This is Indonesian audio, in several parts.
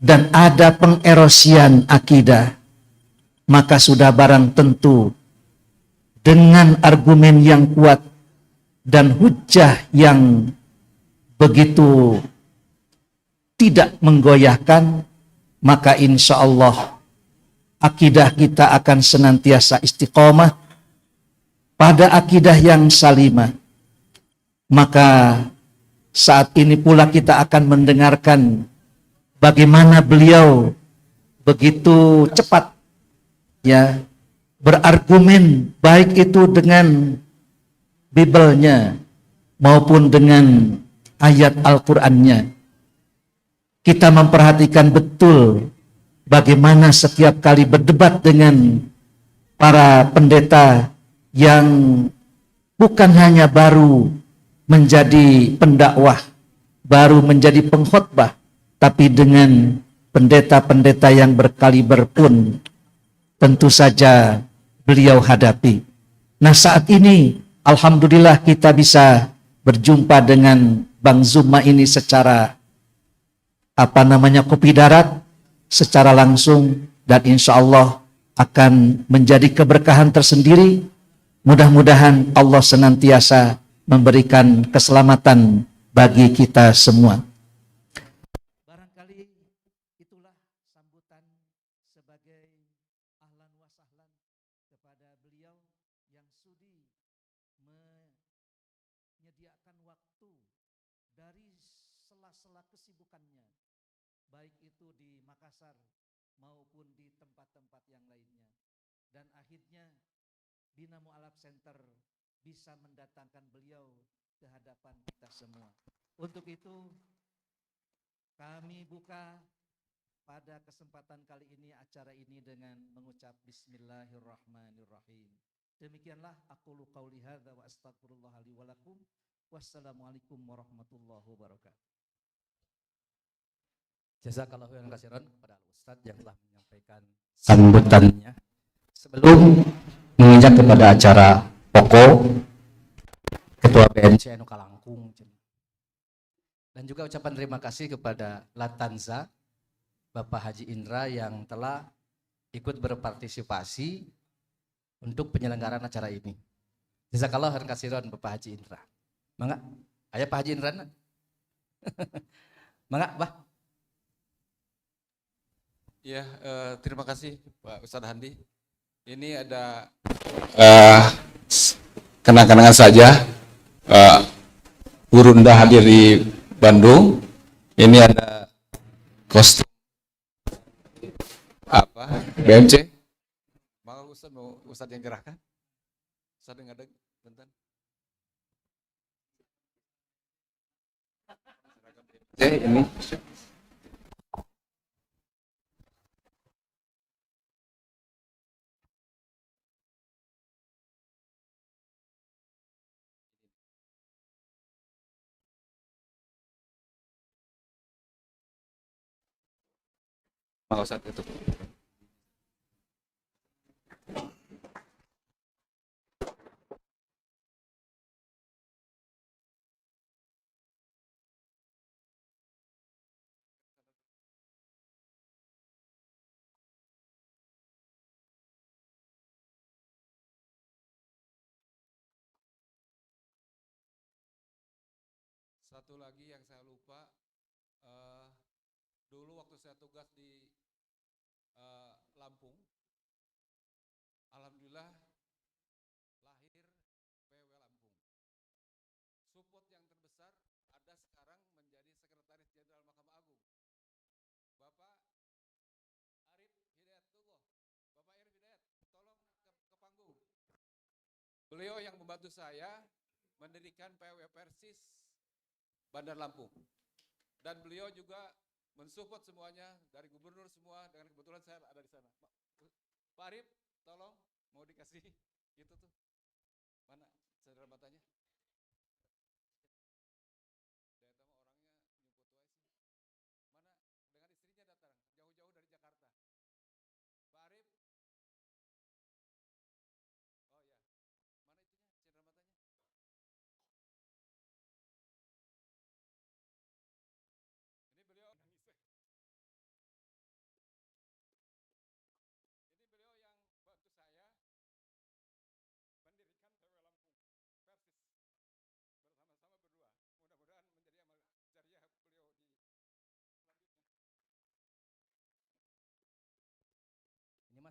dan ada pengerosian akidah, maka sudah barang tentu dengan argumen yang kuat dan hujjah yang begitu tidak menggoyahkan, maka insya Allah akidah kita akan senantiasa istiqomah pada akidah yang salimah. Maka saat ini pula kita akan mendengarkan bagaimana beliau begitu cepat ya berargumen, baik itu dengan Bible-nya maupun dengan ayat Al-Qur'annya. Kita memperhatikan betul bagaimana setiap kali berdebat dengan para pendeta yang bukan hanya baru menjadi pendakwah, baru menjadi pengkhotbah, tapi dengan pendeta-pendeta yang berkaliber pun tentu saja beliau hadapi. Nah, saat ini alhamdulillah kita bisa berjumpa dengan Bang Zuma ini secara kopi darat, secara langsung, dan insya Allah akan menjadi keberkahan tersendiri. Mudah-mudahan Allah senantiasa memberikan keselamatan bagi kita semua. Barangkali itulah sambutan sebagai ahlan wa sahlan kepada beliau yang sudi menyediakan waktu dari sela-sela kesibukannya, baik itu di Makassar maupun di tempat-tempat yang lainnya. Dan akhirnya Dinamo Al-Haq Center bisa mendatangkan beliau ke hadapan kita semua. Untuk itu kami buka pada kesempatan kali ini acara ini dengan mengucap Bismillahirrahmanirrahim. Demikianlah aqulu qauli hadza wa astaghfirullah li wa lakum. Wassalamualaikum warahmatullahi wabarakatuh. Jazakallahu khairan kepada Ustadz yang telah menyampaikan sambutannya. Sebelum menginjak kepada acara pokok, Ketua BNC Anu Kalangkung, dan juga ucapan terima kasih kepada Latanza Bapak Haji Indra yang telah ikut berpartisipasi untuk penyelenggaraan acara ini. Jazakallahu khairan Bapak Haji Indra. Mangga, aya Pak Haji Indra. Mangga, Bah. Ya, terima kasih Pak Ustadz Handi. Ini ada kenang-kenangan saja. Gurunda hadir di Bandung. Ini ada kostum BMC. Mau Ustadz yang gerahkan? Ustadz yang ada bentar. Ini. Mau Ustadz itu. Satu lagi yang saya lupa, dulu waktu saya tugas di Lampung, alhamdulillah lahir PW Lampung. Support yang terbesar ada sekarang menjadi Sekretaris Jenderal Mahkamah Agung, Bapak Arif Hidayatullah. Bapak Arif Hidayat, tolong ke panggung. Beliau yang membantu saya mendirikan PW Persis Bandar Lampung. Dan beliau juga mensupport semuanya, dari gubernur semua, dengan kebetulan saya ada di sana. Pak Arif, tolong mau dikasih itu tuh. Mana saudara matanya?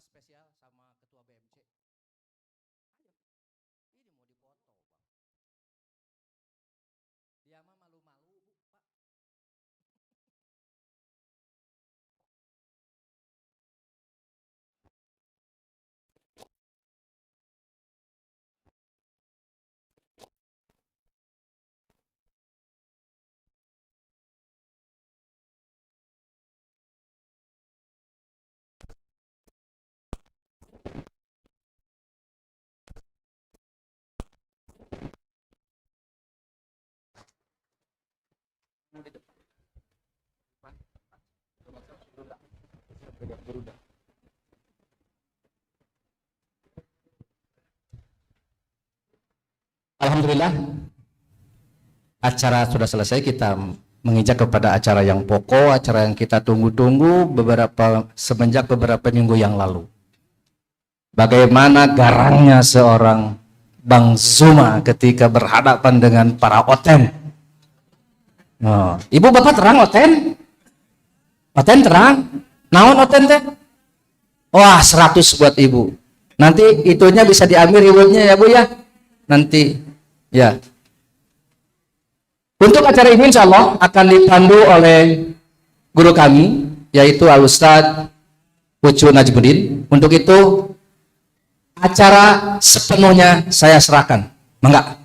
spesial sama Ketua BMC. Ayo. Ini mau dipoto, Bang. Dia mah malu-malu, Bu, Pak. Di depan. Alhamdulillah, acara sudah selesai. Kita menginjak kepada acara yang pokok, acara yang kita tunggu-tunggu semenjak beberapa minggu yang lalu. Bagaimana garangnya seorang Bang Zuma ketika berhadapan dengan para oten. Oh, Ibu Bapak terang oten? Oten terang? Naon oten teh? Wah, 100 buat Ibu. Nanti itunya bisa diambil rewardnya ya Bu ya. Nanti ya. Untuk acara ini insya Allah akan dipandu oleh guru kami, yaitu Al-Ustadz Ucu Najmuddin. Untuk itu acara sepenuhnya saya serahkan. Mangga.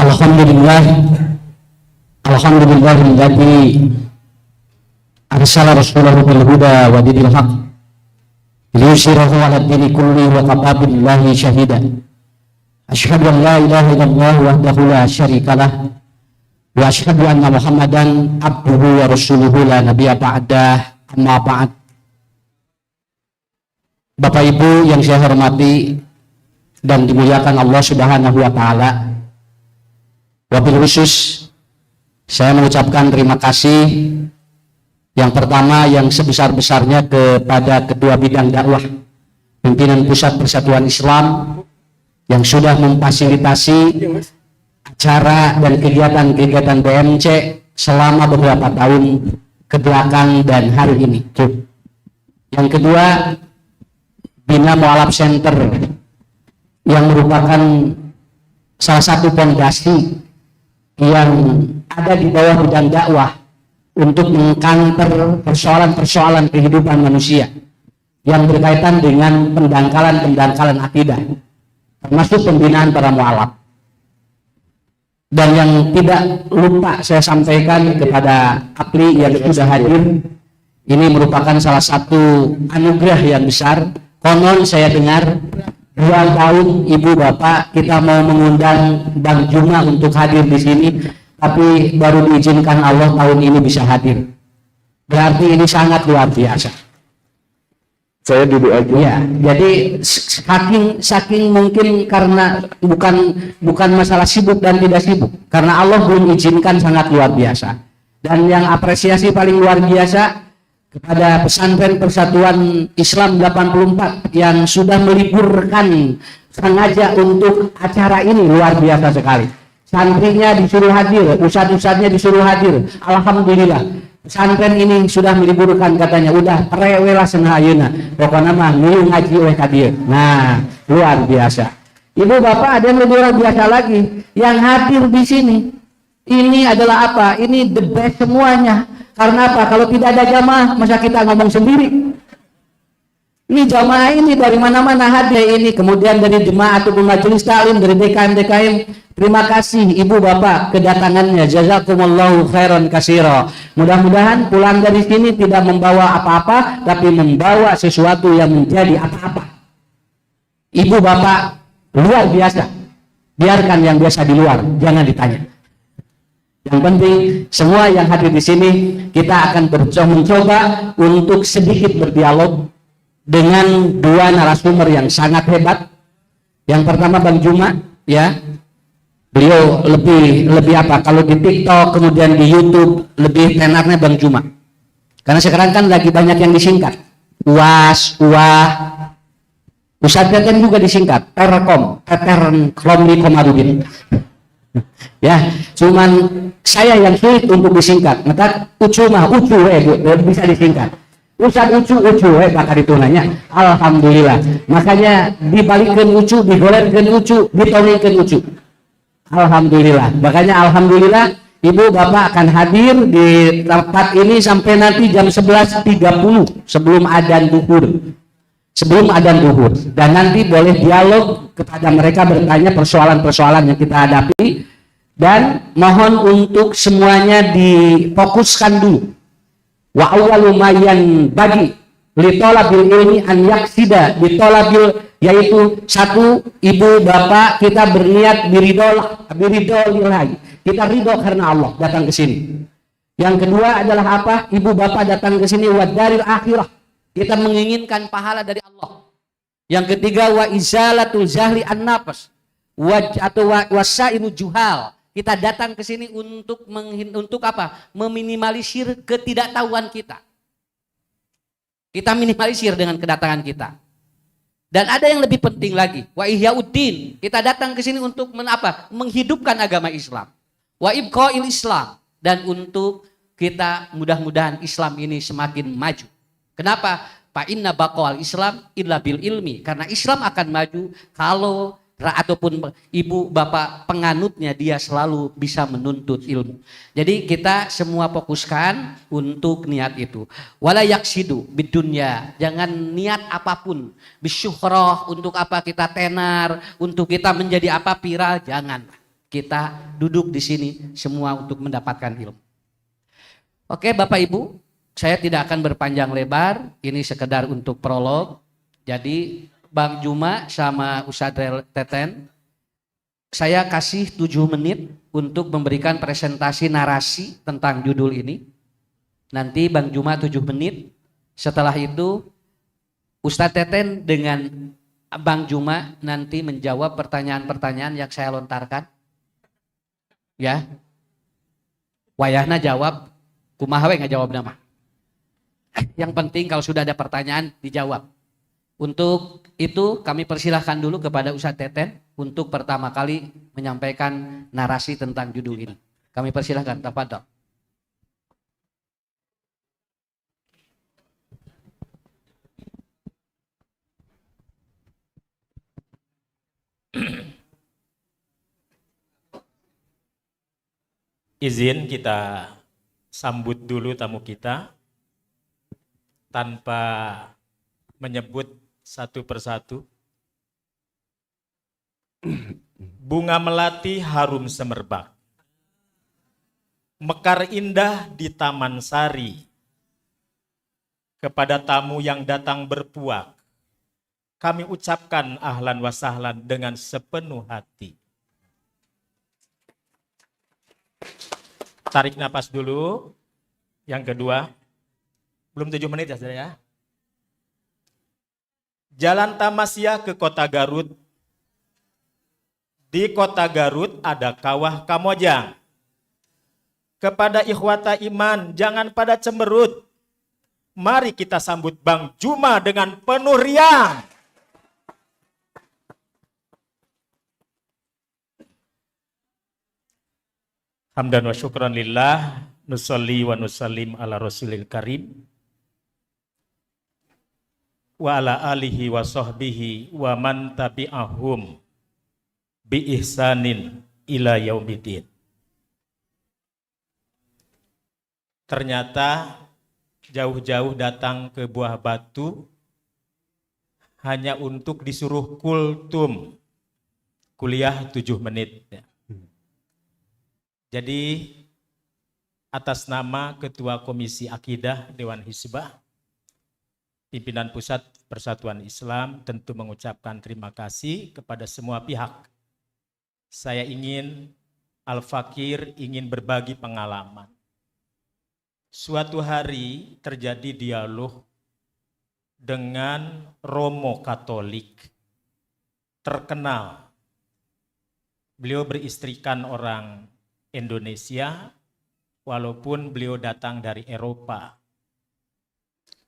Alhamdulillah alladzi arsala rasulahu bil huda wa dinil haq liyusirahu 'ala ad-dini kulli wa kafa billahi syahida. Asyhadu an la ilaha illallah wahdahu la syarikalah wa asyhadu anna Muhammadan abduhu wa rasuluhu la nabiyya ba'dah. Amma ba'd. Bapak Ibu yang saya hormati dan dimuliakan Allah Subhanahu wa taala. Wabil khusus saya mengucapkan terima kasih yang pertama yang sebesar-besarnya kepada Ketua Bidang Dakwah Pimpinan Pusat Persatuan Islam yang sudah memfasilitasi acara dan kegiatan-kegiatan BMC selama beberapa tahun ke belakang dan hari ini. Yang kedua, Bina Mu'alaf Center yang merupakan salah satu fondasi yang ada di bawah bidang dakwah untuk mengkanter persoalan-persoalan kehidupan manusia yang berkaitan dengan pendangkalan akidah, termasuk pembinaan para mu'alaf. Dan yang tidak lupa saya sampaikan kepada Apli yang sudah hadir, ini merupakan salah satu anugerah yang besar. Konon saya dengar 2 tahun Ibu Bapak kita mau mengundang Bang Juma untuk hadir di sini, tapi baru diizinkan Allah tahun ini bisa hadir. Berarti ini sangat luar biasa. Saya duduk aja. Ya, jadi saking mungkin karena bukan masalah sibuk dan tidak sibuk, karena Allah belum izinkan sangat luar biasa. Dan yang apresiasi paling luar biasa kepada Pesantren Persatuan Islam 84 yang sudah meliburkan sengaja untuk acara ini, luar biasa sekali. Santrinya disuruh hadir, ustadz-ustadznya disuruh hadir. Alhamdulillah. Pesantren ini sudah meliburkan, katanya udah rewela senah ayeuna. Pokoknya mah ngieu ngaji we ka dieu. Nah, luar biasa. Ibu Bapak, ada yang lebih luar biasa lagi yang hadir di sini. Ini adalah apa? Ini the best semuanya. Karena apa? Kalau tidak ada jamaah, masa kita ngomong sendiri? Ini jamaah ini dari mana-mana hadir ini. Kemudian dari jemaah atau majelis taklim, dari DKM. Terima kasih Ibu Bapak kedatangannya. Jazakumullahu khairan katsira. Mudah-mudahan pulang dari sini tidak membawa apa-apa, tapi membawa sesuatu yang menjadi apa-apa. Ibu Bapak luar biasa. Biarkan yang biasa di luar, jangan ditanya. Yang penting semua yang hadir di sini kita akan mencoba untuk sedikit berdialog dengan 2 narasumber yang sangat hebat. Yang pertama Bang Juma, ya. Beliau lebih apa? Kalau di TikTok kemudian di YouTube lebih tenarnya Bang Juma. Karena sekarang kan lagi banyak yang disingkat. UAS, UAH. Ustadz Teten juga disingkat Terkom, Tetern Romli Komarudin. Ya, cuman saya yang sulit untuk disingkat. Maka Ucu mah Ucu bisa disingkat. Ustadz Ucu bakal ditunanya. Alhamdulillah. Makanya dibalikkan Ucu, digolerkan Ucu, ditoningkan Ucu. Alhamdulillah. Makanya alhamdulillah Ibu Bapak akan hadir di tempat ini sampai nanti jam 11.30 sebelum adzan zuhur. Dan nanti boleh dialog kepada mereka, bertanya persoalan-persoalan yang kita hadapi, dan mohon untuk semuanya difokuskan dulu. Wa awwalu ma yanbaghi li talabil ilmi an yaksida bi talabil, yaitu satu, ibu bapak kita berniat biridolillah, kita ridho karena Allah datang ke sini. Yang kedua adalah apa? Ibu bapak datang ke sini wa daril akhirah, kita menginginkan pahala dari Allah. Yang ketiga wa izalatul jahli an nafas atau wasaimu juhal, kita datang ke sini untuk apa? Meminimalisir ketidaktahuan kita. Kita minimalisir dengan kedatangan kita. Dan ada yang lebih penting lagi, wa ihyauddin, kita datang ke sini untuk menghidupkan agama Islam. Wa ibqail Islam, dan untuk kita mudah-mudahan Islam ini semakin maju. Kenapa? Fa inna baqal Islam illa bil ilmi, karena Islam akan maju kalau ataupun ibu bapak penganutnya dia selalu bisa menuntut ilmu. Jadi kita semua fokuskan untuk niat itu. Wala yaksidu bidunya, jangan niat apapun, bisyuhrah, untuk apa kita tenar, untuk kita menjadi apa viral, jangan. Kita duduk di sini semua untuk mendapatkan ilmu. Oke Bapak Ibu, saya tidak akan berpanjang lebar, ini sekedar untuk prolog. Jadi Bang Juma sama Ustadz Teten, saya kasih 7 menit untuk memberikan presentasi narasi tentang judul ini. Nanti Bang Juma 7 menit, setelah itu Ustadz Teten dengan Bang Juma nanti menjawab pertanyaan-pertanyaan yang saya lontarkan. Ya, wayahna jawab, kumaha we ngajawab nama. Yang penting kalau sudah ada pertanyaan dijawab. Untuk itu kami persilahkan dulu kepada Ustadz Teten untuk pertama kali menyampaikan narasi tentang judul ini. Kami persilahkan, tafadhol. Izin kita sambut dulu tamu kita tanpa menyebut satu persatu. Bunga melati harum semerbak, mekar indah di taman sari. Kepada tamu yang datang berpuak, kami ucapkan ahlan wa sahlan dengan sepenuh hati. Tarik napas dulu. Yang kedua, belum 7 menit ya saudara ya. Jalan Tamasya ke kota Garut. Di kota Garut ada kawah Kamojang. Kepada ikhwata iman, jangan pada cemberut. Mari kita sambut Bang Juma dengan penuh riang. Hamdan wa syukran lillah, nusalli wa nusallim ala rasulil karim. Wa ala alihi wa sahbihi wa man tabi'ahum bi ihsanin ila yaumidin. Ternyata jauh-jauh datang ke Buah Batu hanya untuk disuruh kultum, kuliah 7 menit. Jadi atas nama Ketua Komisi Akidah Dewan Hizbah, Pimpinan Pusat Persatuan Islam tentu mengucapkan terima kasih kepada semua pihak. Saya ingin Al-Fakir ingin berbagi pengalaman. Suatu hari terjadi dialog dengan Romo Katolik terkenal. Beliau beristrikan orang Indonesia walaupun beliau datang dari Eropa.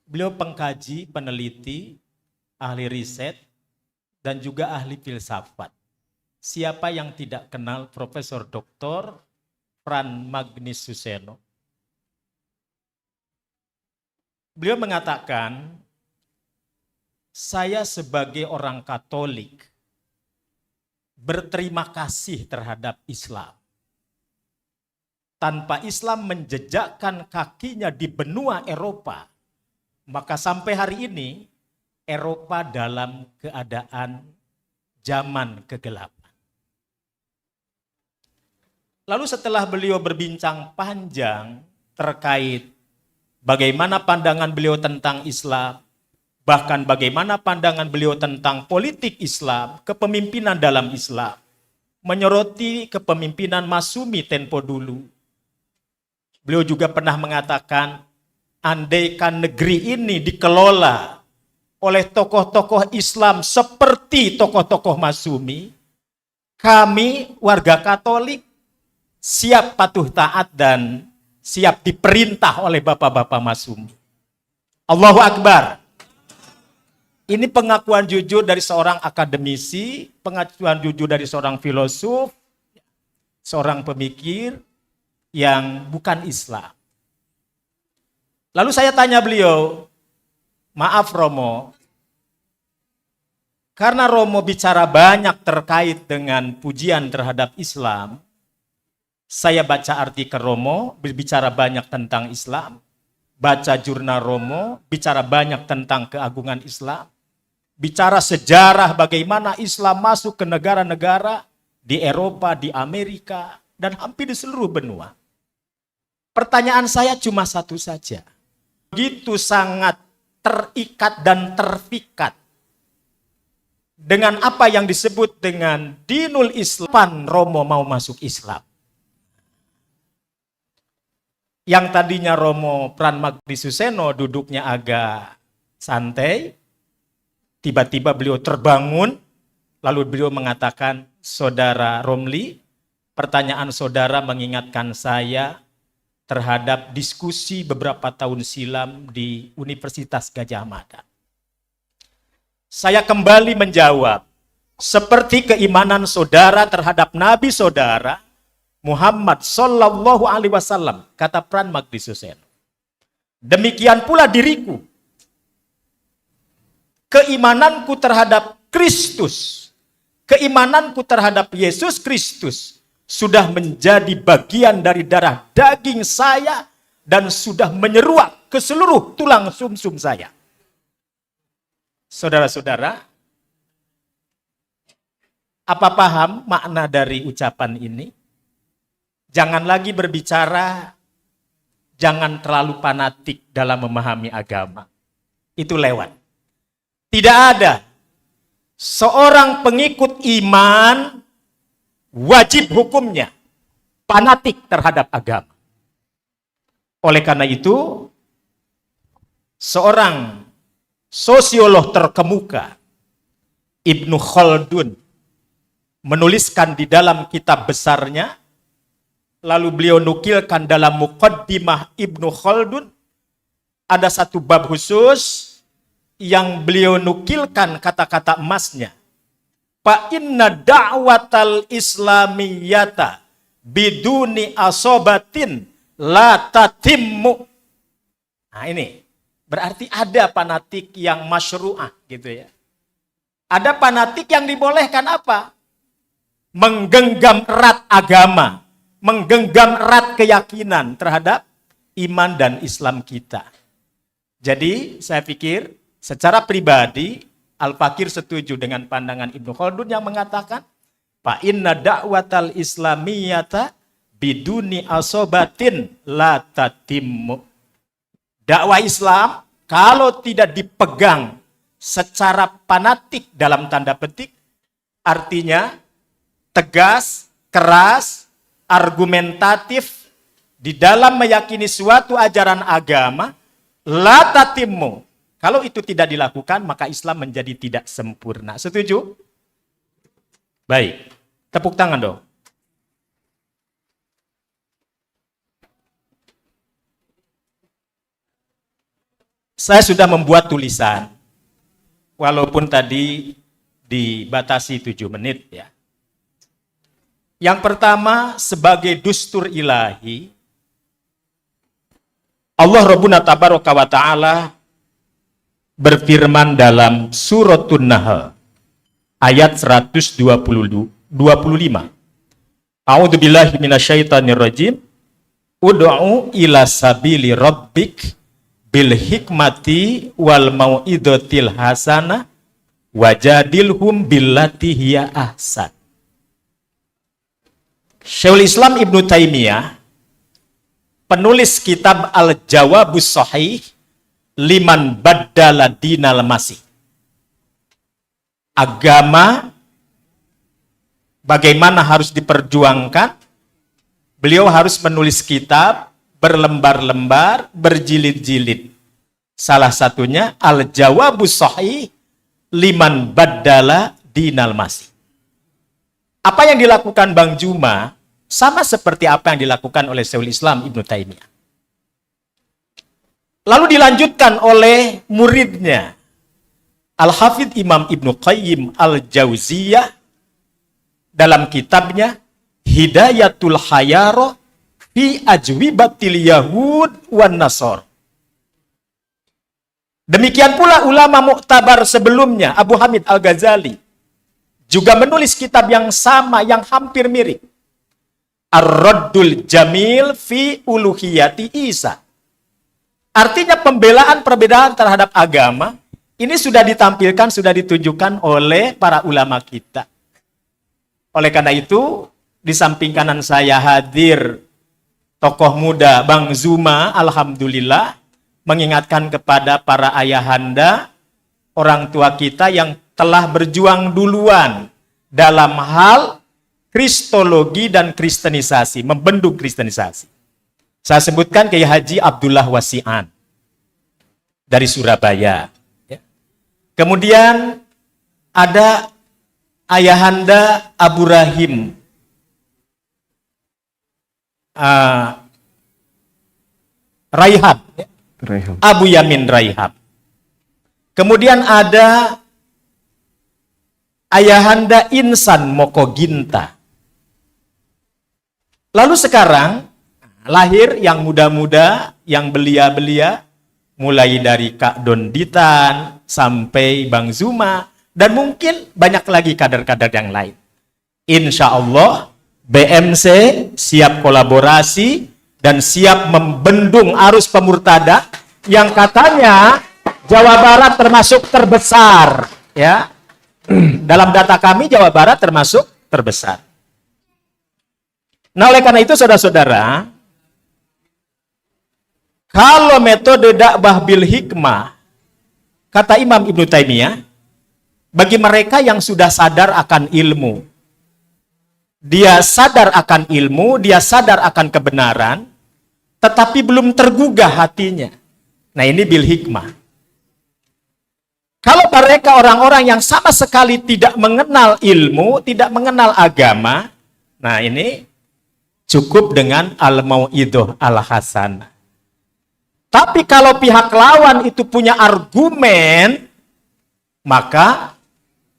Beliau pengkaji, peneliti, ahli riset, dan juga ahli filsafat. Siapa yang tidak kenal Profesor Dr. Pran Magnus Suseno? Beliau mengatakan, saya sebagai orang Katolik berterima kasih terhadap Islam. Tanpa Islam menjejakkan kakinya di benua Eropa, maka sampai hari ini Eropa dalam keadaan zaman kegelapan. Lalu setelah beliau berbincang panjang terkait bagaimana pandangan beliau tentang Islam, bahkan bagaimana pandangan beliau tentang politik Islam, kepemimpinan dalam Islam, menyoroti kepemimpinan Masumi tempo dulu. Beliau juga pernah mengatakan, andaikan negeri ini dikelola oleh tokoh-tokoh Islam seperti tokoh-tokoh Masumi, kami warga Katolik siap patuh taat dan siap diperintah oleh bapak-bapak Masumi. Allahu Akbar. Ini pengakuan jujur dari seorang akademisi, pengakuan jujur dari seorang filosof, seorang pemikir yang bukan Islam. Lalu saya tanya beliau, maaf Romo, karena Romo bicara banyak terkait dengan pujian terhadap Islam, saya baca artikel Romo, berbicara banyak tentang Islam, baca jurnal Romo, bicara banyak tentang keagungan Islam, bicara sejarah bagaimana Islam masuk ke negara-negara di Eropa, di Amerika, dan hampir di seluruh benua. Pertanyaan saya cuma satu saja. Begitu sangat terikat dan terpikat dengan apa yang disebut dengan dinul Islam, Romo mau masuk Islam. Yang tadinya Romo Pran Magnus Suseno duduknya agak santai, tiba-tiba beliau terbangun, lalu beliau mengatakan, Saudara Romli, pertanyaan saudara mengingatkan saya terhadap diskusi beberapa tahun silam di Universitas Gadjah Mada. Saya kembali menjawab, seperti keimanan saudara terhadap Nabi saudara, Muhammad Sallallahu Alaihi Wasallam, kata Pran Magnus Suseno. Demikian pula diriku. Keimananku terhadap Kristus, keimananku terhadap Yesus Kristus, sudah menjadi bagian dari darah daging saya dan sudah menyeruak ke seluruh tulang sumsum saya. Saudara-saudara, apa paham makna dari ucapan ini? Jangan lagi berbicara, jangan terlalu fanatik dalam memahami agama. Itu lewat. Tidak ada seorang pengikut iman wajib hukumnya fanatik terhadap agama. Oleh karena itu, seorang sosiolog terkemuka, Ibnu Khaldun, menuliskan di dalam kitab besarnya, lalu beliau nukilkan dalam Muqaddimah Ibnu Khaldun, ada satu bab khusus yang beliau nukilkan kata-kata emasnya. Fa inna da'watal islamiyata biduni asobatin la tatimmu. Nah ini, berarti ada fanatik yang masyru'ah gitu ya. Ada fanatik yang dibolehkan apa? Menggenggam erat agama, menggenggam erat keyakinan terhadap iman dan Islam kita. Jadi saya pikir secara pribadi Al-Fakir setuju dengan pandangan Ibnu Khaldun yang mengatakan fa inna da'watal islamiyata biduni asobatin la tatimmu. Dakwah Islam kalau tidak dipegang secara fanatik dalam tanda petik, artinya tegas, keras, argumentatif di dalam meyakini suatu ajaran agama, la tatimmu. Kalau itu tidak dilakukan, maka Islam menjadi tidak sempurna. Setuju? Baik. Tepuk tangan dong. saya sudah membuat tulisan. Walaupun tadi dibatasi 7 menit ya. Yang pertama, sebagai dustur ilahi, Allah Rabbuna Tabaraka wa Ta'ala berfirman dalam Suratun Nahl ayat 125. A'udzu billahi minasyaitonir rajim. Ud'u ila sabili rabbik bil hikmati wal mau'izatil hasanah wajadilhum billati hiya ahsan. Syekhul Islam Ibnu Taimiyah, penulis kitab Al-Jawabus Shahih liman baddala dinal masih. Agama bagaimana harus diperjuangkan? Beliau harus menulis kitab berlembar-lembar, berjilid-jilid. Salah satunya Al-Jawabus Shahih liman baddala dinal masih. Apa yang dilakukan Bang Juma sama seperti apa yang dilakukan oleh Syekhul Islam Ibnu Taimiyah. Lalu dilanjutkan oleh muridnya Al-Hafidz Imam Ibnu Qayyim Al-Jauziyah dalam kitabnya Hidayatul Hayaro fi Ajwibatil Yahud wan Nasor. Demikian pula ulama muktabar sebelumnya, Abu Hamid Al-Ghazali, juga menulis kitab yang sama, yang hampir mirip. Ar-Raddul Jamil fi Uluhiyati Isa. Artinya pembelaan perbedaan terhadap agama, ini sudah ditampilkan, sudah ditunjukkan oleh para ulama kita. Oleh karena itu, di samping kanan saya hadir tokoh muda Bang Zuma, alhamdulillah, mengingatkan kepada para ayahanda, orang tua kita yang telah berjuang duluan dalam hal kristologi dan kristenisasi, membendung kristenisasi. Saya sebutkan Kiai Haji Abdullah Wasi'an dari Surabaya. Kemudian ada ayahanda Abu Rahim Raihab, Abu Yamin Raihab. Kemudian ada ayahanda Insan Mokoginta. Lalu sekarang lahir yang muda-muda, yang belia-belia, mulai dari Kak Donditan sampai Bang Zuma, dan mungkin banyak lagi kader-kader yang lain. Insya Allah BMC siap kolaborasi dan siap membendung arus pemurtadah yang katanya Jawa Barat termasuk terbesar, ya. Dalam data kami Jawa Barat termasuk terbesar. Nah, oleh karena itu saudara-saudara, kalau metode dakwah bil hikmah, kata Imam Ibnu Taimiyah, bagi mereka yang sudah sadar akan ilmu, dia sadar akan ilmu, dia sadar akan kebenaran, tetapi belum tergugah hatinya. Nah, ini bil hikmah. Kalau mereka orang-orang yang sama sekali tidak mengenal ilmu, tidak mengenal agama, nah ini cukup dengan al-mau'idoh al-hasanah. Tapi kalau pihak lawan itu punya argumen, maka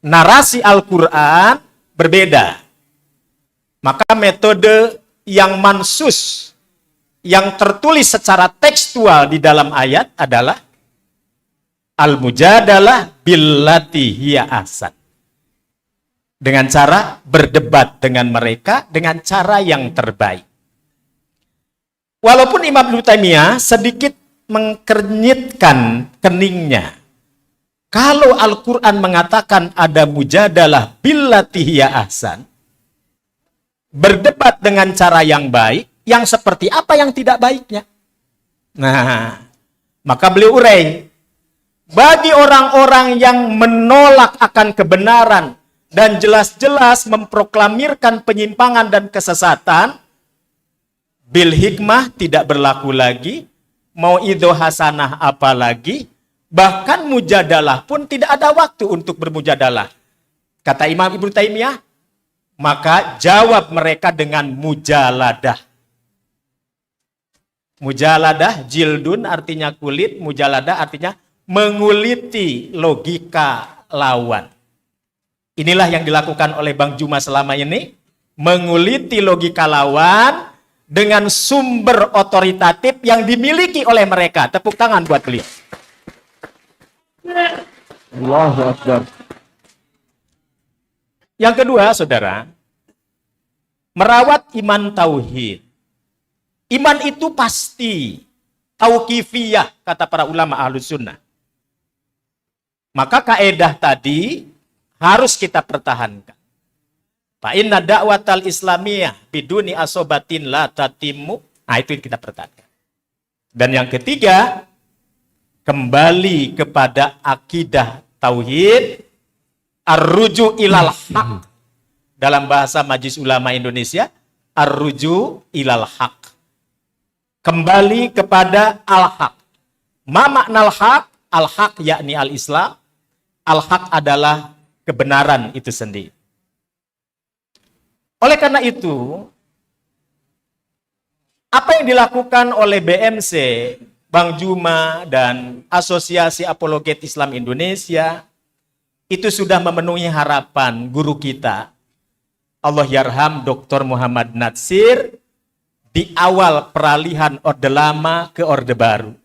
narasi Al-Quran berbeda. Maka metode yang mansus, yang tertulis secara tekstual di dalam ayat adalah al-mujadalah billati hiya ahsan. Dengan cara berdebat dengan mereka dengan cara yang terbaik. Walaupun Imam Ibnu Taimiyah sedikit mengkernyitkan keningnya. Kalau Al-Quran mengatakan ada mujadalah billati hiya ahsan, berdebat dengan cara yang baik, yang seperti apa yang tidak baiknya? Nah, maka beliau urai, bagi orang-orang yang menolak akan kebenaran dan jelas-jelas memproklamirkan penyimpangan dan kesesatan, bil hikmah tidak berlaku lagi, mau'idhoh hasanah apalagi, bahkan mujadalah pun tidak ada waktu untuk bermujadalah. Kata Imam Ibnu Taimiyah, maka jawab mereka dengan mujaladah. Mujaladah, jildun artinya kulit, mujaladah artinya menguliti logika lawan. Inilah yang dilakukan oleh Bang Juma selama ini, menguliti logika lawan dengan sumber otoritatif yang dimiliki oleh mereka. Tepuk tangan buat beliau. Allahu Akbar. Yang kedua, saudara, merawat iman tauhid. Iman itu pasti, tauqifiyah, kata para ulama Ahlus Sunnah. Maka kaedah tadi harus kita pertahankan. Fa inna da'watal islamiyah biduni asobatin la tatimmu. Nah, itu yang kita pertahankan. Dan yang ketiga, kembali kepada akidah tauhid, ar-ruju ilal haq. Dalam bahasa Majelis Ulama Indonesia, ar-ruju ilal haq. Kembali kepada al-haq. Ma makna al-haq? Al-haq yakni al-Islam. Al-haq adalah kebenaran itu sendiri. Oleh karena itu, apa yang dilakukan oleh BMC, Bang Juma, dan Asosiasi Apologet Islam Indonesia, itu sudah memenuhi harapan guru kita, Allahyarham Dr. Muhammad Natsir, di awal peralihan Orde Lama ke Orde Baru.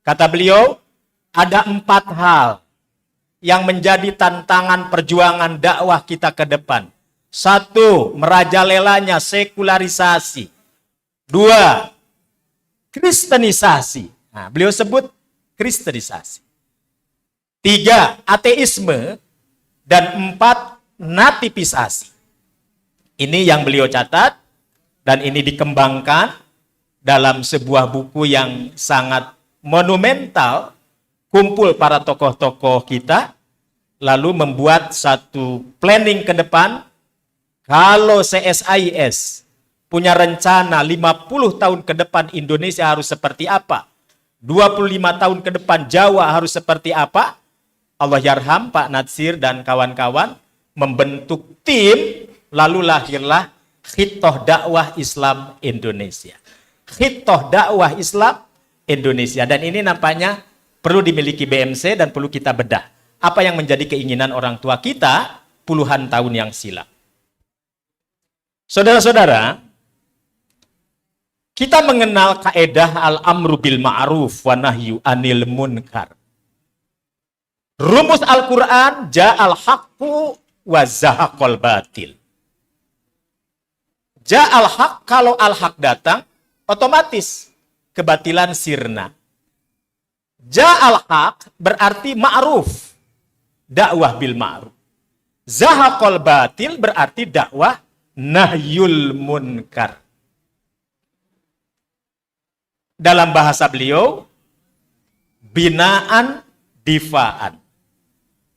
Kata beliau, ada 4 hal yang menjadi tantangan perjuangan dakwah kita ke depan. 1, merajalelanya sekularisasi. 2, kristenisasi. Nah, beliau sebut kristenisasi. 3, ateisme. Dan 4, nativisasi. Ini yang beliau catat. Dan ini dikembangkan dalam sebuah buku yang sangat monumental, kumpul para tokoh-tokoh kita, lalu membuat satu planning ke depan. Kalau CSIS punya rencana 50 tahun ke depan Indonesia harus seperti apa, 25 tahun ke depan Jawa harus seperti apa, Allahyarham Pak Natsir dan kawan-kawan membentuk tim, lalu lahirlah Khitoh Dakwah Islam Indonesia. Khitoh Dakwah Islam Indonesia. Dan ini nampaknya perlu dimiliki BMC dan perlu kita bedah. Apa yang menjadi keinginan orang tua kita puluhan tahun yang silam. Saudara-saudara, kita mengenal kaedah al-amru bil ma'ruf wa nahyu anil munkar. Rumus Al-Quran, ja'al haqqu wa zahaqal batil. Ja'al haq, kalau al-haq datang, otomatis kebatilan sirna. Ja'al haq berarti ma'ruf, dakwah bil ma'ruf. Zahaqal batil berarti dakwah nahyul munkar. Dalam bahasa beliau, binaan difaan.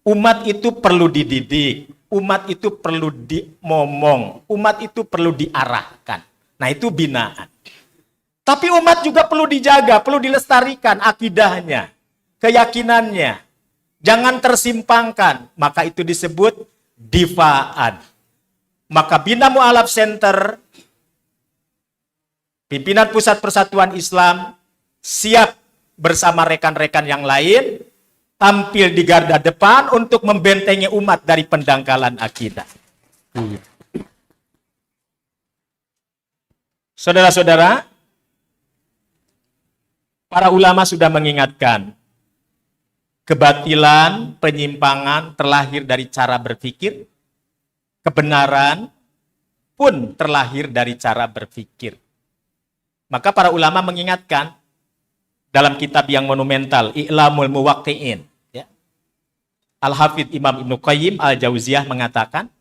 Umat itu perlu dididik, umat itu perlu dimomong, umat itu perlu diarahkan. Nah, itu binaan. Tapi umat juga perlu dijaga, perlu dilestarikan akidahnya, keyakinannya. Jangan tersimpangkan, maka itu disebut difaan. Maka Bina Mu'alaf Center, pimpinan Pusat Persatuan Islam, siap bersama rekan-rekan yang lain, tampil di garda depan untuk membentengi umat dari pendangkalan akidah. Saudara-saudara, para ulama sudah mengingatkan, kebatilan, penyimpangan terlahir dari cara berpikir, kebenaran pun terlahir dari cara berpikir. Maka para ulama mengingatkan dalam kitab yang monumental, I'lamul Muwaqqi'in, ya. Al-Hafidh Imam Ibnu Qayyim Al-Jauziyah mengatakan,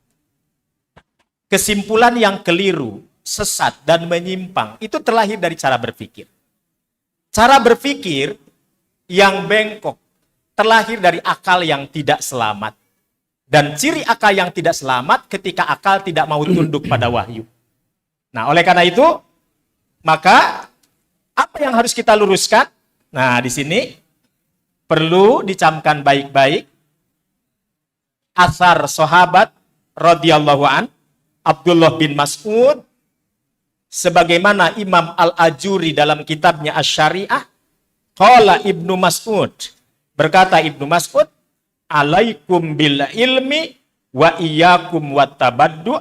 kesimpulan yang keliru, sesat, dan menyimpang, itu terlahir dari cara berpikir. Cara berpikir yang bengkok terlahir dari akal yang tidak selamat. Dan ciri akal yang tidak selamat ketika akal tidak mau tunduk pada wahyu. Nah, oleh karena itu, maka apa yang harus kita luruskan? Nah, di sini perlu dicamkan baik-baik asar sahabat radhiyallahu an, Abdullah bin Mas'ud, sebagaimana Imam Al-Ajuri dalam kitabnya Asy-Syariah, qala Ibnu Mas'ud, berkata Ibnu Mas'ud, alaikum bil ilmi wa iyyakum wattabaddu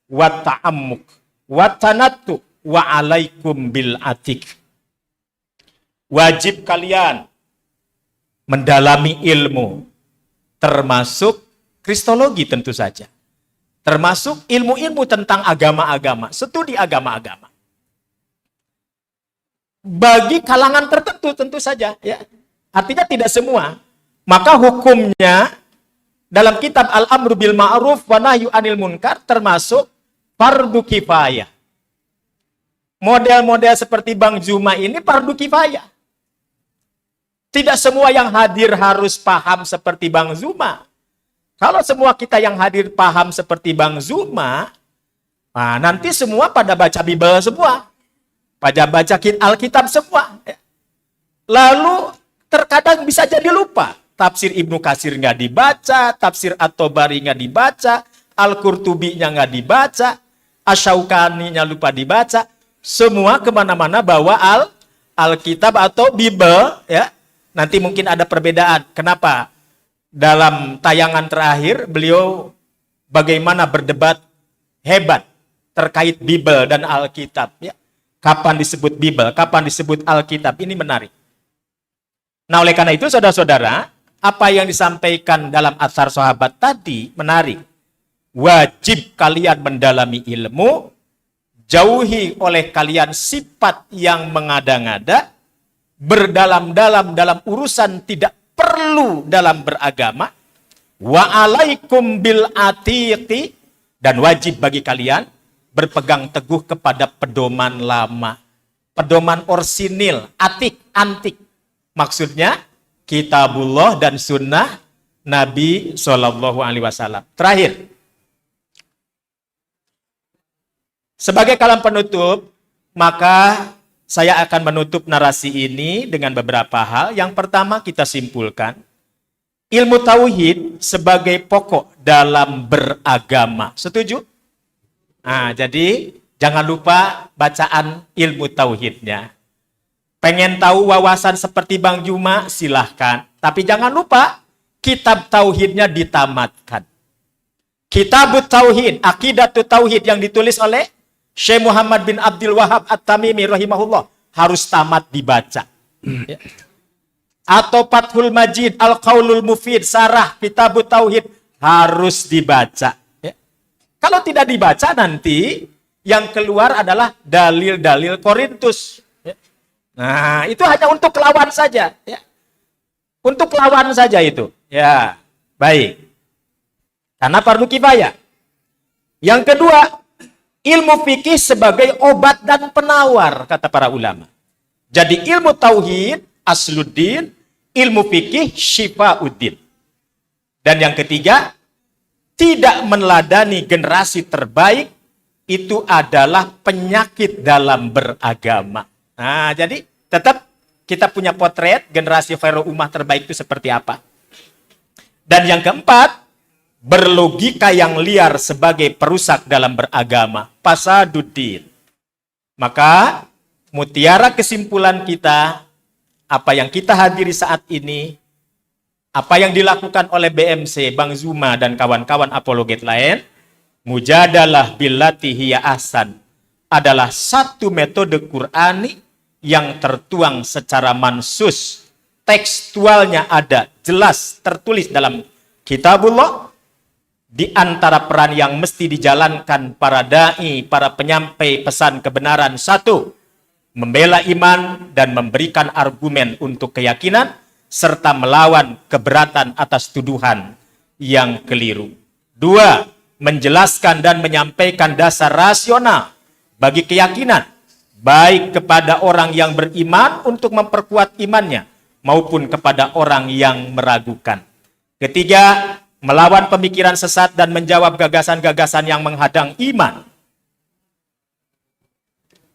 wa ta'ammuk wa tanattu wa alaikum bil atik. Wajib kalian mendalami ilmu, termasuk kristologi tentu saja. Termasuk ilmu-ilmu tentang agama-agama, studi agama-agama. Bagi kalangan tertentu tentu saja, ya. Artinya tidak semua. Maka hukumnya dalam kitab Al-Amru bil Ma'ruf wa Nahyu 'anil Munkar termasuk fardu kifayah. Model-model seperti Bang Zuma ini fardu kifayah. Tidak semua yang hadir harus paham seperti Bang Zuma. Kalau semua kita yang hadir paham seperti Bang Zuma, nah nanti semua pada baca Bible semua. Pada baca Alkitab semua. Lalu terkadang bisa jadi lupa. Tafsir Ibnu Katsir nggak dibaca, tafsir At-Tabari nggak dibaca, Al-Qurtubi-nya nggak dibaca, Asy-Syaukani-nya lupa dibaca. Semua kemana-mana bawa Alkitab atau Bible, ya. Nanti mungkin ada perbedaan. Kenapa? Dalam tayangan terakhir, beliau bagaimana berdebat hebat terkait Bible dan Alkitab. Ya. Kapan disebut Bible, kapan disebut Alkitab, ini menarik. Nah, oleh karena itu, saudara-saudara, apa yang disampaikan dalam atsar sahabat tadi menarik. Wajib kalian mendalami ilmu, jauhi oleh kalian sifat yang mengada-ngada, berdalam-dalam dalam urusan tidak perlu dalam beragama, wa alaikum bil atiqi, dan wajib bagi kalian berpegang teguh kepada pedoman lama, pedoman orsinil, atik, antik. Maksudnya kitabullah dan sunnah Nabi SAW. Terakhir, sebagai kalam penutup, maka saya akan menutup narasi ini dengan beberapa hal. Yang pertama kita simpulkan, ilmu tauhid sebagai pokok dalam beragama. Setuju? Nah, jadi jangan lupa bacaan ilmu tauhidnya. Pengen tahu wawasan seperti Bang Juma, silahkan. Tapi jangan lupa kitab tauhidnya ditamatkan. Kitab Tauhid, Aqidatut Tauhid yang ditulis oleh Syekh Muhammad bin Abdul Wahab At-Tamimi rahimahullah harus tamat dibaca. Ya. Atau Fathul Majid Al-Qaulul Mufid Sarah Kitabut Tauhid harus dibaca. Ya. Kalau tidak dibaca nanti yang keluar adalah dalil-dalil Korintus. Ya. Nah, itu hanya untuk lawan saja. Ya. Untuk lawan saja itu. Ya, baik. Karena fardu kifayah. Yang kedua, ilmu fikih sebagai obat dan penawar, kata para ulama. Jadi ilmu tauhid, asluddin, ilmu fikih, syifauddin. Dan yang ketiga, tidak meneladani generasi terbaik, itu adalah penyakit dalam beragama. Nah, jadi tetap kita punya potret generasi khairul ummah terbaik itu seperti apa. Dan yang keempat, berlogika yang liar sebagai perusak dalam beragama, fasaduddin. Maka mutiara kesimpulan kita, apa yang kita hadiri saat ini, apa yang dilakukan oleh BMC, Bang Zuma dan kawan-kawan apologet lain, mujadalah billati hiya ahsan, adalah satu metode Qur'ani yang tertuang secara mansus, tekstualnya ada, jelas tertulis dalam kitabullah. Di antara peran yang mesti dijalankan para da'i, para penyampai pesan kebenaran, satu, membela iman dan memberikan argumen untuk keyakinan, serta melawan keberatan atas tuduhan yang keliru. Dua, menjelaskan dan menyampaikan dasar rasional bagi keyakinan, baik kepada orang yang beriman untuk memperkuat imannya, maupun kepada orang yang meragukan. Ketiga, melawan pemikiran sesat dan menjawab gagasan-gagasan yang menghadang iman.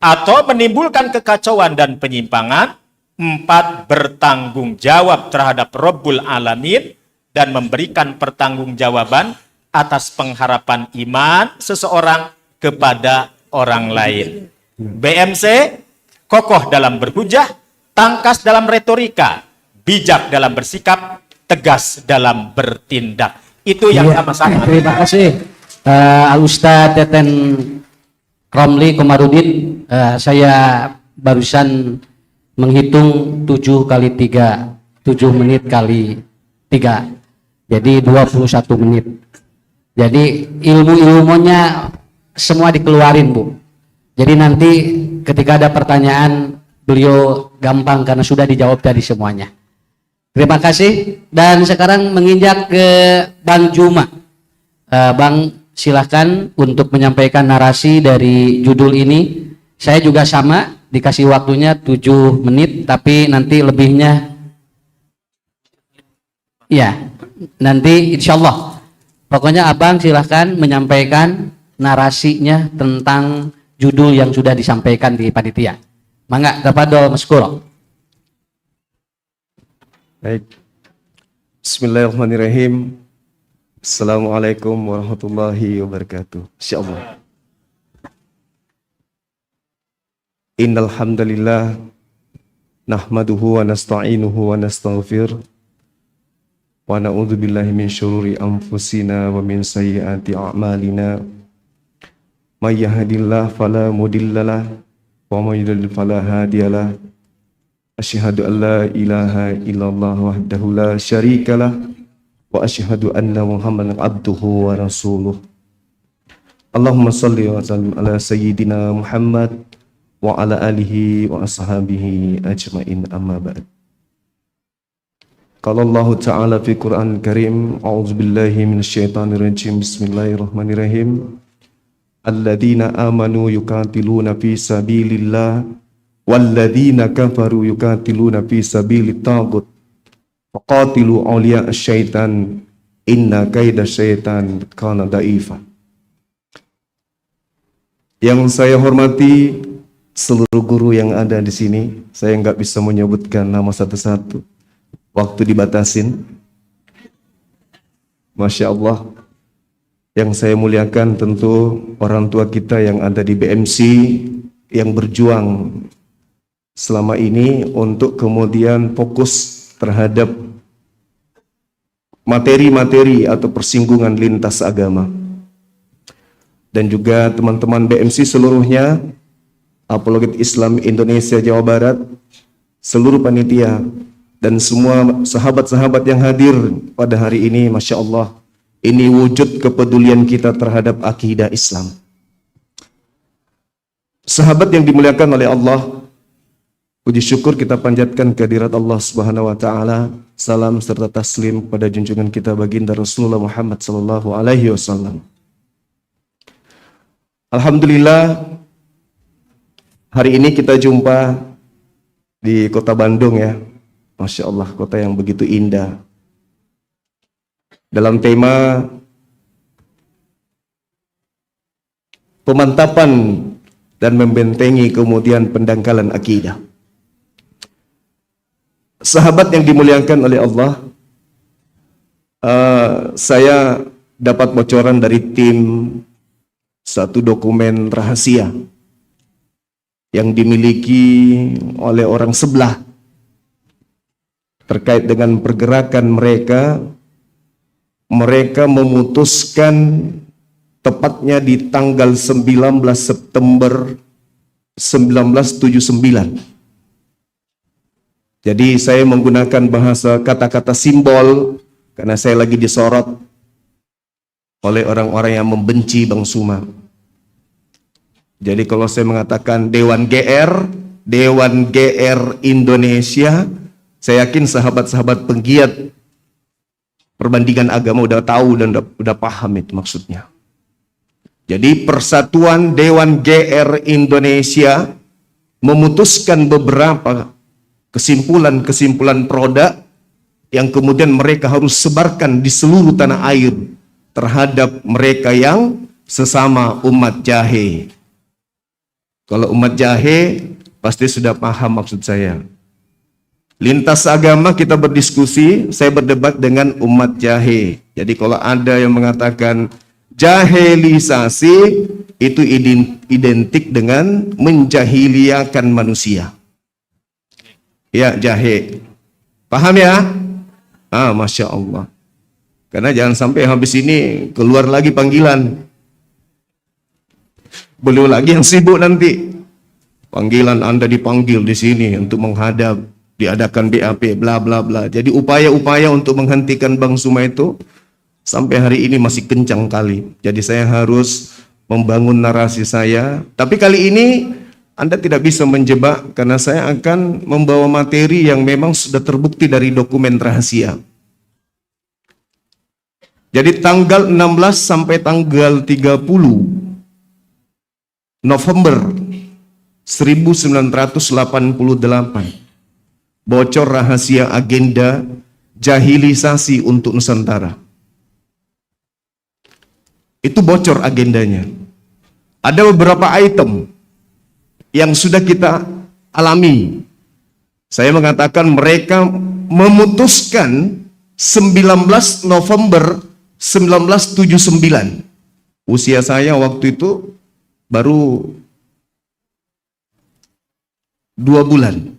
Atau menimbulkan kekacauan dan penyimpangan. 4, bertanggung jawab terhadap Rabbul Alamin dan memberikan pertanggungjawaban atas pengharapan iman seseorang kepada orang lain. BMC kokoh dalam berhujah, tangkas dalam retorika, bijak dalam bersikap, tegas dalam bertindak. Itu yang sama-sama. Terima kasih Al-Ustadz Teten Romli Komarudin. Saya barusan menghitung 7 kali 3, 7 menit kali 3, jadi 21 menit. Jadi ilmu-ilmunya semua dikeluarin, Bu. Jadi nanti ketika ada pertanyaan, beliau gampang karena sudah dijawab tadi semuanya. Terima kasih. Dan sekarang menginjak ke Bang Juma. Bang, silahkan untuk menyampaikan narasi dari judul ini. Saya juga sama, dikasih waktunya 7 menit, tapi nanti lebihnya, ya, nanti insya Allah. Pokoknya Abang silahkan menyampaikan narasinya tentang judul yang sudah disampaikan di panitia. Mangga, tafadhol maskuro. Baik. Bismillahirrahmanirrahim. Assalamualaikum warahmatullahi wabarakatuh. Insyaallah. Innal hamdalillah nahmaduhu wa nasta'inuhu wa nastaghfir wa na'udzu billahi min syururi anfusina wa min sayyiati a'malina. May yahdihillahu fala mudhillalah wa may yudlil fala hadiyalah. Asyhadu an la ilaha illallah wahdahu la syarikalah wa asyhadu anna Muhammadan abduhu wa rasuluh. Allahumma shalli wa sallim ala sayyidina Muhammad wa ala alihi wa ashabihi ajmain, amma ba'd. Qala Allah Ta'ala fi Qur'an Karim, a'udzu billahi minasyaitonir rajim, bismillahirrahmanirrahim. Alladzina amanu yuqatiluna fi sabilillah walladzina kafaru yuqatiluna fi sabilit taghut faqatilu awliya asyaitan inna kaida syaitan kana da'ifa. Yang saya hormati seluruh guru yang ada di sini, saya nggak bisa menyebutkan nama satu-satu, waktu dibatasin. Masya Allah. Yang saya muliakan tentu orang tua kita yang ada di BMC, yang berjuang selama ini untuk kemudian fokus terhadap materi-materi atau persinggungan lintas agama. Dan juga teman-teman BMC seluruhnya, Apologet Islam Indonesia Jawa Barat, seluruh panitia, dan semua sahabat-sahabat yang hadir pada hari ini. Masya Allah, ini wujud kepedulian kita terhadap akidah Islam. Sahabat yang dimuliakan oleh Allah, puji syukur kita panjatkan kehadirat Allah Subhanahu wa Ta'ala. Salam serta taslim pada junjungan kita baginda Rasulullah Muhammad sallallahu alaihi wasallam. Alhamdulillah, hari ini kita jumpa di kota Bandung ya. Masya Allah, kota yang begitu indah. Dalam tema pemantapan dan membentengi kemudian pendangkalan akidah. Sahabat yang dimuliakan oleh Allah, saya dapat bocoran dari tim satu dokumen rahasia yang dimiliki oleh orang sebelah terkait dengan pergerakan mereka. Mereka memutuskan tepatnya di tanggal 19 September 1979. Jadi saya menggunakan bahasa kata-kata simbol karena saya lagi disorot oleh orang-orang yang membenci Bang Suma. Jadi kalau saya mengatakan Dewan GR Indonesia, saya yakin sahabat-sahabat penggiat perbandingan agama udah tahu dan udah paham itu maksudnya. Jadi Persatuan Dewan GR Indonesia memutuskan beberapa kesimpulan-kesimpulan produk yang kemudian mereka harus sebarkan di seluruh tanah air terhadap mereka yang sesama umat jahe. Kalau umat jahe pasti sudah paham maksud saya. Lintas agama kita berdiskusi, saya berdebat dengan umat jahe. Jadi kalau ada yang mengatakan Jahelisasi itu identik dengan menjahiliakan manusia. Ya, jahe. Paham ya? Masya Allah. Karena jangan sampai habis ini keluar lagi panggilan. Beliau lagi yang sibuk nanti. Panggilan Anda dipanggil di sini untuk menghadap, diadakan BAP, bla bla bla. Jadi upaya-upaya untuk menghentikan Bang Suma itu sampai hari ini masih kencang kali. Jadi saya harus membangun narasi saya. Tapi kali ini Anda tidak bisa menjebak karena saya akan membawa materi yang memang sudah terbukti dari dokumen rahasia. Jadi tanggal 16 sampai tanggal 30 November 1988 bocor rahasia agenda jahilisasi untuk Nusantara. Itu bocor agendanya. Ada beberapa item yang sudah kita alami. Saya mengatakan mereka memutuskan 19 November 1979. Usia saya waktu itu baru 2 bulan.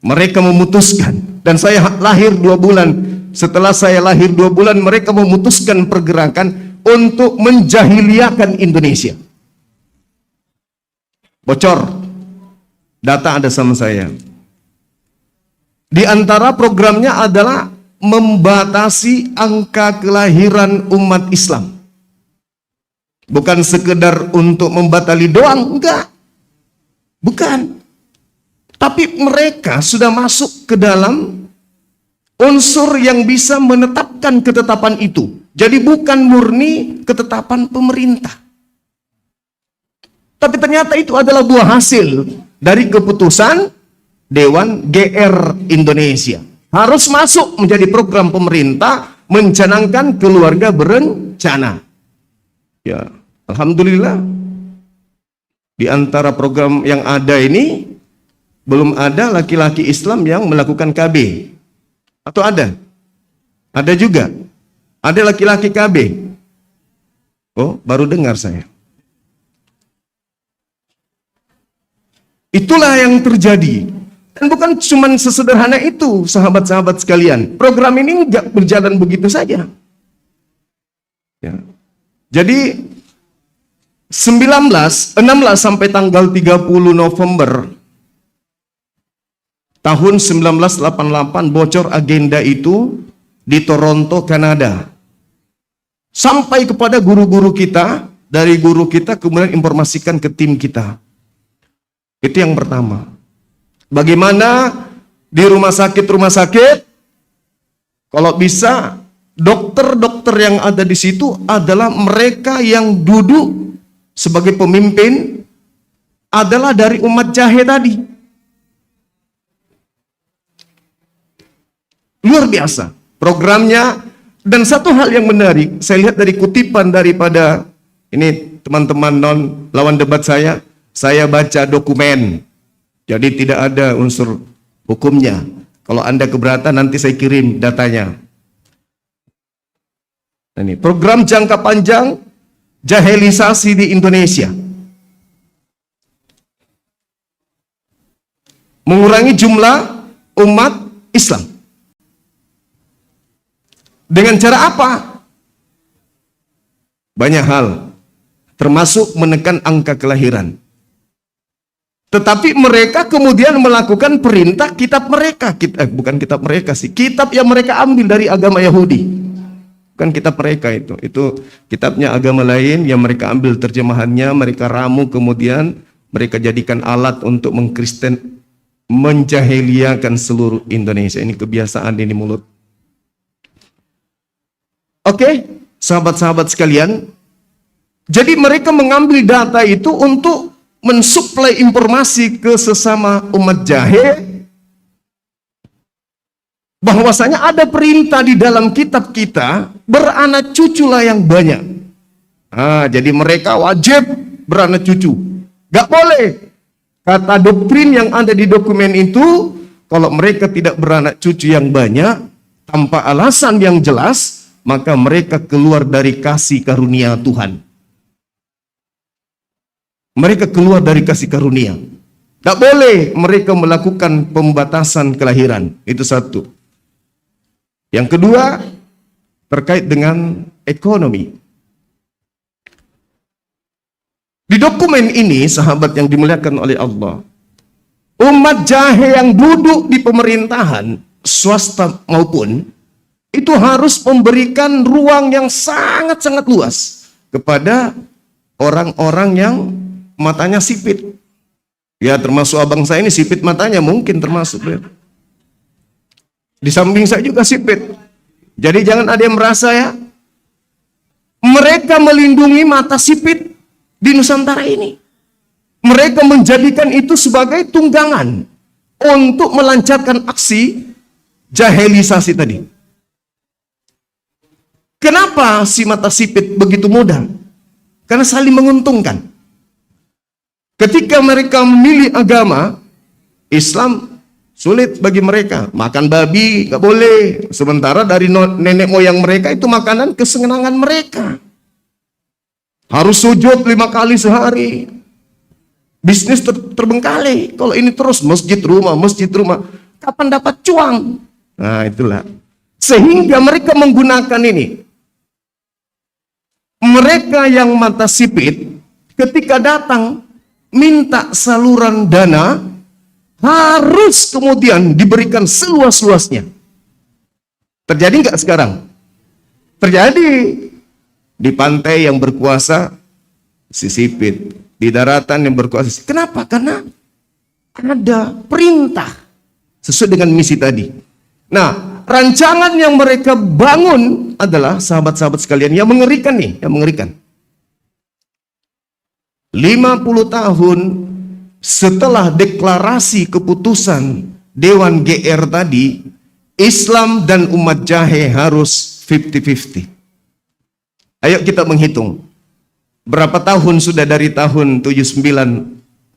Mereka memutuskan, dan saya lahir 2 bulan. Setelah saya lahir 2 bulan, mereka memutuskan pergerakan untuk menjahiliakan Indonesia. Bocor. Data ada sama saya. Di antara programnya adalah membatasi angka kelahiran umat Islam. Bukan sekedar untuk membatali doang, enggak. Bukan. Tapi mereka sudah masuk ke dalam unsur yang bisa menetapkan ketetapan itu. Jadi bukan murni ketetapan pemerintah. Tapi ternyata itu adalah buah hasil dari keputusan Dewan GR Indonesia. Harus masuk menjadi program pemerintah mencanangkan keluarga berencana. Ya, alhamdulillah. Di antara program yang ada ini belum ada laki-laki Islam yang melakukan KB. Atau ada? Ada juga. Ada laki-laki KB. Oh, baru dengar saya. Itulah yang terjadi. Dan bukan cuma sesederhana itu, sahabat-sahabat sekalian. Program ini enggak berjalan begitu saja. Ya. Jadi 16 sampai tanggal 30 November tahun 1988 bocor agenda itu di Toronto, Kanada. Sampai kepada guru-guru kita, dari guru kita kemudian informasikan ke tim kita. Itu yang pertama. Bagaimana di rumah sakit kalau bisa dokter-dokter yang ada di situ adalah mereka yang duduk sebagai pemimpin adalah dari umat jahe tadi. Luar biasa programnya. Dan satu hal yang menarik, saya lihat dari kutipan daripada ini teman-teman lawan debat saya baca dokumen. Jadi tidak ada unsur hukumnya. Kalau Anda keberatan nanti saya kirim datanya. Ini program jangka panjang jahelisasi di Indonesia. Mengurangi jumlah umat Islam. Dengan cara apa? Banyak hal, termasuk menekan angka kelahiran. Tetapi mereka kemudian melakukan perintah kitab mereka, bukan kitab mereka sih, kitab yang mereka ambil dari agama Yahudi. Bukan kitab mereka itu kitabnya agama lain yang mereka ambil terjemahannya, mereka ramu kemudian mereka jadikan alat untuk menjahiliakan seluruh Indonesia. Ini kebiasaan ini mulut. Oke, sahabat-sahabat sekalian. Jadi mereka mengambil data itu untuk mensuplai informasi ke sesama umat jahe bahwasanya ada perintah di dalam kitab kita beranak cuculah yang banyak. Jadi mereka wajib beranak cucu. Gak boleh. Kata doktrin yang ada di dokumen itu, kalau mereka tidak beranak cucu yang banyak tanpa alasan yang jelas, maka mereka keluar dari kasih karunia Tuhan. Mereka keluar dari kasih karunia. Tak boleh mereka melakukan pembatasan kelahiran. Itu satu. Yang kedua, terkait dengan ekonomi. Di dokumen ini, sahabat yang dimuliakan oleh Allah, umat jahe yang duduk di pemerintahan, swasta maupun, itu harus memberikan ruang yang sangat-sangat luas kepada orang-orang yang matanya sipit. Ya, termasuk abang saya ini sipit matanya, mungkin termasuk. Ya. Di samping saya juga sipit. Jadi jangan ada yang merasa ya, mereka melindungi mata sipit di Nusantara ini. Mereka menjadikan itu sebagai tunggangan untuk melancarkan aksi jahelisasi tadi. Kenapa si mata sipit begitu mudah? Karena saling menguntungkan. Ketika mereka memilih agama Islam, sulit bagi mereka. Makan babi nggak boleh. Sementara dari nenek moyang mereka itu makanan kesenangan mereka. Harus sujud 5 kali sehari. Bisnis terbengkalai. Kalau ini terus masjid rumah. Kapan dapat cuang? Nah itulah. Sehingga mereka menggunakan ini. Mereka yang mata sipit ketika datang minta saluran dana harus kemudian diberikan seluas-luasnya. Terjadi nggak sekarang? Terjadi. Di pantai yang berkuasa si sipit, di daratan yang berkuasa. Kenapa? Karena ada perintah sesuai dengan misi tadi. Nah, rancangan yang mereka bangun adalah, sahabat-sahabat sekalian, yang mengerikan nih, yang mengerikan. 50 tahun setelah deklarasi keputusan Dewan GR tadi, Islam dan umat jahe harus 50-50. Ayo kita menghitung. Berapa tahun sudah dari tahun 79?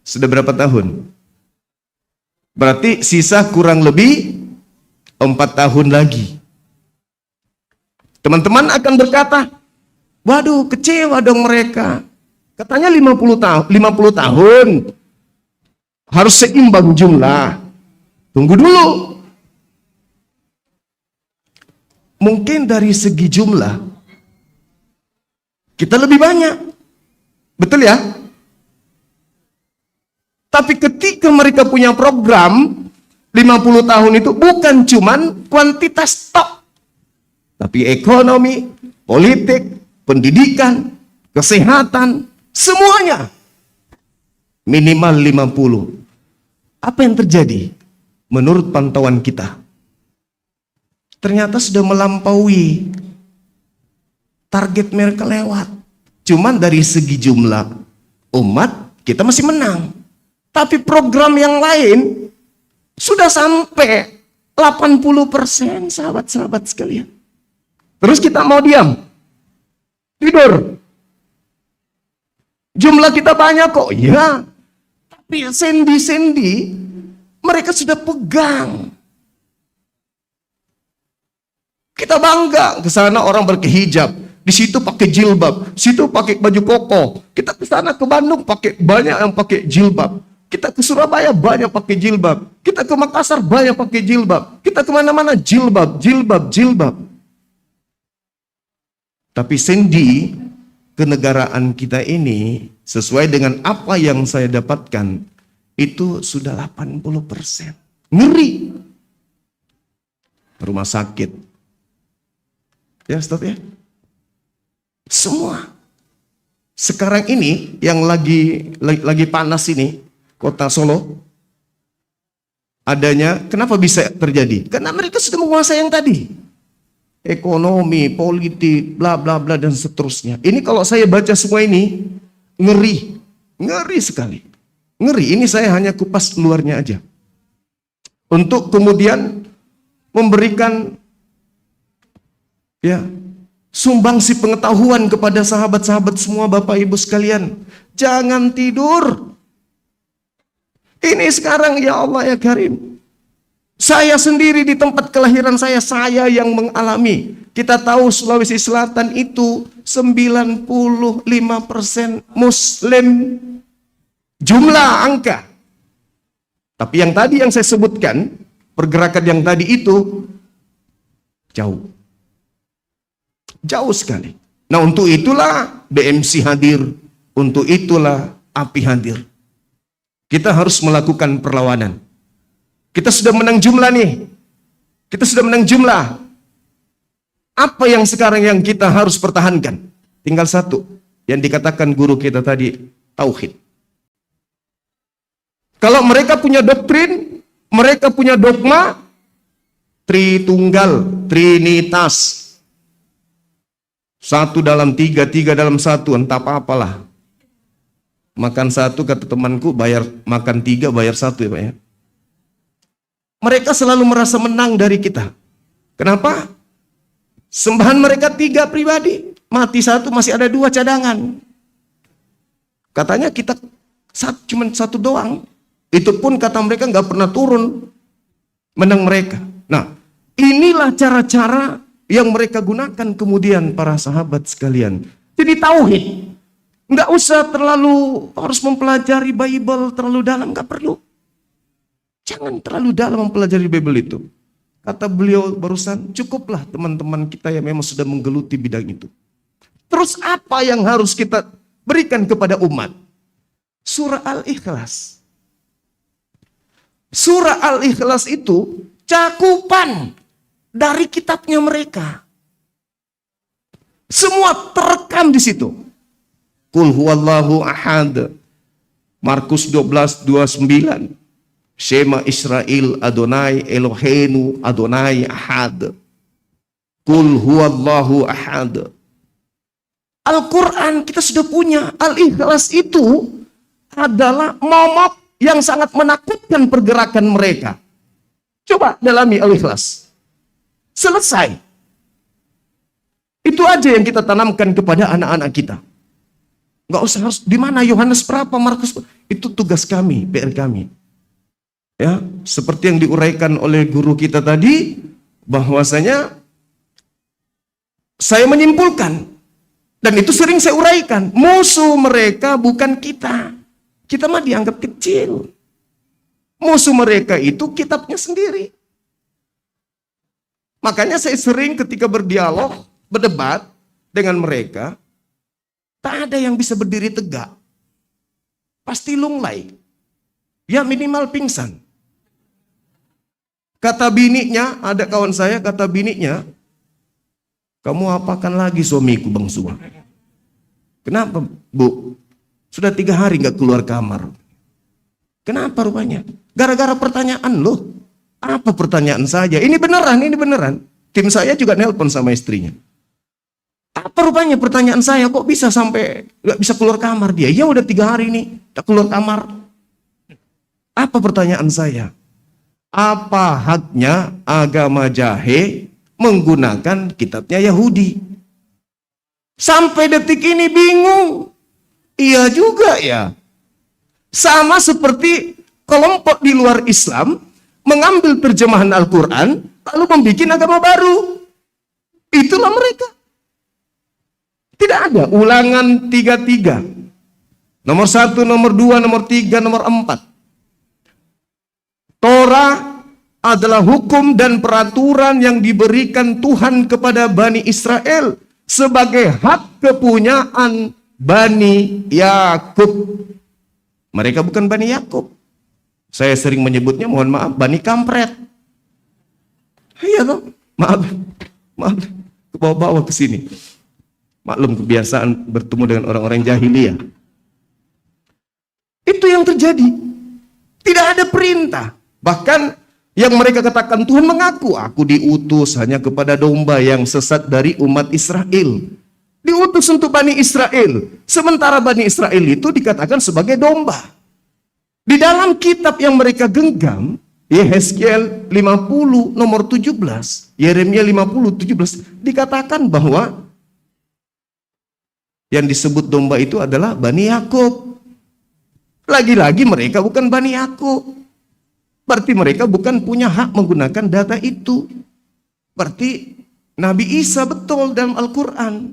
Sudah berapa tahun? Berarti sisa kurang lebih 4 tahun lagi. Teman-teman akan berkata, waduh kecewa dong mereka. Katanya 50 tahun. Harus seimbang jumlah. Tunggu dulu. Mungkin dari segi jumlah kita lebih banyak. Betul ya? Tapi ketika mereka punya program 50 tahun itu bukan cuman kuantitas tok. Tapi ekonomi, politik, pendidikan, kesehatan, semuanya minimal 50. Apa yang terjadi? Menurut pantauan kita, ternyata sudah melampaui target mereka lewat. Cuman dari segi jumlah umat kita masih menang. Tapi program yang lain sudah sampai 80%, sahabat-sahabat sekalian. Terus kita mau diam? Tidur. Jumlah kita banyak kok, ya. Tapi sendi-sendi mereka sudah pegang. Kita bangga ke sana orang berkehijab. Di situ pakai jilbab, situ pakai baju koko. Kita ke sana ke Bandung pakai banyak yang pakai jilbab. Kita ke Surabaya banyak pakai jilbab. Kita ke Makassar banyak pakai jilbab. Kita kemana-mana jilbab. Tapi sendi kenegaraan kita ini sesuai dengan apa yang saya dapatkan itu sudah 80%. Ngeri. Rumah sakit. Ya stop ya. Semua. Sekarang ini yang lagi panas ini, kota Solo, adanya, kenapa bisa terjadi? Karena mereka sudah menguasai yang tadi. Ekonomi, politik, bla bla bla dan seterusnya. Ini kalau saya baca semua ini, ngeri. Ngeri sekali. Ngeri, ini saya hanya kupas luarnya aja. Untuk kemudian memberikan ya sumbangsi pengetahuan kepada sahabat-sahabat semua, Bapak Ibu sekalian. Jangan tidur. Ini sekarang ya Allah ya Karim. Saya sendiri di tempat kelahiran saya yang mengalami. Kita tahu Sulawesi Selatan itu 95% Muslim. Jumlah angka. Tapi yang tadi yang saya sebutkan, pergerakan yang tadi itu jauh. Jauh sekali. Nah, untuk itulah BMC hadir. Untuk itulah API hadir. Kita harus melakukan perlawanan. Kita sudah menang jumlah nih. Kita sudah menang jumlah. Apa yang sekarang yang kita harus pertahankan? Tinggal satu. Yang dikatakan guru kita tadi, tauhid. Kalau mereka punya doktrin, mereka punya dogma, Tritunggal, Trinitas. Satu dalam tiga, tiga dalam satu, entah apa-apalah. Makan satu, kata temanku, makan tiga, bayar satu ya Pak ya. Mereka selalu merasa menang dari kita. Kenapa? Sembahan mereka tiga pribadi. Mati satu, masih ada dua cadangan. Katanya kita cuma satu doang. Itu pun kata mereka nggak pernah turun menang mereka. Nah, inilah cara-cara yang mereka gunakan kemudian para sahabat sekalian. Jadi tauhid. Nggak usah terlalu harus mempelajari Bible terlalu dalam, nggak perlu. Jangan terlalu dalam mempelajari Bible itu. Kata beliau barusan, cukuplah teman-teman kita yang memang sudah menggeluti bidang itu. Terus apa yang harus kita berikan kepada umat? Surah Al-Ikhlas. Surah Al-Ikhlas itu cakupan dari kitabnya mereka. Semua terekam di situ. Qul huwallahu ahad. Markus 12:29. Shema Israel Adonai Eloheinu Adonai ahad. Qul huwallahu ahad. Al-Quran kita sudah punya. Al-Ikhlas itu adalah momok yang sangat menakutkan pergerakan mereka. Coba dalami Al-Ikhlas. Selesai. Itu aja yang kita tanamkan kepada anak-anak kita. Nggak usah harus di mana Yohanes berapa, Markus. Itu tugas kami, PR kami. Ya, seperti yang diuraikan oleh guru kita tadi, bahwasanya saya menyimpulkan, dan itu sering saya uraikan, musuh mereka bukan kita. Kita mah dianggap kecil. Musuh mereka itu kitabnya sendiri. Makanya saya sering ketika berdialog, berdebat dengan mereka, tak ada yang bisa berdiri tegak. Pasti lunglai. Ya minimal pingsan. Kata bininya, ada kawan saya, kata bininya, kamu apakan lagi suamiku Bang Suwa? Kenapa Bu? Sudah 3 hari nggak keluar kamar. Kenapa rupanya? Gara-gara pertanyaan loh. Apa pertanyaan saja? Ini beneran, ini beneran. Tim saya juga nelpon sama istrinya. Apa rupanya pertanyaan saya? Kok bisa sampai nggak bisa keluar kamar dia? Ya udah 3 hari nih, tak keluar kamar. Apa pertanyaan saya? Apa haknya agama jahe menggunakan kitabnya Yahudi? Sampai detik ini bingung. Iya juga ya. Sama seperti kelompok di luar Islam mengambil terjemahan Al-Quran lalu membuat agama baru. Itulah mereka. Tidak ada ulangan 33. Nomor 1, nomor 2, nomor 3, nomor 4. Torah adalah hukum dan peraturan yang diberikan Tuhan kepada Bani Israel sebagai hak kepunyaan Bani Yakub. Mereka bukan Bani Yakub. Saya sering menyebutnya, mohon maaf, Bani Kampret. Iya toh, maaf, ke bawah-bawah ke sini. Maklum kebiasaan bertemu dengan orang-orang jahiliyah. Itu yang terjadi. Tidak ada perintah. Bahkan yang mereka katakan, Tuhan mengaku, aku diutus hanya kepada domba yang sesat dari umat Israel. Diutus untuk Bani Israel. Sementara Bani Israel itu dikatakan sebagai domba. Di dalam kitab yang mereka genggam, Yehezkiel 50 nomor 17, Yeremia 50 17, dikatakan bahwa yang disebut domba itu adalah Bani Yakub. Lagi-lagi mereka bukan Bani Yakub. Berarti mereka bukan punya hak menggunakan data itu. Berarti Nabi Isa betul dalam Al-Quran.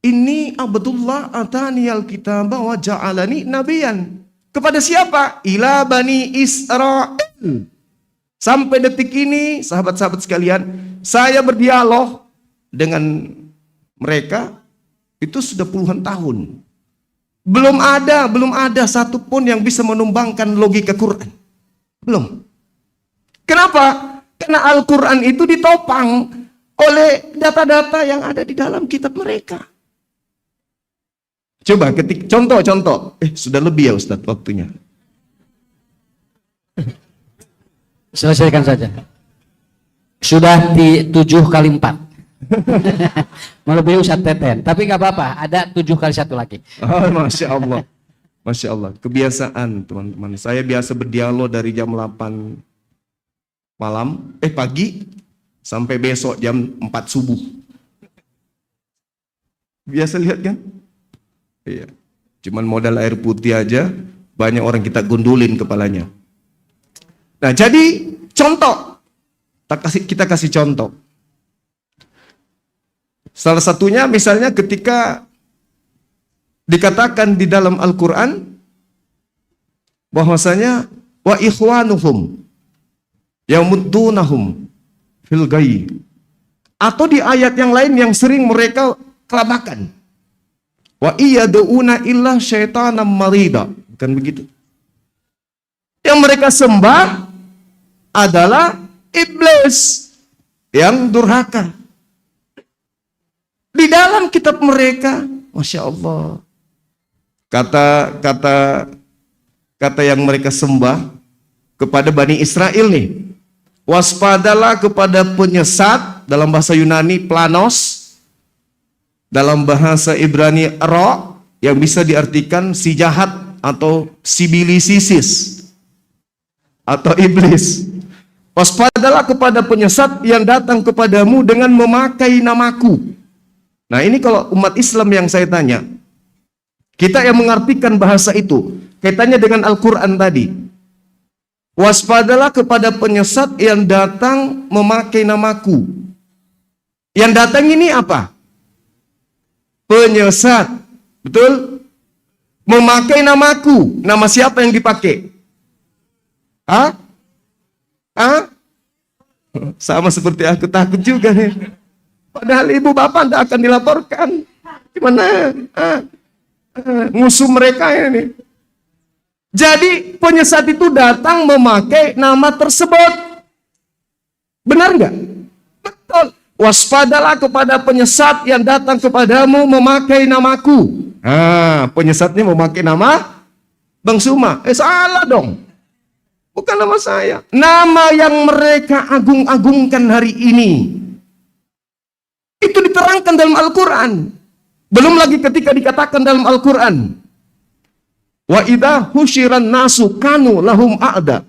Ini Abdullah atani al-kitab wa ja'alani nabiyan. Kepada siapa? Ila Bani Israel. Sampai detik ini, sahabat-sahabat sekalian, saya berdialog dengan mereka itu sudah puluhan tahun. Belum ada satupun yang bisa menumbangkan logika Quran. Belum. Kenapa? Karena Al-Quran itu ditopang oleh data-data yang ada di dalam kitab mereka. Coba ketik contoh. Sudah lebih ya Ustadz waktunya. Selesaikan saja. Sudah di 7 kali 4. Melebihi Ustadz Teten. Tapi nggak apa-apa, ada 7 kali 1 lagi. Oh, Masya Allah. Masya Allah. Kebiasaan teman-teman. Saya biasa berdialog dari jam 8 pagi sampai besok jam 4 subuh. Biasa lihat kan? Iya. Cuman modal air putih aja banyak orang kita gundulin kepalanya. Nah, jadi contoh. Kita kasih contoh. Salah satunya misalnya ketika dikatakan di dalam Al-Quran bahwasanya wa ikhwanuhum yamuddunahum fil ghayy, atau di ayat yang lain yang sering mereka kelabakan, wa iyaduna illa syaitanan marida, kan begitu. Yang mereka sembah adalah iblis yang durhaka. Di dalam kitab mereka, Masya Allah, kata yang mereka sembah kepada Bani Israel nih, waspadalah kepada penyesat, dalam bahasa Yunani planos, dalam bahasa Ibrani ro, yang bisa diartikan si jahat atau sibilisisis atau iblis. Waspadalah kepada penyesat yang datang kepadamu dengan memakai namaku. Nah, ini kalau umat Islam yang saya tanya, kita yang mengartikan bahasa itu, kaitannya dengan Al-Quran tadi. Waspadalah kepada penyesat yang datang memakai namaku. Yang datang ini apa? Penyesat. Betul? Memakai namaku. Nama siapa yang dipakai? Hah? Sama seperti aku, takut juga nih. Padahal ibu bapak tidak akan dilaporkan. Gimana? Musuh mereka ini. Jadi penyesat itu datang memakai nama tersebut. Benar nggak? Betul. Waspadalah kepada penyesat yang datang kepadamu memakai namaku. Penyesatnya memakai nama Bang Suma. Salah dong. Bukan nama saya. Nama yang mereka agung-agungkan hari ini. Itu diterangkan dalam Al-Quran. Belum lagi ketika dikatakan dalam Al-Quran, wa idza husyiran nasu kanu lahum a'da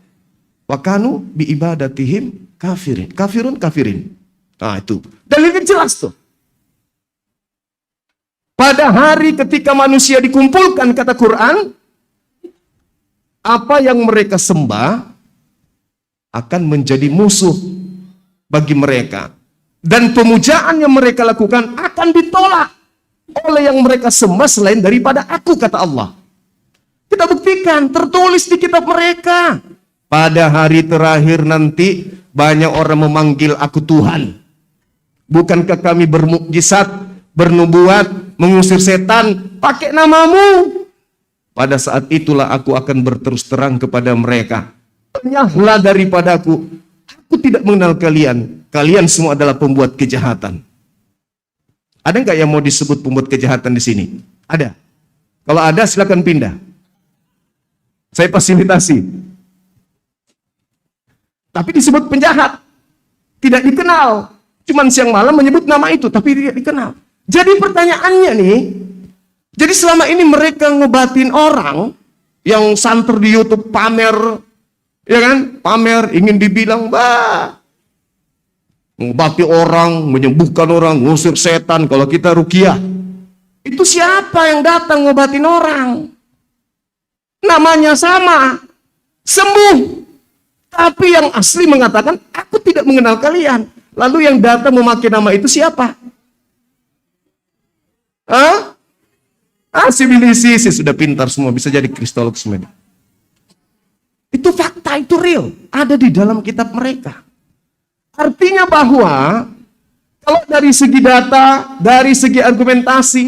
wa kanu bi ibadatihim kafirin. Nah, itu dalilnya jelas tuh. Pada hari ketika manusia dikumpulkan, kata Quran, apa yang mereka sembah akan menjadi musuh bagi mereka. Dan pemujaan yang mereka lakukan akan ditolak oleh yang mereka sembah selain daripada aku, kata Allah. Kita buktikan, tertulis di kitab mereka. Pada hari terakhir nanti banyak orang memanggil aku Tuhan. Bukankah kami bermukjizat, bernubuat, mengusir setan pakai namamu? Pada saat itulah aku akan berterus terang kepada mereka. Enyahlah daripadaku. Aku tidak mengenal kalian. Kalian semua adalah pembuat kejahatan. Ada nggak yang mau disebut pembuat kejahatan di sini? Ada. Kalau ada, silakan pindah. Saya fasilitasi. Tapi disebut penjahat. Tidak dikenal. Cuman siang malam menyebut nama itu, tapi tidak dikenal. Jadi pertanyaannya nih, jadi selama ini mereka ngobatin orang yang santer di YouTube pamer, ya kan? Pamer, ingin dibilang, ngobati orang, menyembuhkan orang, ngusir setan. Kalau kita ruqyah, itu siapa yang datang ngobatin orang? Namanya sama, sembuh. Tapi yang asli mengatakan, aku tidak mengenal kalian. Lalu yang datang memakai nama itu siapa? Hah? Sivilisasi sudah pintar semua, bisa jadi kristolog semua. Itu fakta, itu real, ada di dalam kitab mereka. Artinya bahwa kalau dari segi data, dari segi argumentasi,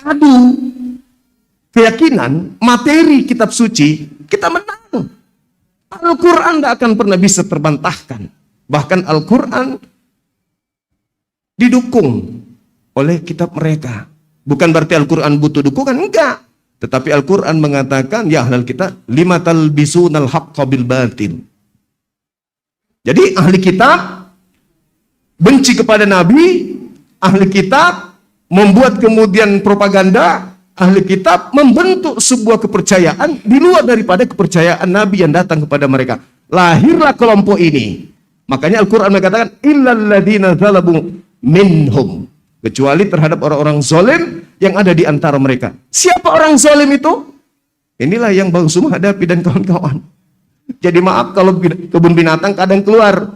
adu keyakinan, materi kitab suci, kita menang. Al-Quran tidak akan pernah bisa terbantahkan. Bahkan Al-Quran didukung oleh kitab mereka. Bukan berarti Al-Quran butuh dukungan, enggak. Tetapi Al-Quran mengatakan, ya ahlal kitab, lima talbisunal haqqa bil batil. Jadi ahli kitab benci kepada Nabi, ahli kitab membuat kemudian propaganda, ahli kitab membentuk sebuah kepercayaan di luar daripada kepercayaan Nabi yang datang kepada mereka. Lahirlah kelompok ini. Makanya Al-Quran mengatakan, illal ladzina zalamu minhum. Kecuali terhadap orang-orang zalim yang ada di antara mereka. Siapa orang zalim itu? Inilah yang Bang Sum hadapi dan kawan-kawan. Jadi maaf kalau kebun binatang kadang keluar.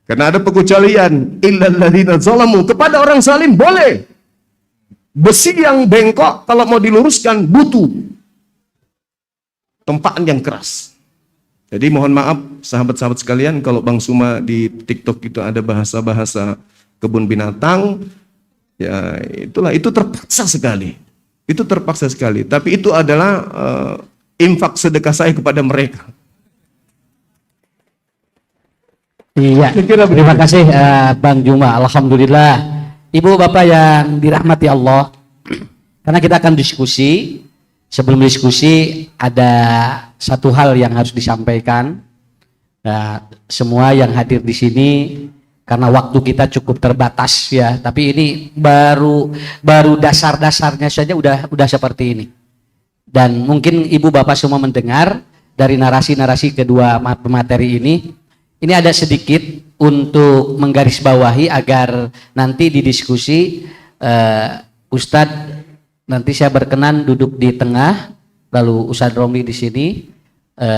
Karena ada pengecualian. Illal ladzina zalamu. Kepada orang zalim boleh. Besi yang bengkok kalau mau diluruskan butuh tempaan yang keras. Jadi mohon maaf sahabat-sahabat sekalian kalau Bang Suma di TikTok itu ada bahasa-bahasa kebun binatang, ya itulah, itu terpaksa sekali. Itu terpaksa sekali. Tapi itu adalah infak sedekah saya kepada mereka. Iya, terima kasih Bang Juma. Alhamdulillah. Ibu Bapak yang dirahmati Allah, karena kita akan diskusi. Sebelum diskusi ada satu hal yang harus disampaikan. Semua yang hadir di sini, karena waktu kita cukup terbatas ya, tapi ini baru dasar-dasarnya saja udah seperti ini. Dan mungkin ibu bapak semua mendengar dari narasi-narasi kedua pemateri ini ada sedikit untuk menggarisbawahi agar nanti di diskusi Ustadz, nanti saya berkenan duduk di tengah, lalu Ustadz Romli di sini,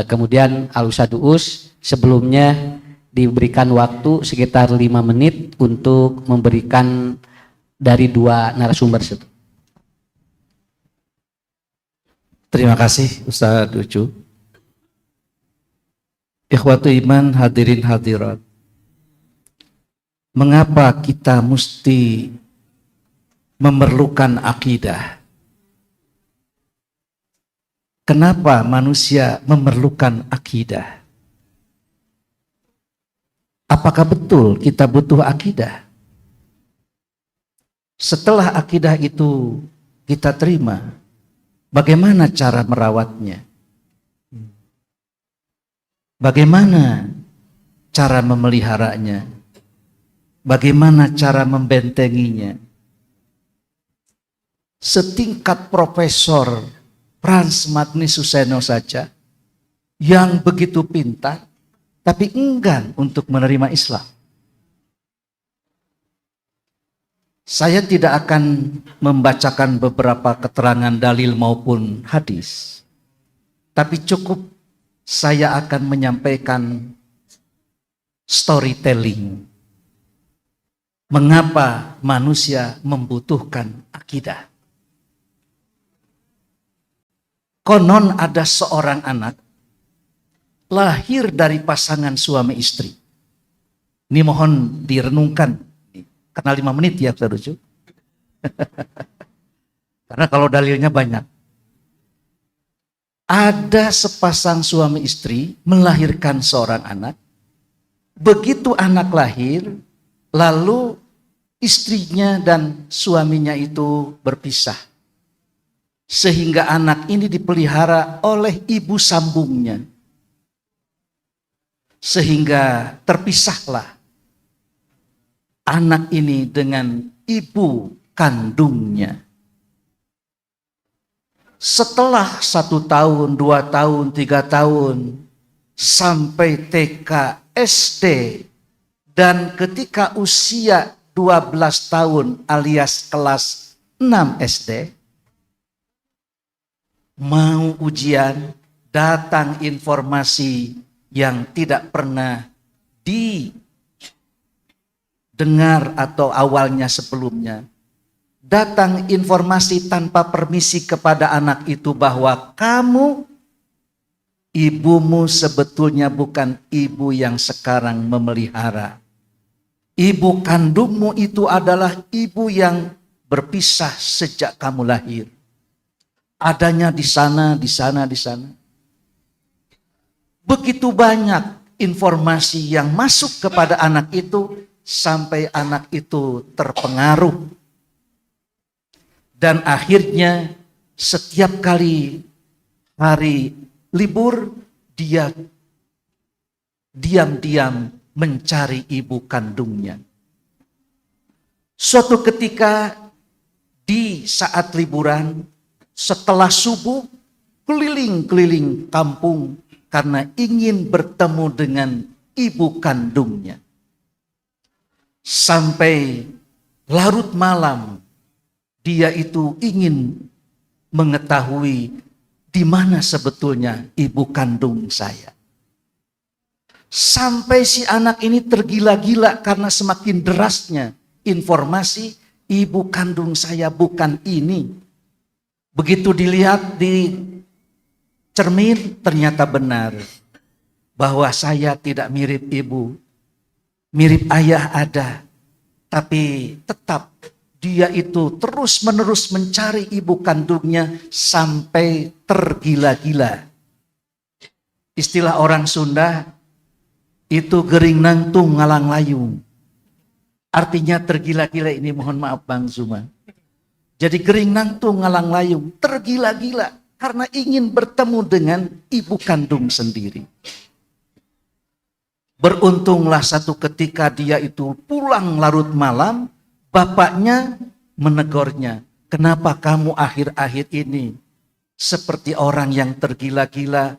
kemudian Al Ustadz Uus sebelumnya diberikan waktu sekitar 5 menit untuk memberikan dari dua narasumber itu. Terima kasih Ustaz Ucu. Ikhwatu iman, hadirin hadirat. Mengapa kita mesti memerlukan akidah? Kenapa manusia memerlukan akidah? Apakah betul kita butuh akidah? Setelah akidah itu kita terima, bagaimana cara merawatnya? Bagaimana cara memeliharanya? Bagaimana cara membentenginya? Setingkat Profesor Frans Magni Suseno saja yang begitu pintar tapi enggan untuk menerima Islam. Saya tidak akan membacakan beberapa keterangan dalil maupun hadis, tapi cukup saya akan menyampaikan storytelling. Mengapa manusia membutuhkan akidah? Konon ada seorang anak lahir dari pasangan suami istri. Ini mohon direnungkan. Karena 5 menit ya Ustaz Ucu. Karena kalau dalilnya banyak. Ada sepasang suami istri melahirkan seorang anak. Begitu anak lahir, lalu istrinya dan suaminya itu berpisah. Sehingga anak ini dipelihara oleh ibu sambungnya. Sehingga terpisahlah anak ini dengan ibu kandungnya. Setelah 1 tahun, 2 tahun, 3 tahun, sampai TK, SD, dan ketika usia 12 tahun alias kelas 6 SD, mau ujian, datang informasi yang tidak pernah dengar atau awalnya sebelumnya, datang informasi tanpa permisi kepada anak itu bahwa kamu, ibumu sebetulnya bukan ibu yang sekarang memelihara. Ibu kandungmu itu adalah ibu yang berpisah sejak kamu lahir. Adanya di sana, di sana, di sana. Begitu banyak informasi yang masuk kepada anak itu sampai anak itu terpengaruh. Dan akhirnya setiap kali hari libur dia diam-diam mencari ibu kandungnya. Suatu ketika di saat liburan setelah subuh keliling-keliling kampung karena ingin bertemu dengan ibu kandungnya. Sampai larut malam dia itu ingin mengetahui di mana sebetulnya ibu kandung saya. Sampai si anak ini tergila-gila karena semakin derasnya informasi ibu kandung saya bukan ini. Begitu dilihat di cermin ternyata benar bahwa saya tidak mirip ibu. Mirip ayah ada, tapi tetap dia itu terus-menerus mencari ibu kandungnya sampai tergila-gila. Istilah orang Sunda itu gering nangtung ngalang layung. Artinya tergila-gila ini, mohon maaf Bang Zuma. Jadi gering nangtung ngalang layung, tergila-gila karena ingin bertemu dengan ibu kandung sendiri. Beruntunglah satu ketika dia itu pulang larut malam, bapaknya menegurnya, kenapa kamu akhir-akhir ini seperti orang yang tergila-gila?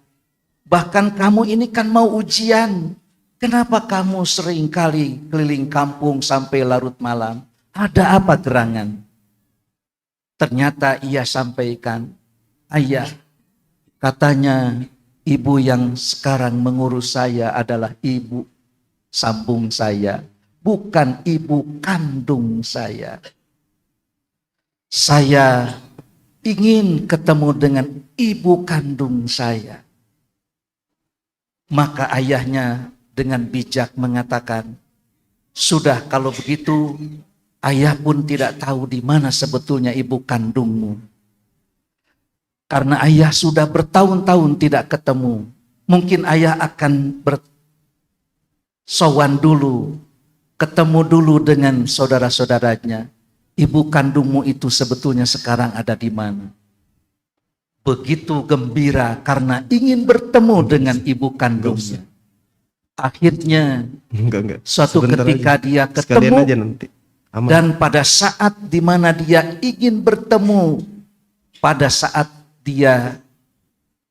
Bahkan kamu ini kan mau ujian, kenapa kamu sering kali keliling kampung sampai larut malam? Ada apa gerangan? Ternyata ia sampaikan, ayah, katanya ibu yang sekarang mengurus saya adalah ibu sambung saya, bukan ibu kandung saya. Saya ingin ketemu dengan ibu kandung saya. Maka ayahnya dengan bijak mengatakan, sudah kalau begitu, ayah pun tidak tahu di mana sebetulnya ibu kandungmu. Karena ayah sudah bertahun-tahun tidak ketemu. Mungkin ayah akan bersowan dulu, ketemu dulu dengan saudara-saudaranya. Ibu kandungmu itu sebetulnya sekarang ada di mana? Begitu gembira karena ingin bertemu dengan ibu kandungnya. Akhirnya suatu Sebentar ketika aja. dia Sekalian ketemu aja nanti. Aman. dan pada saat di mana dia ingin bertemu, pada saat dia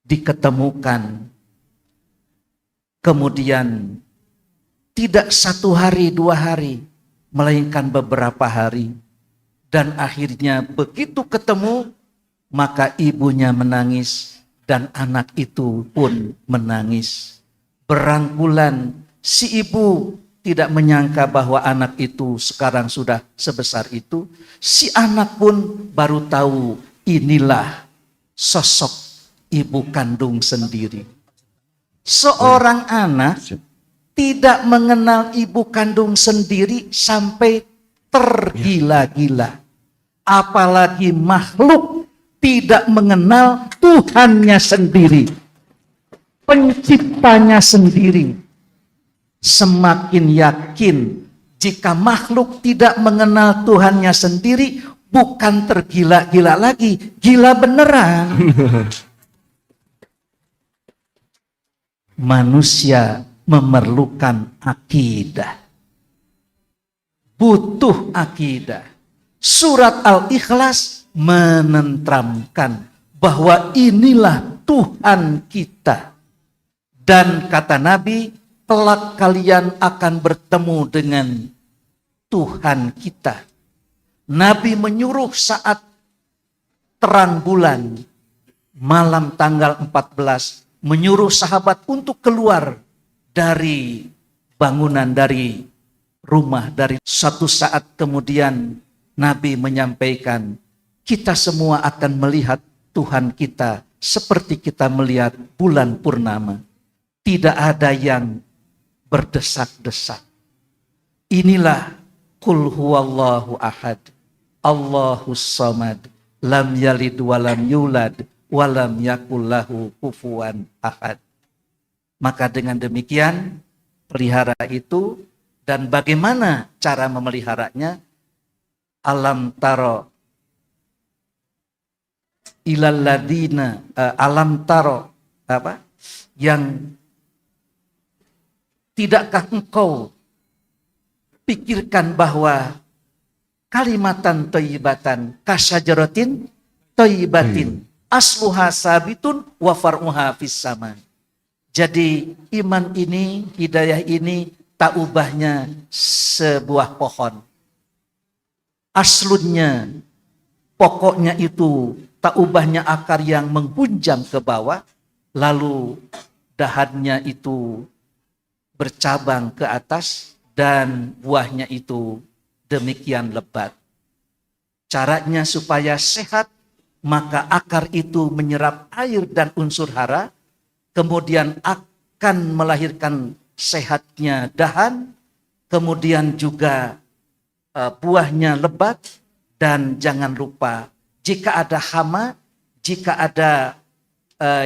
diketemukan, kemudian tidak 1 hari 2 hari, melainkan beberapa hari, dan akhirnya begitu ketemu, maka ibunya menangis dan anak itu pun menangis. Berangkulan, si ibu tidak menyangka bahwa anak itu sekarang sudah sebesar itu. Si anak pun baru tahu inilah sosok ibu kandung sendiri. Seorang anak tidak mengenal ibu kandung sendiri sampai tergila-gila. Apalagi makhluk tidak mengenal Tuhannya sendiri, penciptanya sendiri. Semakin yakin jika makhluk tidak mengenal Tuhannya sendiri, bukan tergila-gila lagi, gila beneran. Manusia memerlukan akidah, butuh akidah. Surat Al-Ikhlas menentramkan bahwa inilah Tuhan kita. Dan kata Nabi, kelak kalian akan bertemu dengan Tuhan kita. Nabi menyuruh saat terang bulan, malam tanggal 14, menyuruh sahabat untuk keluar dari bangunan, dari rumah dari suatu saat kemudian Nabi menyampaikan, kita semua akan melihat Tuhan kita seperti kita melihat bulan purnama. Tidak ada yang berdesak-desak. Inilah Qul huwallahu ahad, Allahus samad, lam yalid walam yulad, walam yakul lahu kufuwan ahad. Maka dengan demikian, pelihara itu, dan bagaimana cara memeliharanya? Alam taro ilaladina, alam taro apa? Yang tidakkah engkau pikirkan bahwa kalimatan thayyibatan kasyajaratin thayyibatin asluha sabitun wa far'uha fis sama. Jadi iman ini, hidayah ini tak ubahnya sebuah pohon. Aslunnya, pokoknya itu tak ubahnya akar yang menghunjam ke bawah, lalu dahannya itu bercabang ke atas dan buahnya itu demikian lebat. Caranya supaya sehat, maka akar itu menyerap air dan unsur hara, kemudian akan melahirkan sehatnya dahan, kemudian juga buahnya lebat, dan jangan lupa jika ada hama, jika ada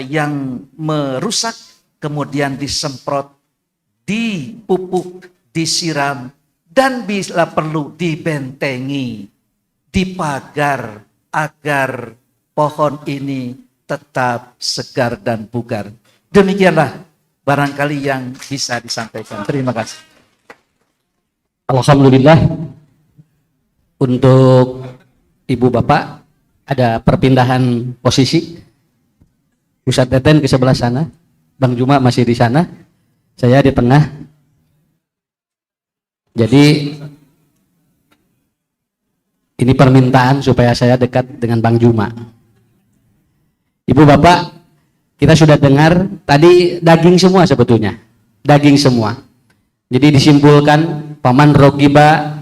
yang merusak, kemudian disemprot, dipupuk, disiram, dan bila perlu dibentengi, dipagar agar pohon ini tetap segar dan bugar. Demikianlah barangkali yang bisa disampaikan. Terima kasih. Alhamdulillah, untuk Ibu Bapak ada perpindahan posisi. Ustadz Teten ke sebelah sana, Bang Juma masih di sana, saya di tengah. Jadi ini permintaan supaya saya dekat dengan Bang Juma. Ibu Bapak, kita sudah dengar tadi daging semua sebetulnya, daging semua. Jadi disimpulkan paman rogiba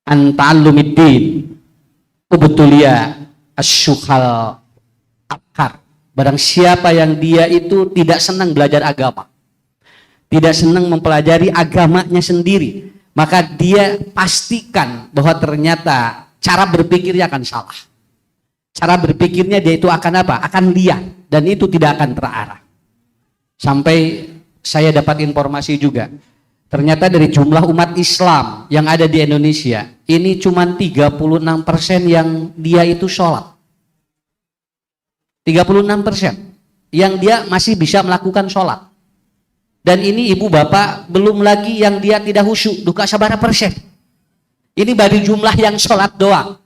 an ta'allumiddin ubtulia asyukhal akar. Barang siapa yang dia itu tidak senang belajar agama, tidak senang mempelajari agamanya sendiri, maka dia pastikan bahwa ternyata cara berpikirnya akan salah. Cara berpikirnya dia itu akan apa? Akan liar, dan itu tidak akan terarah. Sampai saya dapat informasi juga, ternyata dari jumlah umat Islam yang ada di Indonesia, ini cuma 36% yang dia itu sholat. 36% yang dia masih bisa melakukan sholat. Dan ini ibu bapak belum lagi yang dia tidak khusyuk, duka sabara persen. Ini baru jumlah yang sholat doang.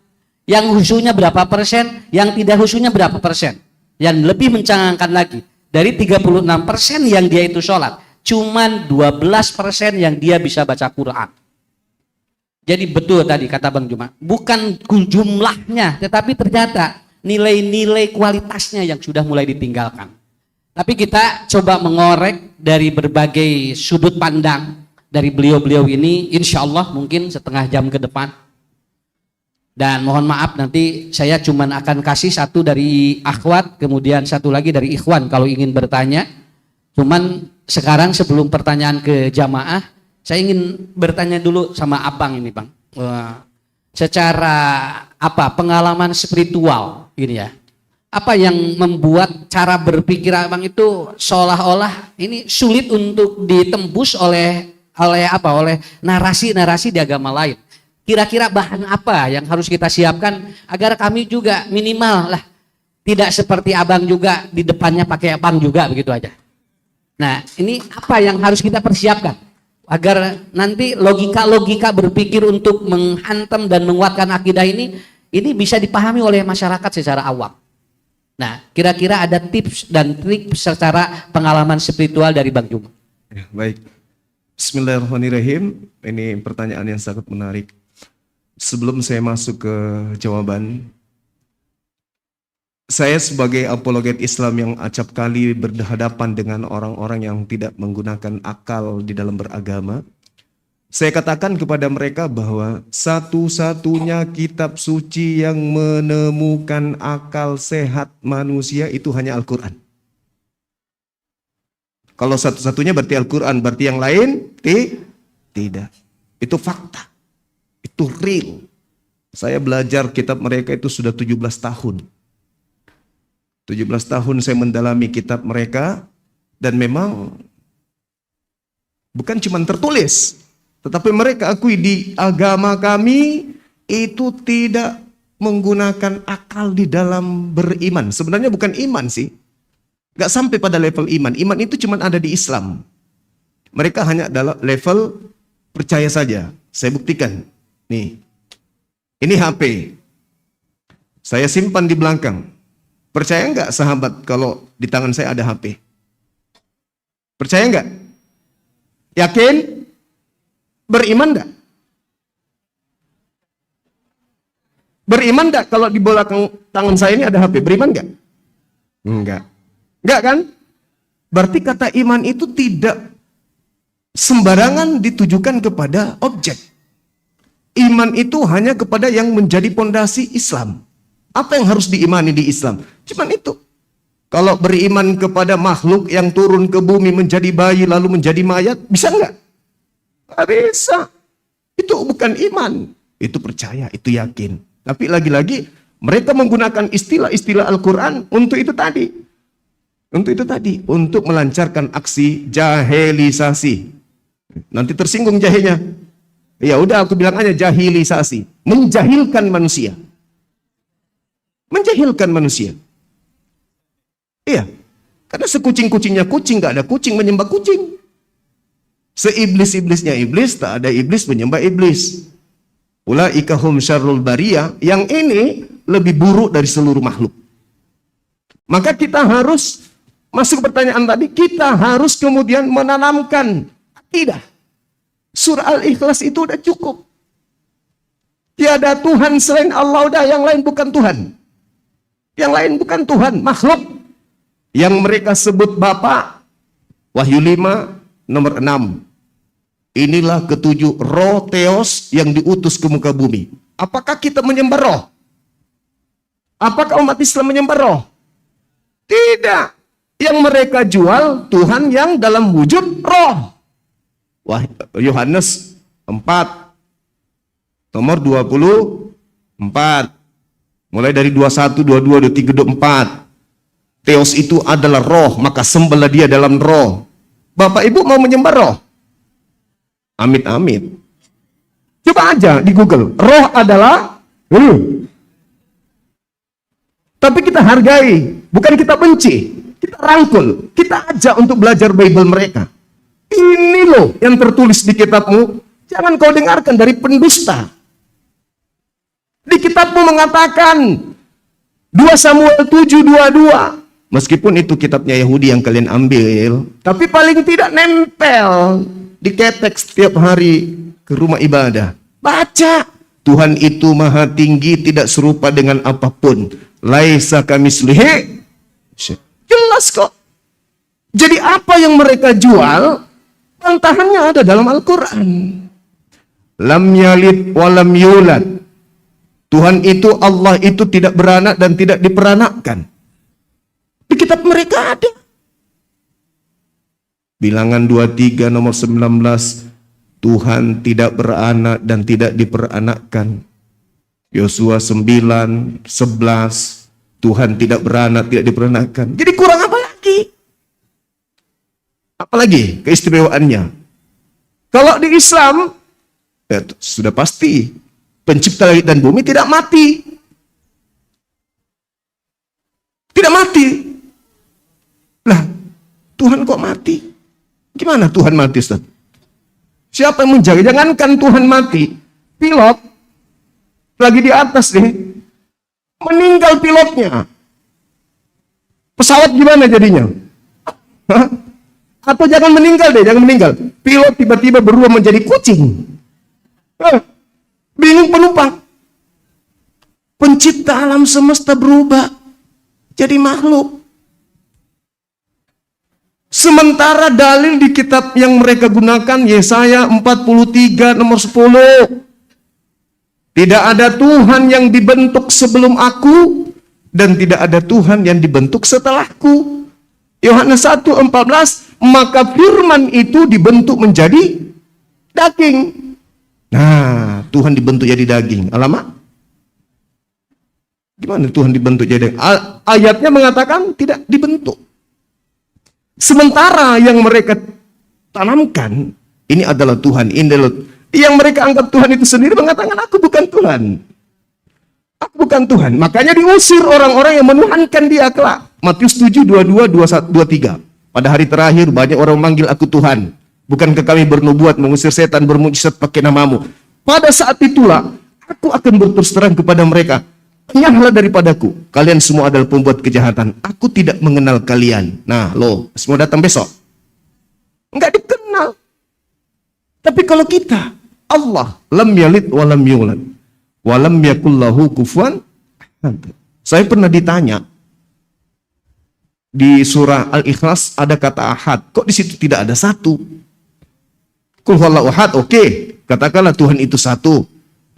Yang khusyuknya berapa persen, yang tidak khusyuknya berapa persen. Yang lebih mencengangkan lagi, dari 36% yang dia itu sholat, cuman 12% yang dia bisa baca Quran. Jadi betul tadi kata Bang Juma, bukan jumlahnya, tetapi ternyata nilai-nilai kualitasnya yang sudah mulai ditinggalkan. Tapi kita coba mengorek dari berbagai sudut pandang dari beliau-beliau ini, insya Allah mungkin setengah jam ke depan. Dan mohon maaf nanti saya cuma akan kasih satu dari akhwat, kemudian satu lagi dari ikhwan kalau ingin bertanya. Cuman sekarang sebelum pertanyaan ke jamaah, saya ingin bertanya dulu sama abang ini Bang. Secara apa pengalaman spiritual ini ya, apa yang membuat cara berpikir abang itu seolah-olah ini sulit untuk ditembus oleh narasi-narasi di agama lain? Kira-kira bahan apa yang harus kita siapkan agar kami juga minimal lah tidak seperti abang juga di depannya pakai abang juga begitu aja. Nah ini apa yang harus kita persiapkan agar nanti logika-logika berpikir untuk menghantam dan menguatkan akidah ini bisa dipahami oleh masyarakat secara awam. Nah kira-kira ada tips dan trik secara pengalaman spiritual dari Bang Juma. Ya, baik. Bismillahirrahmanirrahim. Ini pertanyaan yang sangat menarik. Sebelum saya masuk ke jawaban, saya sebagai apologet Islam yang acap kali berhadapan dengan orang-orang yang tidak menggunakan akal di dalam beragama, Saya katakan kepada mereka bahwa satu-satunya kitab suci yang menemukan akal sehat manusia itu hanya Al-Quran. Kalau satu-satunya berarti Al-Quran, berarti yang lain tidak. Itu fakta. Itu real. Saya belajar kitab mereka itu sudah 17 tahun. 17 tahun saya mendalami kitab mereka, dan memang bukan cuma tertulis, tetapi mereka akui di agama kami itu tidak menggunakan akal di dalam beriman. Sebenarnya bukan iman sih. Gak sampai pada level iman. Iman itu cuma ada di Islam. Mereka hanya dalam level percaya saja. Saya buktikan. Nih. Ini HP. Saya simpan di belakang. Percaya nggak sahabat kalau di tangan saya ada HP? Percaya nggak? Yakin? Beriman nggak? Beriman nggak kalau di belakang tangan saya ini ada HP? Beriman nggak? Enggak. Enggak kan? Berarti kata iman itu tidak sembarangan ditujukan kepada objek. Iman itu hanya kepada yang menjadi pondasi Islam. Apa yang harus diimani di Islam? Cuman itu. Kalau beriman kepada makhluk yang turun ke bumi menjadi bayi lalu menjadi mayat, bisa nggak? Nggak bisa. Itu bukan iman. Itu percaya, itu yakin. Tapi lagi-lagi mereka menggunakan istilah-istilah Al-Quran untuk itu tadi. Untuk itu tadi. Untuk melancarkan aksi jahelisasi. Nanti tersinggung jahenya. Ya udah aku bilang aja jahilisasi. Menjahilkan manusia. Menjahilkan manusia. Iya. Karena sekucing-kucingnya kucing, gak ada kucing menyembah kucing. Seiblis-iblisnya iblis, tak ada iblis menyembah iblis. Ulaika hum syarrul bariyah. Yang ini lebih buruk dari seluruh makhluk. Maka kita harus, masuk pertanyaan tadi, kita harus kemudian menanamkan akidah. Surah Al-Ikhlas itu udah cukup. Tiada Tuhan selain Allah, udah, yang lain bukan Tuhan. Yang lain bukan Tuhan, makhluk. Yang mereka sebut Bapa, Wahyu 5, nomor 6. Inilah ketujuh roh Theos yang diutus ke muka bumi. Apakah kita menyembah roh? Apakah umat Islam menyembah roh? Tidak. Yang mereka jual Tuhan yang dalam wujud roh. Wah, Yohanes 4 nomor 24. Mulai dari 21, 22, 23, 24. Theos itu adalah roh, maka sembahlah dia dalam roh. Bapak Ibu mau menyembah roh? Amit-amit. Coba aja di Google. Roh adalah Tapi kita hargai, bukan kita benci. Kita rangkul, kita ajak untuk belajar Bible mereka. Ini loh yang tertulis di kitabmu. Jangan kau dengarkan dari pendusta. Di kitabmu mengatakan 2 Samuel 7:22. Meskipun itu kitabnya Yahudi yang kalian ambil, tapi paling tidak nempel di ketek setiap hari ke rumah ibadah. Baca. Tuhan itu maha tinggi, tidak serupa dengan apapun. Laisa kamislihi. Jelas kok. Jadi apa yang mereka jual, bantahannya ada dalam Al-Quran. Lam yalid walam yulad. Tuhan itu, Allah itu tidak beranak dan tidak diperanakkan. Di kitab mereka ada. Bilangan 23 nomor 19. Tuhan tidak beranak dan tidak diperanakkan. Yosua 9, 11. Tuhan tidak beranak, tidak diperanakkan. Jadi kurang apa lagi? Apalagi keistimewaannya? Kalau di Islam, ya, sudah pasti pencipta langit dan bumi tidak mati. Tidak mati. Lah, Tuhan kok mati? Gimana Tuhan mati, Ustaz? Siapa yang menjaga? Jangankan Tuhan mati, pilot lagi di atas nih, meninggal pilotnya. Pesawat gimana jadinya? Hah? Atau jangan meninggal deh, jangan meninggal. Pilot tiba-tiba berubah menjadi kucing. Bingung penumpang. Pencipta alam semesta berubah jadi makhluk. Sementara dalil di kitab yang mereka gunakan Yesaya 43 nomor 10. Tidak ada Tuhan yang dibentuk sebelum aku dan tidak ada Tuhan yang dibentuk setelahku. Yohanes 1:14, maka firman itu dibentuk menjadi daging. Nah, Tuhan dibentuk jadi daging. Alamak. Gimana Tuhan dibentuk jadi daging? Ayatnya mengatakan tidak dibentuk. Sementara yang mereka tanamkan, ini adalah Tuhan, ini adalah yang mereka anggap Tuhan itu sendiri mengatakan aku bukan Tuhan. Aku bukan Tuhan. Makanya diusir orang-orang yang menuhankan dia kelak. Matius 7, 22, 21, 23. Pada hari terakhir banyak orang memanggil aku Tuhan. Bukankah kami bernubuat mengusir setan bermujizat pakai namamu? Pada saat itulah aku akan berterus terang kepada mereka. Enyahlah daripadaku. Kalian semua adalah pembuat kejahatan. Aku tidak mengenal kalian. Nah, lo semua datang besok. Enggak dikenal. Tapi kalau kita, Allah lam yalid wa lam yulad wa lam yakul lahu kufuwan ahad. Saya pernah ditanya di surah Al-Ikhlas ada kata ahad. Kok di situ tidak ada satu? Qul huwallahu ahad, oke. Katakanlah Tuhan itu satu.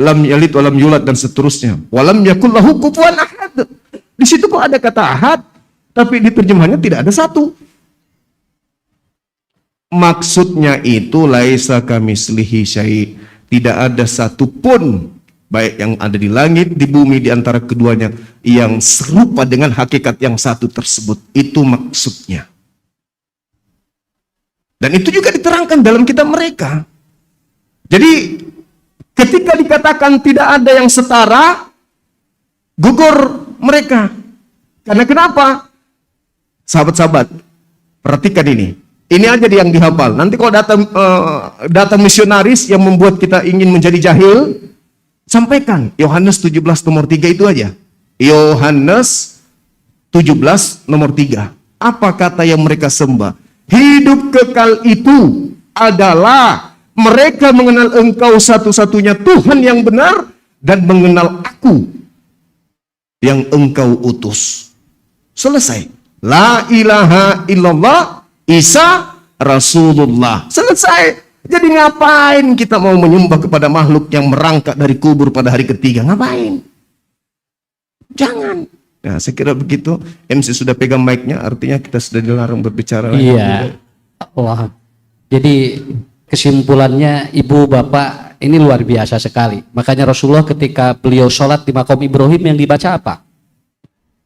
Lam yalid wa lam yulad dan seterusnya. Wa lam yakul lahu kufuwan ahad. Di situ kok ada kata ahad, tapi di terjemahannya tidak ada satu. Maksudnya itu laisa kamislihi syai'. Tidak ada satupun baik yang ada di langit, di bumi, di antara keduanya yang serupa dengan hakikat yang satu tersebut. Itu maksudnya. Dan itu juga diterangkan dalam kitab mereka. Jadi ketika dikatakan tidak ada yang setara, gugur mereka. Karena kenapa? Sahabat-sahabat, perhatikan ini. Ini aja yang dihafal. Nanti kalau data misionaris yang membuat kita ingin menjadi jahil, sampaikan. Yohanes 17 nomor 3 itu aja. Yohanes 17 nomor 3. Apa kata yang mereka sembah? Hidup kekal itu adalah mereka mengenal engkau satu-satunya Tuhan yang benar dan mengenal aku yang engkau utus. Selesai. La ilaha illallah Isa Rasulullah. Selesai. Jadi ngapain kita mau menyembah kepada makhluk yang merangkak dari kubur pada hari ketiga? Ngapain? Jangan. Nah, saya kira begitu. MC sudah pegang mic-nya, artinya kita sudah dilarang berbicara. Iya. Wah. Jadi kesimpulannya Ibu Bapak ini luar biasa sekali. Makanya Rasulullah ketika beliau sholat di makom Ibrahim yang dibaca apa?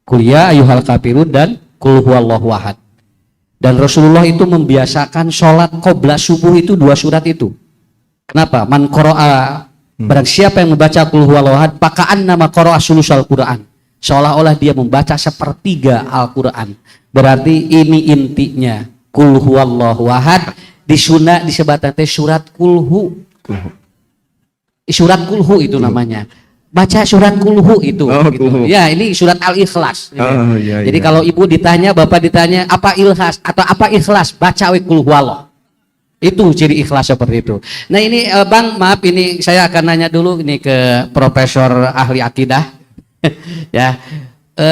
Qul ya ayyuhal kafirun dan qul huwallahu ahad. Dan Rasulullah itu membiasakan sholat qobla subuh itu 2 surat itu. Kenapa? Man qara'a, barang siapa yang membaca qul huwallahu ahad, paka'an nama qara'a sulusal Quran. Seolah-olah dia membaca sepertiga Al-Quran. Berarti ini intinya. Qul huwallahu ahad disebutkan surat kulhu. Surat kulhu itu namanya. Baca surat kulhu itu. Oh, gitu. kulhu. Ya, ini surat Al-Ikhlas. Oh, iya, Jadi iya. kalau ibu ditanya, bapak ditanya apa ikhlas atau apa ikhlas, baca qul huwallah. Itu ciri ikhlas seperti itu. Nah ini Bang, maaf ini saya akan nanya dulu ini ke Profesor ahli akidah. Ya,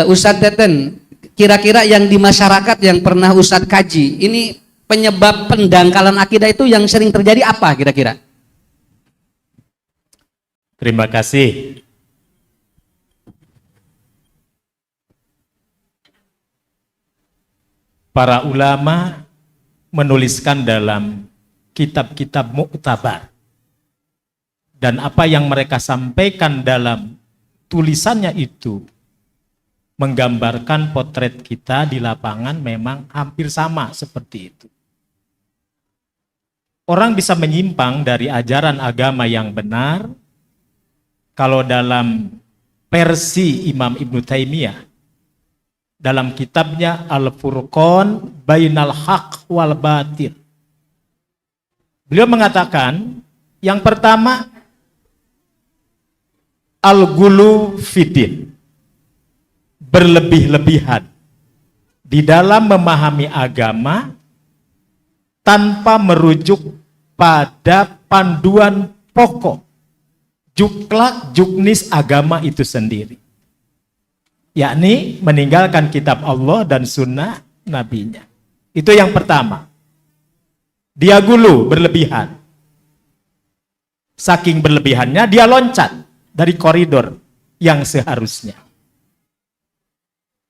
Ustadz Teten, kira-kira yang di masyarakat yang pernah Ustadz kaji, ini penyebab pendangkalan akidah itu yang sering terjadi apa kira-kira? Terima kasih. Para ulama menuliskan dalam kitab-kitab muktabar, dan apa yang mereka sampaikan dalam tulisannya itu menggambarkan potret kita di lapangan memang hampir sama seperti itu. Orang bisa menyimpang dari ajaran agama yang benar kalau dalam versi Imam Ibnu Taimiyah dalam kitabnya Al-Furqan Bainal Haq wal Batil. Beliau mengatakan yang pertama al-ghulu fiddin, berlebih-lebihan di dalam memahami agama tanpa merujuk pada panduan pokok juklak juknis agama itu sendiri, yakni meninggalkan kitab Allah dan sunnah nabinya. Itu yang pertama. Dia gulu berlebihan. Saking berlebihannya dia loncat dari koridor yang seharusnya.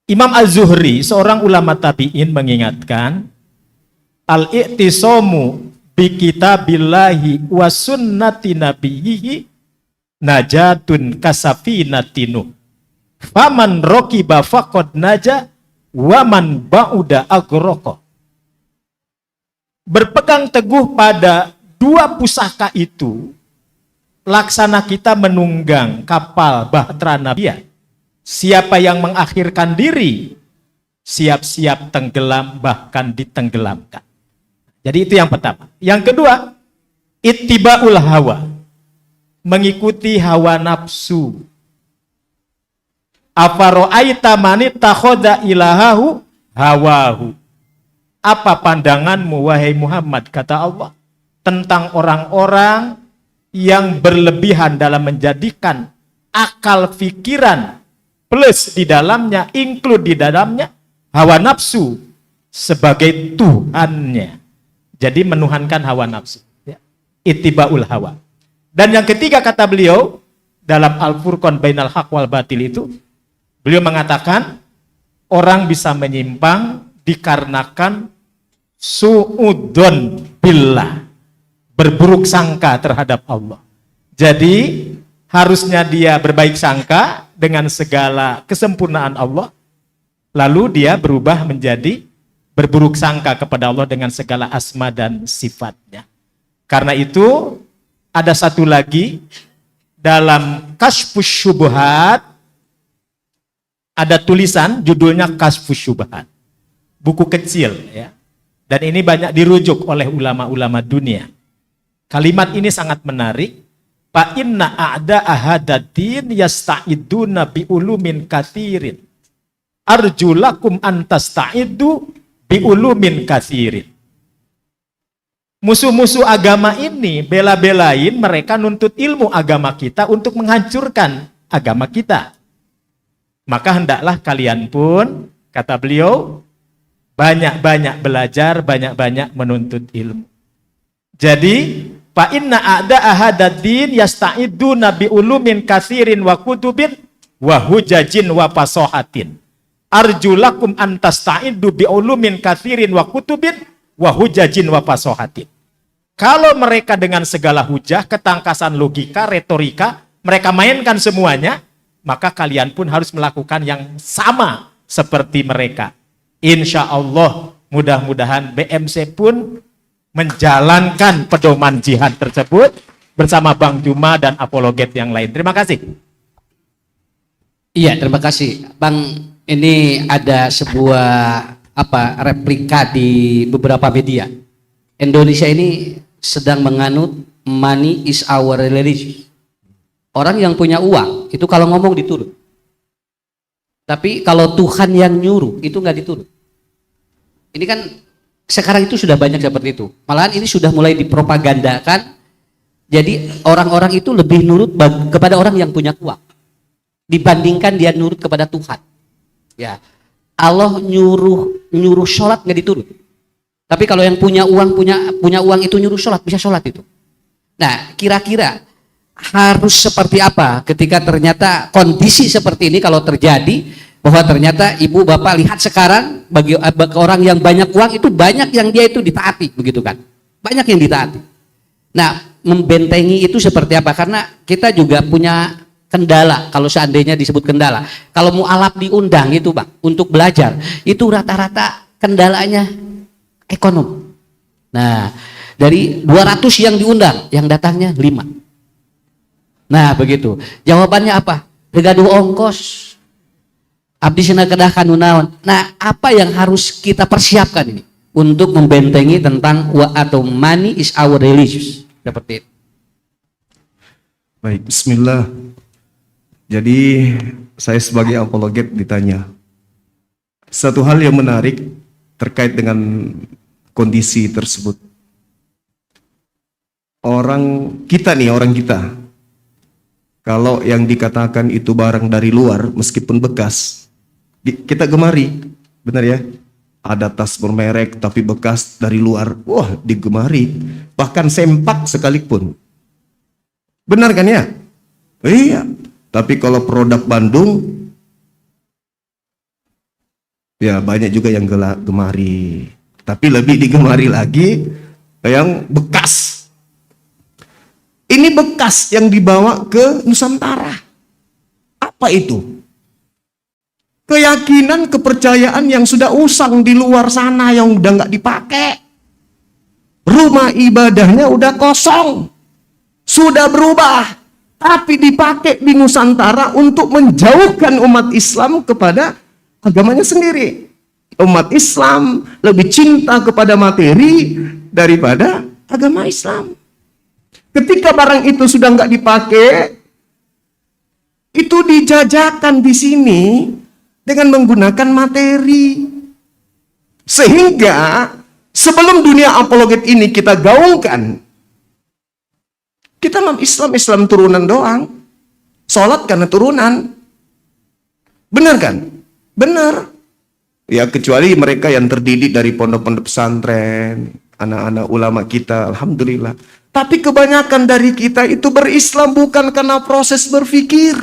Imam Az-Zuhri, seorang ulama tabi'in, mengingatkan, al-i'tisamu bi kitabillahi wa sunnati nabiyhi najatun kasafinatinu. Faman rokiba faqad naja wa man ba'uda agroko. Berpegang teguh pada dua pusaka itu, laksana kita menunggang kapal bahtera Nabiya. Siapa yang mengakhirkan diri, siap-siap tenggelam, bahkan ditenggelamkan. Jadi itu yang pertama. Yang kedua, ittiba'ul hawa. Mengikuti hawa nafsu. Afaro'aita mani takhoda ilahahu hawahu. Apa pandanganmu, wahai Muhammad, kata Allah, tentang orang-orang yang berlebihan dalam menjadikan akal pikiran plus di dalamnya, include di dalamnya hawa nafsu sebagai Tuhannya. Jadi menuhankan hawa nafsu. Ya. Ittiba'ul hawa. Dan yang ketiga kata beliau dalam Al-Furqan Bainal Haq wal Batil itu, beliau mengatakan orang bisa menyimpang dikarenakan su'udon billah, berburuk sangka terhadap Allah. Jadi harusnya dia berbaik sangka dengan segala kesempurnaan Allah, lalu dia berubah menjadi berburuk sangka kepada Allah dengan segala asma dan sifatnya. Karena itu ada satu lagi dalam Kasyfus Syubhat, ada tulisan judulnya Kasyfus Syubhat, buku kecil ya, dan ini banyak dirujuk oleh ulama-ulama dunia. Kalimat ini sangat menarik. Fa inna a'da ahadaddin yasta'iduna bi ulumin katsirin. Arjulakum antasta'iddu bi ulumin katsirin. Musuh-musuh agama ini bela-belain mereka nuntut ilmu agama kita untuk menghancurkan agama kita. Maka hendaklah kalian pun, kata beliau, banyak-banyak belajar, banyak-banyak menuntut ilmu. Jadi fa inna a'da ahadaddin yasta'iduna bi ulumin katsirin wa kutubin wa hujajin wa fasohatin. Arjulakum antasta'iddu bi ulumin katsirin wa kutubin wa hujajin wa fasohatin. Kalau mereka dengan segala hujah, ketangkasan logika, retorika, mereka mainkan semuanya, maka kalian pun harus melakukan yang sama seperti mereka. Insya Allah, mudah-mudahan BMC pun menjalankan pedoman jihad tersebut bersama Bang Juma dan apologet yang lain. Terima kasih. Iya, terima kasih. Bang, ini ada sebuah replika di beberapa media. Indonesia ini sedang menganut money is our religion. Orang yang punya uang itu kalau ngomong diturut. Tapi kalau Tuhan yang nyuruh itu nggak diturut. Ini kan sekarang itu sudah banyak seperti itu. Malahan ini sudah mulai dipropagandakan. Jadi orang-orang itu lebih nurut kepada orang yang punya uang dibandingkan dia nurut kepada Tuhan. Ya, Allah nyuruh sholat nggak diturut. Tapi kalau yang punya uang itu nyuruh sholat, bisa sholat itu. Nah, kira-kira harus seperti apa ketika ternyata kondisi seperti ini kalau terjadi, bahwa ternyata ibu bapak lihat sekarang bagi orang yang banyak uang itu banyak yang dia itu ditaati, begitu kan? Banyak yang ditaati. Nah, membentengi itu seperti apa? Karena kita juga punya kendala, kalau seandainya disebut kendala. Kalau mu'alaf diundang itu Bang, untuk belajar, itu rata-rata kendalanya ekonomi. Nah, dari 200 yang diundang, yang datangnya 5. Nah, begitu. Jawabannya apa? Regaduh ongkos. Abdi sina kedah kanunaon. Nah, apa yang harus kita persiapkan ini untuk membentengi tentang atau money is our religion? Seperti itu. Baik, bismillah. Jadi saya sebagai apologet ditanya satu hal yang menarik terkait dengan kondisi tersebut. Orang kita, kalau yang dikatakan itu barang dari luar, meskipun bekas, kita gemari, benar ya? Ada tas bermerek tapi bekas dari luar. Wah, digemari. Bahkan sempak sekalipun. Benar kan ya? Iya. Tapi kalau produk Bandung, ya banyak juga yang gemari. Tapi lebih digemari lagi yang bekas. Ini bekas yang dibawa ke Nusantara. Apa itu? Keyakinan, kepercayaan yang sudah usang di luar sana, yang udah nggak dipakai. Rumah ibadahnya udah kosong. Sudah berubah. Tapi dipakai di Nusantara untuk menjauhkan umat Islam kepada agamanya sendiri. Umat Islam lebih cinta kepada materi daripada agama Islam. Ketika barang itu sudah nggak dipakai, itu dijajakan di sini dengan menggunakan materi. Sehingga sebelum dunia apologet ini kita gaungkan, kita Islam turunan doang. Sholat karena turunan. Benar kan? Benar. Ya kecuali mereka yang terdidik dari pondok-pondok pesantren, anak-anak ulama kita, alhamdulillah. Tapi kebanyakan dari kita itu berislam bukan karena proses berpikir.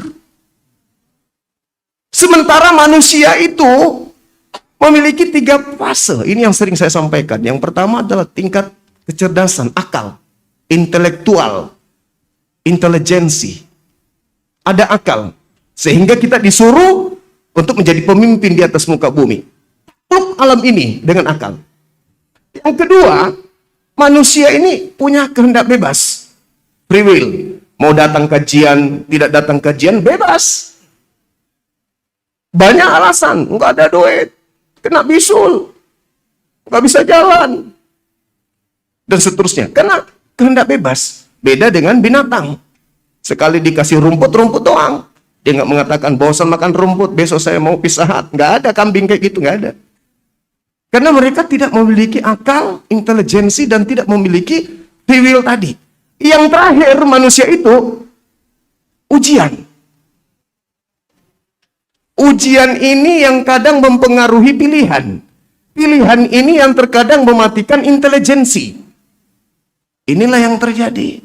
Sementara manusia itu memiliki 3 fase. Ini yang sering saya sampaikan. Yang pertama adalah tingkat kecerdasan, akal, intelektual, intelijensi. Ada akal. Sehingga kita disuruh untuk menjadi pemimpin di atas muka bumi. Takluk alam ini dengan akal. Yang kedua, manusia ini punya kehendak bebas. Free will. Mau datang kajian, tidak datang kajian, bebas. Banyak alasan. Nggak ada duit. Kena bisul. Nggak bisa jalan. Dan seterusnya. Karena kehendak bebas. Beda dengan binatang. Sekali dikasih rumput, rumput doang. Dia nggak mengatakan bosan makan rumput, besok saya mau pisahat. Nggak ada kambing kayak gitu, nggak ada. Karena mereka tidak memiliki akal, intelijensi, dan tidak memiliki free will tadi. Yang terakhir manusia itu ujian. Ujian ini yang kadang mempengaruhi pilihan. Pilihan ini yang terkadang mematikan intelijensi. Inilah yang terjadi.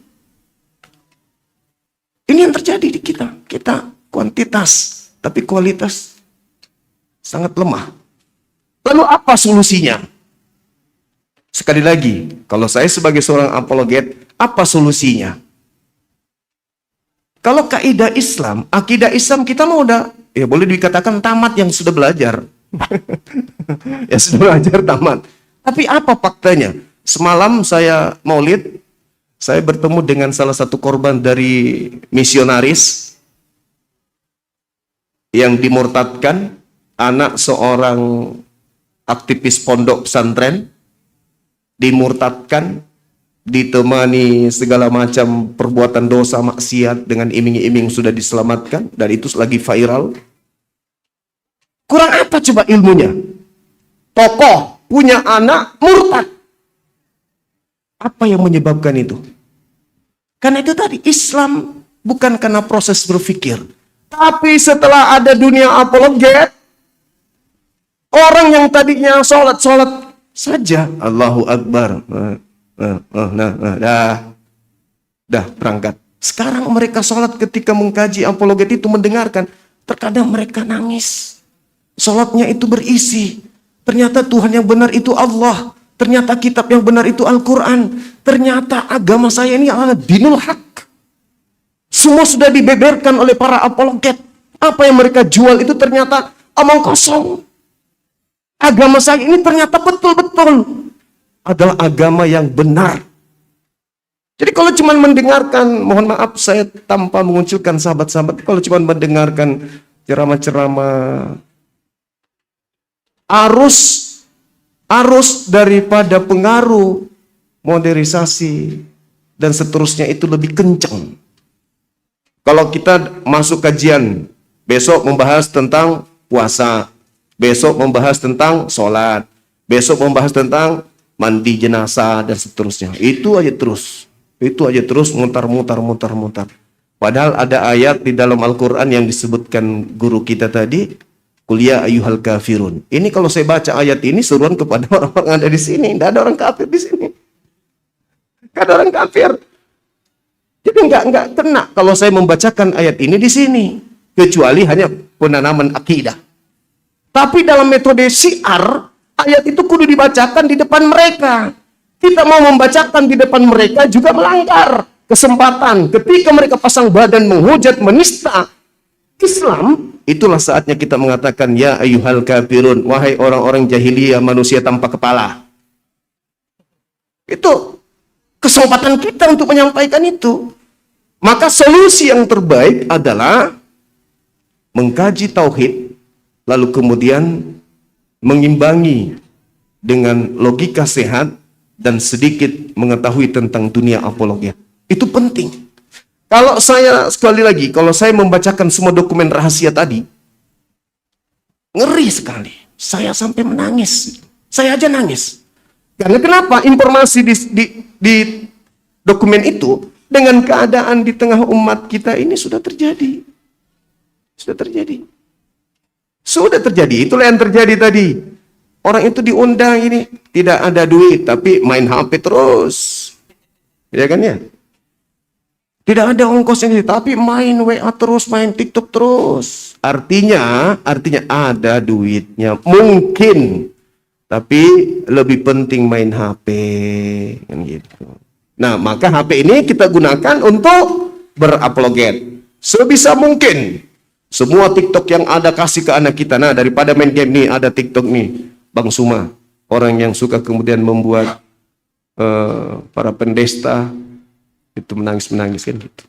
Ini yang terjadi di kita. Kita kuantitas, tapi kualitas sangat lemah. Lalu apa solusinya? Sekali lagi, kalau saya sebagai seorang apologet, apa solusinya? Kalau kaidah Islam, akidah Islam kita mau udah, ya boleh dikatakan tamat yang sudah belajar. Ya sudah belajar tamat. Tapi apa faktanya? Semalam saya maulid, saya bertemu dengan salah satu korban dari misionaris yang dimurtadkan, anak seorang aktivis pondok pesantren, dimurtadkan, ditemani segala macam perbuatan dosa maksiat dengan iming-iming sudah diselamatkan, dan itu lagi viral. Kurang apa coba ilmunya? Tokoh punya anak murtad. Apa yang menyebabkan itu? Karena itu tadi, Islam bukan karena proses berpikir. Tapi setelah ada dunia apologet, orang yang tadinya sholat saja, Allahu Akbar, dah berangkat. Sekarang mereka sholat ketika mengkaji apologet itu mendengarkan, terkadang mereka nangis. Sholatnya itu berisi, ternyata Tuhan yang benar itu Allah. Ternyata kitab yang benar itu Al-Quran. Ternyata agama saya ini adalah dinul haq. Semua sudah dibeberkan oleh para apologet. Apa yang mereka jual itu ternyata omong kosong. Agama saya ini ternyata betul-betul adalah agama yang benar. Jadi kalau cuma mendengarkan, mohon maaf saya tanpa mengunculkan sahabat-sahabat, kalau cuma mendengarkan ceramah-ceramah, arus daripada pengaruh modernisasi dan seterusnya itu lebih kencang. Kalau kita masuk kajian, besok membahas tentang puasa, besok membahas tentang sholat, besok membahas tentang mandi jenazah dan seterusnya. Itu aja terus mutar. Padahal ada ayat di dalam Al-Quran yang disebutkan guru kita tadi, Qul ya ayyuhal kafirun. Ini kalau saya baca ayat ini seruan kepada orang-orang ada di sini. Tidak ada orang kafir di sini. Tidak ada orang kafir. Jadi nggak kena kalau saya membacakan ayat ini di sini. Kecuali hanya penanaman akidah. Tapi dalam metode syiar, ayat itu kudu dibacakan di depan mereka. Kita mau membacakan di depan mereka juga melanggar kesempatan. Ketika mereka pasang badan menghujat, menista Islam, itulah saatnya kita mengatakan ya ayyuhal kafirun, wahai orang-orang jahiliyah, manusia tanpa kepala. Itu kesempatan kita untuk menyampaikan itu. Maka solusi yang terbaik adalah mengkaji tauhid, lalu kemudian mengimbangi dengan logika sehat dan sedikit mengetahui tentang dunia apologia. Itu penting. Kalau saya, sekali lagi, kalau saya membacakan semua dokumen rahasia tadi, ngeri sekali. Saya sampai menangis. Saya aja nangis. Karena kenapa? Informasi di dokumen itu, dengan keadaan di tengah umat kita ini sudah terjadi. Sudah terjadi. Sudah terjadi. Itulah yang terjadi tadi. Orang itu diundang ini, tidak ada duit, tapi main HP terus. Ya kan ya? Tidak ada ongkosnya, tapi main WA terus, main TikTok terus. Artinya ada duitnya. Mungkin. Tapi lebih penting main HP. Kan gitu. Nah, maka HP ini kita gunakan untuk berapologet. Sebisa mungkin. Semua TikTok yang ada kasih ke anak kita. Nah, daripada main game nih, ada TikTok nih. Bang Suma. Orang yang suka kemudian membuat para pendesta itu menangis kan gitu.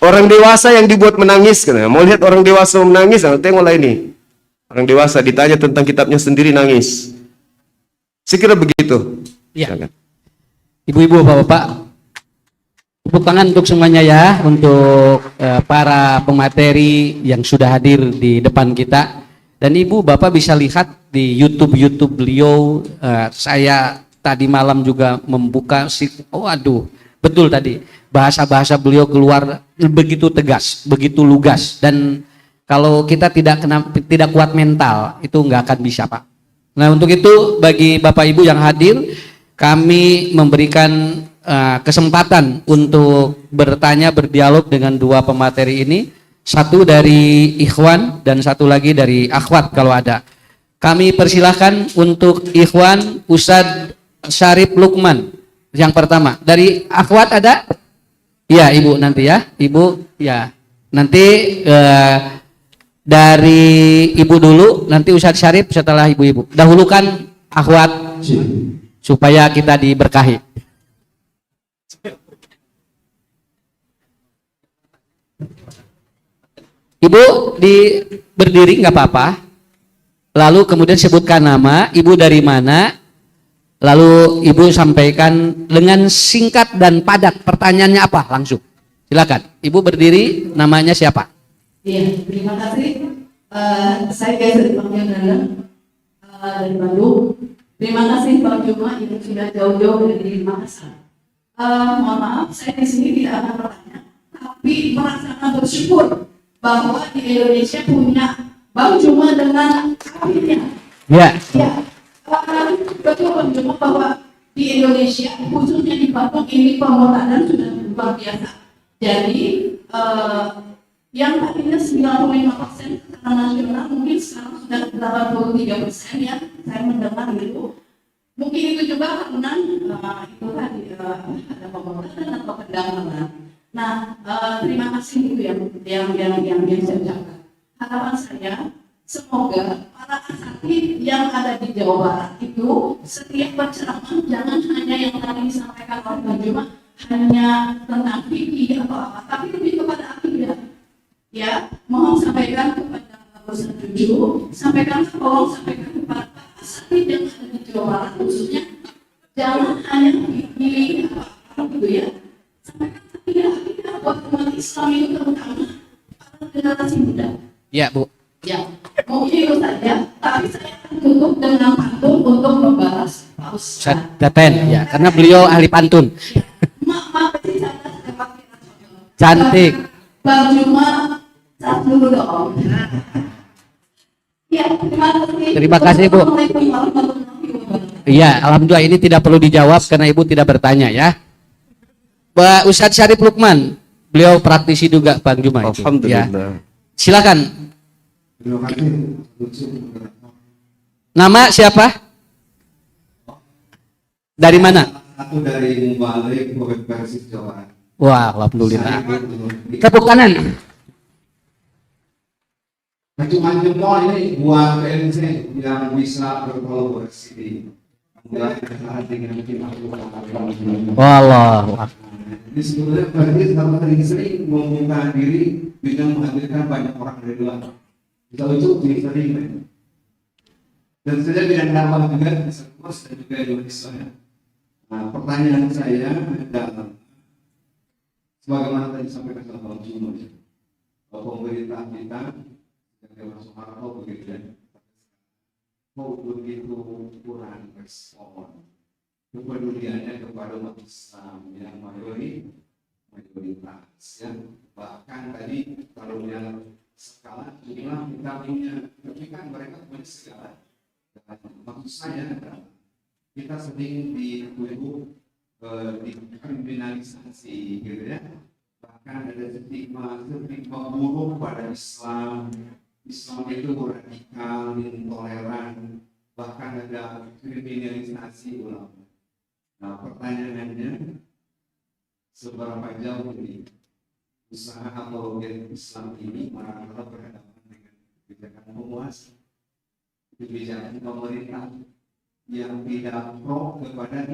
Orang dewasa yang dibuat menangis kan. Mau lihat orang dewasa menangis, nah, tengoklah ini. Orang dewasa ditanya tentang kitabnya sendiri nangis. Saya kira begitu. Iya. Ibu-ibu, bapak-bapak, tepuk tangan untuk semuanya ya, untuk para pemateri yang sudah hadir di depan kita. Dan ibu, bapak bisa lihat di YouTube beliau. Saya tadi malam juga membuka. Waduh. Betul tadi, bahasa-bahasa beliau keluar begitu tegas, begitu lugas, dan kalau kita tidak kuat mental, itu nggak akan bisa, Pak. Nah, untuk itu bagi Bapak Ibu yang hadir, kami memberikan kesempatan untuk bertanya, berdialog dengan dua pemateri ini, satu dari Ikhwan dan satu lagi dari Akhwat kalau ada. Kami persilahkan untuk Ikhwan Ustadz Syarif Lukman. Yang pertama, dari Akhwat ada? Iya, Ibu nanti ya. Ibu, ya. Nanti dari Ibu dulu, nanti Ustadz Syarif setelah Ibu-Ibu. Dahulukan Akhwat supaya kita diberkahi. Ibu berdiri nggak apa-apa. Lalu kemudian sebutkan nama, Ibu dari mana? Lalu Ibu sampaikan dengan singkat dan padat pertanyaannya apa langsung. Silakan. Ibu berdiri, namanya siapa? Iya, terima kasih. Saya Gaisa dipanggil Nanda dari Bandung. Terima kasih Pak Juma yang sudah jauh-jauh dari Makassar. Mohon maaf, saya di sini tidak akan bertanya, tapi merasakan bersyukur bahwa di Indonesia punya Bang Juma dengan kafirnya. Ya. Ya. Betul Bang Juma bahwa di Indonesia khususnya di Bandung ini pemutaran sudah luar biasa. Jadi yang tadinya 95% secara nasional mungkin sekarang sudah 83% ya, saya mendengar itu. Mungkin itu juga karena itu tadi ada pemutaran atau pendanaan. Nah, terima kasih itu yang saya ucapkan. Harapan saya semoga para asatid yang ada di Jawa Barat itu setiap berceramah jangan hanya yang tadi disampaikan oleh Bang Juma hanya tentang fikih atau apa, tapi lebih kepada akidah. Ya, mohon sampaikan kepada Ustaz Juju, sampaikan kepada asatid yang ada di Jawa Barat khususnya jangan hanya fikih apa gitu ya. Sampaikan akidah buat umat Islam itu terutama para generasi muda. Ya, Bu. Ya, mungkin itu saja, tapi saya akan tutup dengan pantun untuk membahas Pak Ustaz. Daten, ya, karena beliau ahli pantun. Ya. Maaf, saya pakai Cantik. Bang Juma, saat dulu dong. Ya, terima kasih. Terima kasih, Bu. Assalamualaikum warahmatullahi wabarakatuh. Iya, alhamdulillah ini tidak perlu dijawab karena Ibu tidak bertanya ya. Pak Ustadz Syarif Lukman, beliau praktisi juga Bang Juma itu. Ya. Alhamdulillah. Silakan. Nama siapa? Dari mana? Aku dari Mubalik, Bukit Persib Jawa. Wah, alhamdulillah. Saya Tepuk kanan. cuma jempol ini buat PNC yang bisa berkolaborasi di dengan tim aku. Wallah. Ini sebetulnya berarti kalau sering membuka diri bisa menghadirkan banyak orang dari luar. Kita ujuk di sering. Dan saya tidak dapat juga diskurs dan juga Indonesia. Nah, pertanyaan saya adalah sebagaimana tadi disampaikan oleh Bang Jumo, pemerintah kita Dewan Soeharto begitu ya, begitu kurang respon kepeduliannya kepada umat Islam yang mayoritas ya. Bahkan tadi kalau yang skala jumlah kita punya, tapi kan mereka punya segala. Maksud saya adalah kita sering dituduh dikriminalisasi gitu ya, bahkan ada stigma buruk pada Islam itu radikal, intoleran, bahkan ada kriminalisasi ulama. Nah, pertanyaannya, seberapa jauh ini usaha apologet Islam ini malah berhadapan dengan kebijakan penguasa, kebijakan pemerintah yang tidak pro kepada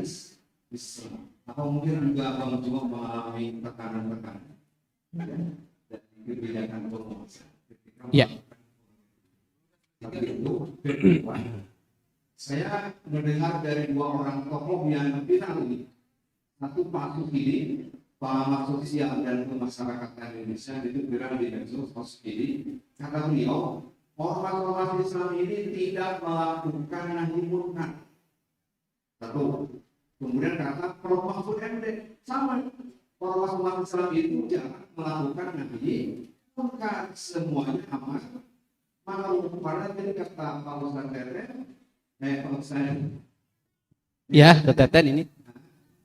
Islam, atau mungkin juga Bang cuma mengalami tekanan-tekanan dari kebijakan penguasa. Ya. Itu saya mendengar dari dua orang tokoh yang viral ini, satu Pak Sukidi, Pak Sosial dan Kemasyarakatan Indonesia, itu viral di medsos. Pak Sukidi kata beliau, ormas Islam ini tidak melakukan nahi munkar. Satu. Kemudian kata Prof. Mahfud MD sama, ormas Islam itu jangan melakukan nahi munkar, semuanya aman. Maka pada tadi kata Pak Ustadz Teten, Pak Ustadz, Ya, Teten ini.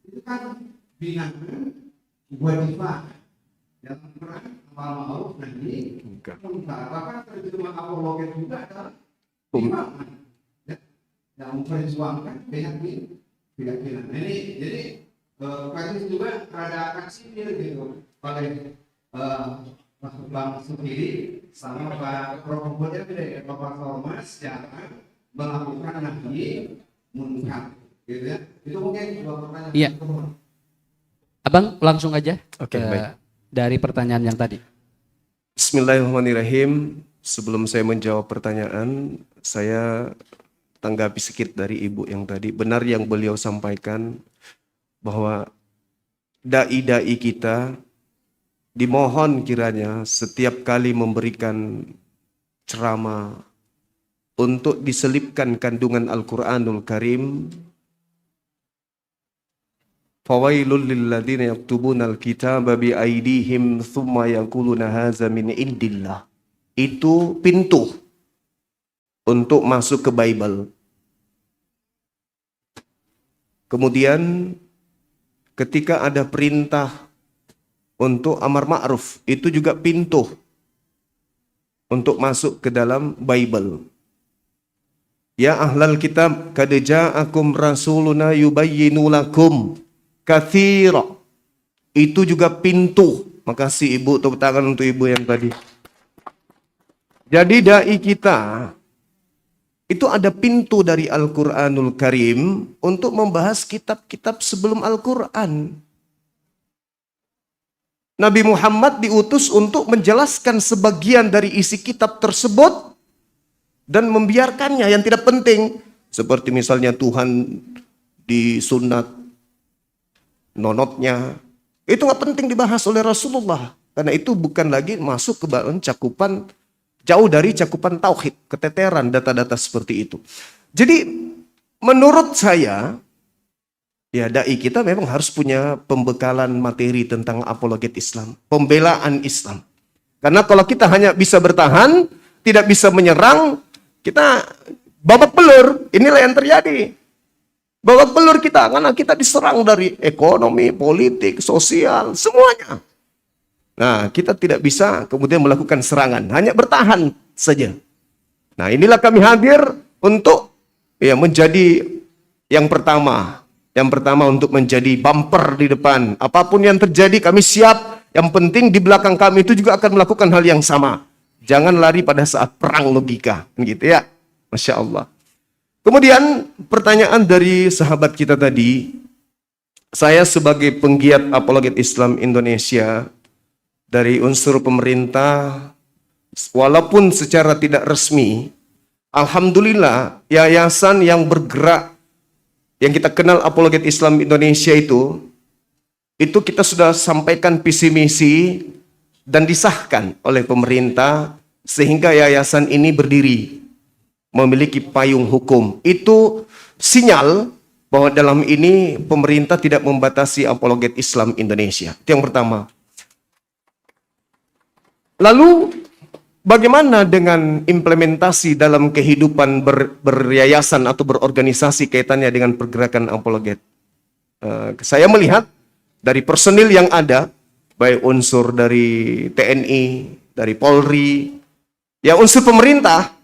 itu kan binaan wajibah dalam peran amal ma'ruf nahi munkar. Bahkan terjemah apologet juga adalah binaan yang memperjuangkan keyakinan. Ini jadi praktis juga ada aksi gitu oleh Bang Sukidi sama Pak Prof. Bapak Ormas jangan melakukan nahi munkar, gitu ya. Itu mungkin dua pertanyaan. Iya. Abang langsung aja Oke, baik. dari pertanyaan yang tadi. Bismillahirrahmanirrahim. Sebelum saya menjawab pertanyaan, saya tanggapi sedikit dari Ibu yang tadi. Benar yang beliau sampaikan bahwa dai-dai kita dimohon kiranya setiap kali memberikan ceramah untuk diselipkan kandungan Al-Quranul Karim. Fawailul lilladzina yaktubunal kitaba bi aidihim thumma yaquluna hadza min indillah. Itu pintu untuk masuk ke Bible. Kemudian ketika ada perintah untuk amar ma'ruf, itu juga pintu untuk masuk ke dalam Bible. Ya ahlal kitab, qad ja'akum rasuluna yubayyinu lakum katsira. Itu juga pintu. Makasih Ibu, tepuk tangan untuk Ibu yang tadi. Jadi dai kita itu ada pintu dari Al-Quranul Karim untuk membahas kitab-kitab sebelum Al-Quran. Nabi Muhammad diutus untuk menjelaskan sebagian dari isi kitab tersebut dan membiarkannya yang tidak penting. Seperti misalnya Tuhan disunat nonotnya. Itu nggak penting dibahas oleh Rasulullah. Karena itu bukan lagi masuk ke dalam cakupan, jauh dari cakupan tauhid, keteteran data-data seperti itu. Jadi menurut saya, ya dai kita memang harus punya pembekalan materi tentang apologet Islam, pembelaan Islam. Karena kalau kita hanya bisa bertahan, tidak bisa menyerang, Kita babak belur, inilah yang terjadi. Babak belur kita, karena kita diserang dari ekonomi, politik, sosial, semuanya. Nah, kita tidak bisa kemudian melakukan serangan, hanya bertahan saja. Nah, inilah kami hadir untuk ya menjadi yang pertama. Yang pertama untuk menjadi bumper di depan. Apapun yang terjadi kami siap. Yang penting di belakang kami itu juga akan melakukan hal yang sama. Jangan lari pada saat perang logika. Gitu ya. Masya Allah. Kemudian pertanyaan dari sahabat kita tadi. Saya sebagai penggiat apologet Islam Indonesia. Dari unsur pemerintah. Walaupun secara tidak resmi. Alhamdulillah yayasan yang bergerak. Yang kita kenal apologet Islam Indonesia itu kita sudah sampaikan visi misi dan disahkan oleh pemerintah sehingga yayasan ini berdiri memiliki payung hukum. Itu sinyal bahwa dalam ini pemerintah tidak membatasi apologet Islam Indonesia. Itu yang pertama. Lalu bagaimana dengan implementasi dalam kehidupan beryayasan atau berorganisasi kaitannya dengan pergerakan apologet? Saya melihat dari personil yang ada, baik unsur dari TNI, dari Polri, ya unsur pemerintah,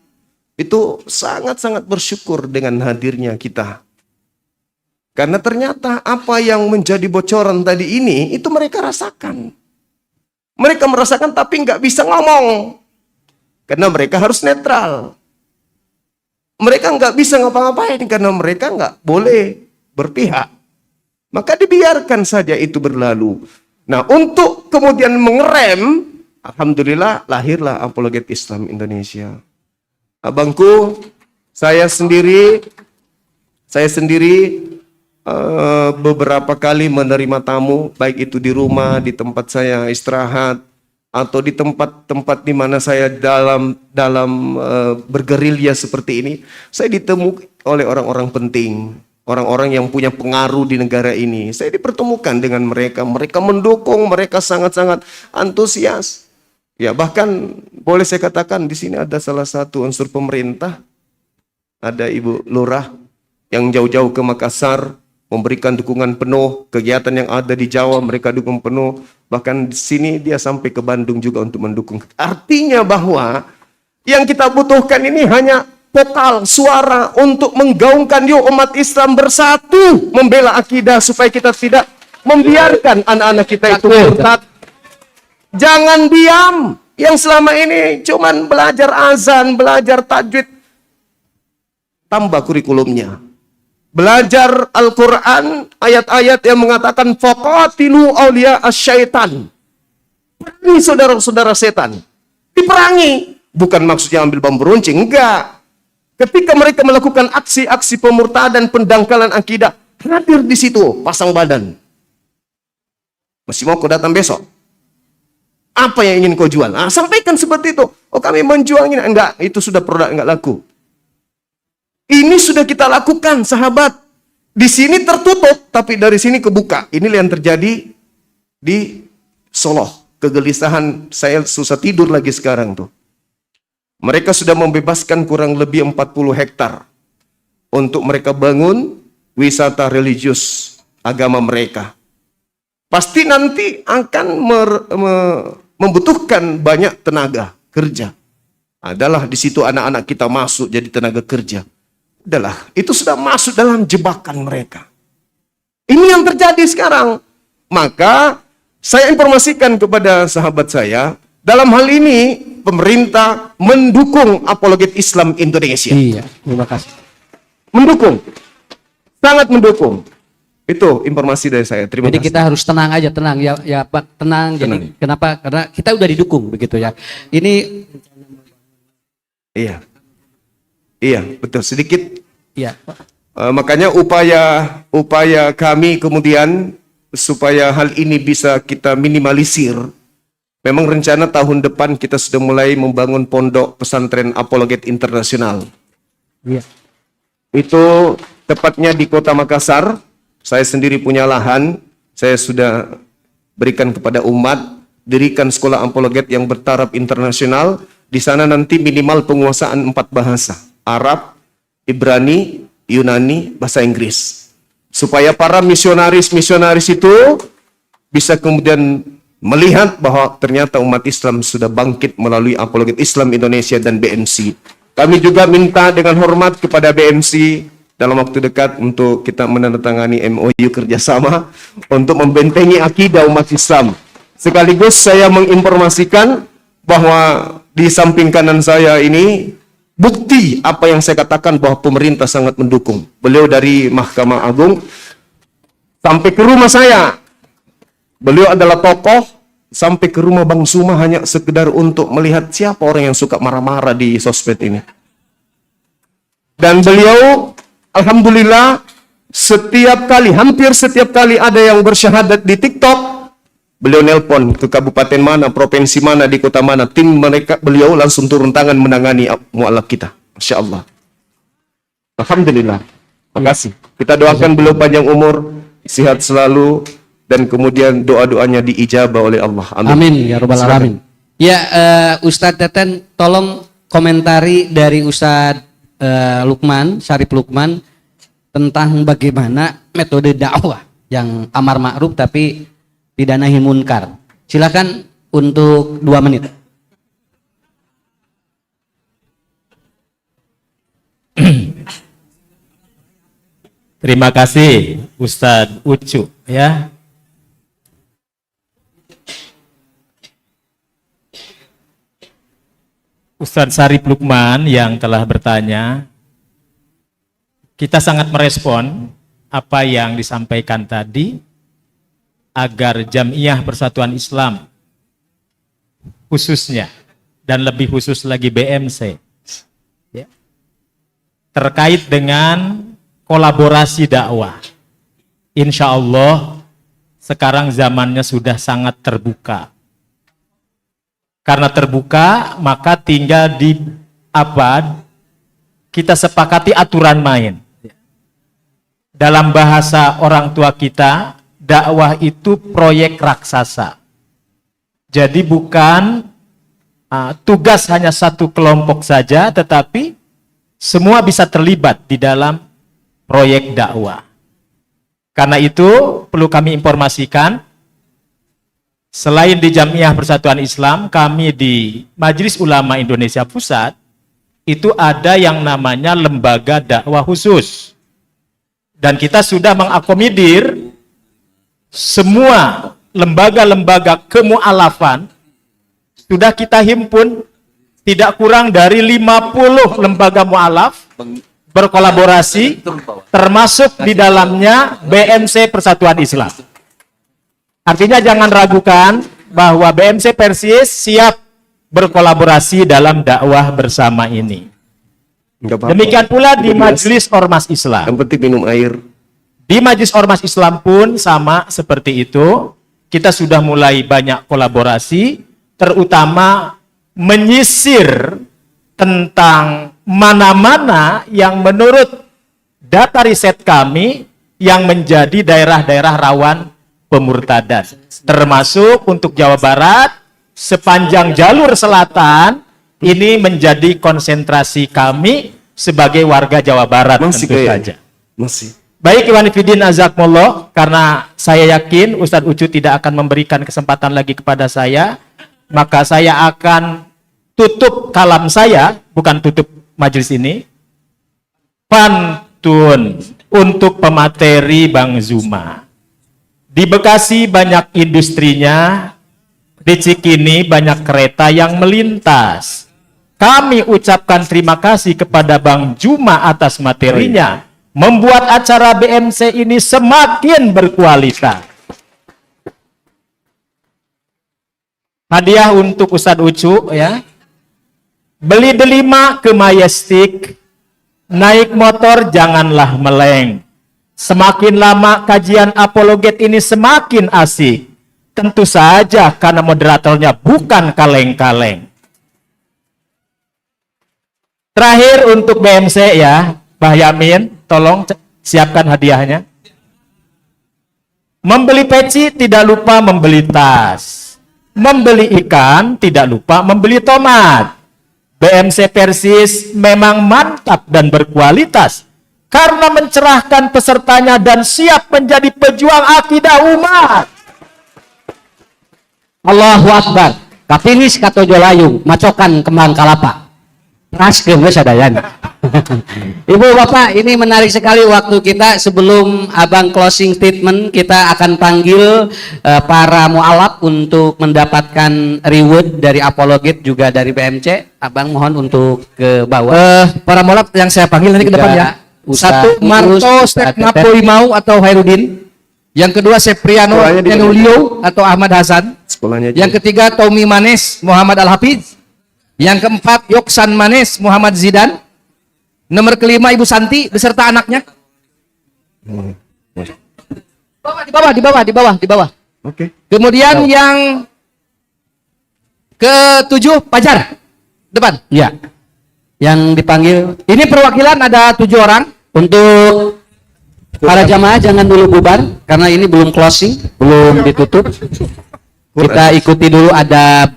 itu sangat-sangat bersyukur dengan hadirnya kita. Karena ternyata apa yang menjadi bocoran tadi ini, itu mereka rasakan. Mereka merasakan tapi nggak bisa ngomong. Karena mereka harus netral. Mereka nggak bisa ngapa-ngapain karena mereka nggak boleh berpihak. Maka dibiarkan saja itu berlalu. Nah, untuk kemudian mengerem, alhamdulillah lahirlah apologet Islam Indonesia. Abangku, saya sendiri beberapa kali menerima tamu, baik itu di rumah, di tempat saya istirahat, atau di tempat-tempat di mana saya dalam bergerilya seperti ini, saya ditemui oleh orang-orang penting, orang-orang yang punya pengaruh di negara ini. Saya dipertemukan dengan mereka, mereka mendukung, mereka sangat-sangat antusias. Ya, bahkan boleh saya katakan di sini ada salah satu unsur pemerintah, ada Ibu Lurah yang jauh-jauh ke Makassar, memberikan dukungan penuh, kegiatan yang ada di Jawa mereka dukung penuh, bahkan di sini dia sampai ke Bandung juga untuk mendukung. Artinya bahwa yang kita butuhkan ini hanya vokal, suara untuk menggaungkan yuk umat Islam bersatu membela akidah supaya kita tidak membiarkan anak-anak kita itu murtad. Jangan diam. Yang selama ini cuman belajar azan, belajar tajwid, tambah kurikulumnya. Belajar Al-Quran, ayat-ayat yang mengatakan faqatilu awliya asyaitan. Perangi saudara-saudara setan. Diperangi. Bukan maksudnya ambil bambu runcing, enggak. Ketika mereka melakukan aksi-aksi pemurtadan, pendangkalan akidah, hadir di situ, pasang badan. Masih mau kau datang besok? Apa yang ingin kau jual? Ah, sampaikan seperti itu. Oh, kami menjual ini. Enggak, itu sudah produk enggak laku. Ini sudah kita lakukan, sahabat. Di sini tertutup, tapi dari sini kebuka. Inilah yang terjadi di Solo. Kegelisahan, saya susah tidur lagi sekarang tuh. Mereka sudah membebaskan kurang lebih 40 hektar untuk mereka bangun wisata religius agama mereka. Pasti nanti akan membutuhkan banyak tenaga kerja. Adalah di situ anak-anak kita masuk jadi tenaga kerja. Adalah itu sudah masuk dalam jebakan mereka. Ini yang terjadi sekarang. Maka saya informasikan kepada sahabat saya, dalam hal ini pemerintah mendukung apologet Islam Indonesia. Iya, terima kasih. Mendukung. Sangat mendukung. Itu informasi dari saya. Terima Jadi kasih. kita harus tenang aja, tenang ya, ya Pak, tenang. Jadi kenapa? Karena kita udah didukung begitu ya. Ini Iya. Iya, betul. Sedikit. ya, Makanya upaya kami kemudian supaya hal ini bisa kita minimalisir. Memang rencana tahun depan kita sudah mulai membangun pondok pesantren apologet internasional. iya. Itu tepatnya di Kota Makassar. Saya sendiri punya lahan. Saya sudah berikan kepada umat, dirikan sekolah apologet yang bertaraf internasional. Di sana nanti minimal penguasaan 4 bahasa. Arab, Ibrani, Yunani, bahasa Inggris. Supaya para misionaris-misionaris itu bisa kemudian melihat bahwa ternyata umat Islam sudah bangkit melalui Apologet Islam Indonesia dan BMC. Kami juga minta dengan hormat kepada BMC dalam waktu dekat untuk kita menandatangani MOU kerjasama untuk membentengi akidah umat Islam. Sekaligus saya menginformasikan bahwa di samping kanan saya ini bukti apa yang saya katakan bahwa pemerintah sangat mendukung. Beliau dari Mahkamah Agung sampai ke rumah saya. Beliau adalah tokoh sampai ke rumah Bang Suma hanya sekedar untuk melihat siapa orang yang suka marah-marah di sosmed ini. Dan beliau, alhamdulillah, hampir setiap kali ada yang bersyahadat di TikTok, beliau nelpon ke kabupaten mana, provinsi mana, di kota mana, tim beliau langsung turun tangan menangani mualaf kita. Masya Allah. Alhamdulillah. Makasih. Kita doakan beliau panjang umur, sehat selalu, dan kemudian doa-doanya diijabah oleh Allah. Amin. Amin ya rabbal alamin. Ya, Ustadz Teten, tolong komentari dari Ustadz Lukman, Syarif Lukman, tentang bagaimana metode dakwah yang amar ma'ruf tapi tidak nahi munkar. Silakan untuk 2 menit. Terima kasih Ustadz Ucu ya. Ustadz Syarif Lukman yang telah bertanya, kita sangat merespon apa yang disampaikan tadi agar Jam'iyah Persatuan Islam khususnya dan lebih khusus lagi BMC ya, terkait dengan kolaborasi dakwah. Insya Allah sekarang zamannya sudah sangat terbuka. Karena terbuka, maka tinggal kita sepakati aturan main. Dalam bahasa orang tua kita, dakwah itu proyek raksasa. Jadi bukan tugas hanya satu kelompok saja, tetapi semua bisa terlibat di dalam proyek dakwah. Karena itu perlu kami informasikan, selain di Jam'iyah Persatuan Islam, kami di Majelis Ulama Indonesia Pusat, itu ada yang namanya lembaga dakwah khusus. Dan kita sudah mengakomodir semua lembaga-lembaga kemu'alafan, sudah kita himpun tidak kurang dari 50 lembaga mu'alaf berkolaborasi, termasuk di dalamnya BMC Persatuan Islam. Artinya jangan ragukan bahwa BMC Persis siap berkolaborasi dalam dakwah bersama ini. Demikian pula di Majelis Ormas Islam. Yang penting minum air. Di Majelis Ormas Islam pun sama seperti itu. Kita sudah mulai banyak kolaborasi, terutama menyisir tentang mana-mana yang menurut data riset kami yang menjadi daerah-daerah rawan pemurtadan, termasuk untuk Jawa Barat, sepanjang jalur selatan, ini menjadi konsentrasi kami sebagai warga Jawa Barat. Masih tentu saja. Masih. Baik Iwan Fidin Azakumullah, karena saya yakin Ustadz Ucu tidak akan memberikan kesempatan lagi kepada saya, maka saya akan tutup kalam saya, bukan tutup majelis ini, pantun untuk pemateri Bang Zuma. Di Bekasi banyak industrinya, di Cikini banyak kereta yang melintas. Kami ucapkan terima kasih kepada Bang Juma atas materinya, membuat acara BMC ini semakin berkualitas. Hadiah untuk Ustadz Ucu ya. Beli delima ke Majestic, naik motor janganlah meleng. Semakin lama kajian apologet ini semakin asik. Tentu saja karena moderatornya bukan kaleng-kaleng. Terakhir untuk BMC ya, Mbah Yamin, tolong siapkan hadiahnya. Membeli peci tidak lupa membeli tas. Membeli ikan tidak lupa membeli tomat. BMC Persis memang mantap dan berkualitas karena mencerahkan pesertanya dan siap menjadi pejuang akidah umat. Allahu Akbar. Kapinis katojo layung, macokan kembang kalapa. Raskeun we sadayan. Ibu Bapak, ini menarik sekali waktu kita. Sebelum Abang closing statement, kita akan panggil para mualaf untuk mendapatkan reward dari apologet juga dari BMC. Abang mohon untuk ke bawah. Para mualaf yang saya panggil nanti ke depan ya. Satu Marto Steknapo Limau atau Hairudin. Yang kedua Sepriano Sekolahnya di mana? Enulio atau Ahmad Hasan. Sekolahnya Yang ketiga Tommy Manes Muhammad Al-Hafiz. Yang keempat Yoksan Manes Muhammad Zidan. Nomor kelima Ibu Santi beserta anaknya. Di bawah. Oke. Kemudian yang ketujuh Pajar depan. Ya. Yang dipanggil Ini perwakilan ada 7 orang. untuk para jamaah jangan dulu bubar karena ini belum closing, belum ditutup. Kita ikuti dulu ada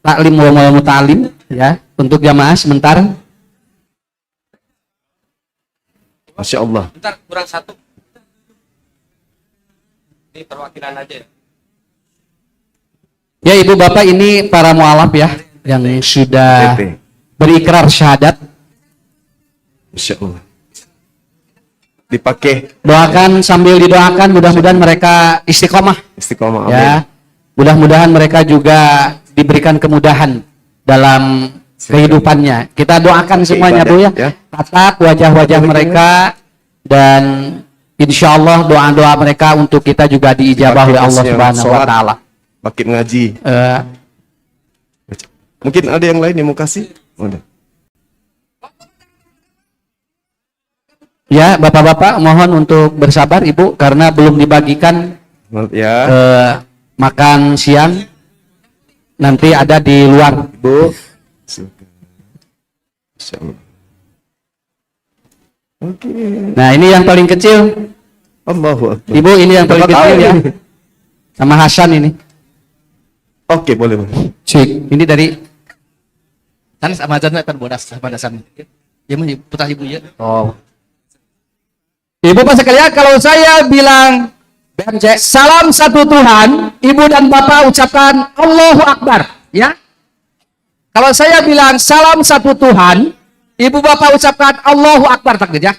taklim wa muta'alim ya untuk jamaah sebentar. Masya Allah. Bentar, kurang satu. Ini perwakilan aja. Ya Ibu Bapak, ini para mualaf ya yang sudah TT. berikrar syahadat. Masya Allah. Dipakai Doakan sambil didoakan mudah-mudahan mereka istiqomah istiqomah. Amin. ya. Mudah-mudahan mereka juga diberikan kemudahan dalam kehidupannya. Kita doakan semuanya Bu ya. ya. Tatap wajah-wajah mereka dan insya Allah doa-doa mereka untuk kita juga diijabah oleh Allah Subhanahu wa taala. Makin ngaji. Mungkin ada yang lain yang mau kasih? Udah. Ya, Bapak-bapak mohon untuk bersabar Ibu karena belum dibagikan Ya. makan siang. Nanti ada di luar. Bu. Masya Allah. Oke. Nah, ini yang paling kecil. Allahu Akbar. Ibu ini yang paling Berapa kecil tahun ya. ini? Sama Hasan ini. Oke, boleh. Cik, ini dari Kan sama aja kan bodas sama dasarnya. Ya mau putar ibu ya. oh. Ibu Bapak sekalian, kalau saya bilang BMC, salam satu Tuhan, Ibu dan Bapak ucapkan Allahu Akbar, ya. Kalau saya bilang salam satu Tuhan, Ibu Bapak ucapkan Allahu Akbar, takdir ya.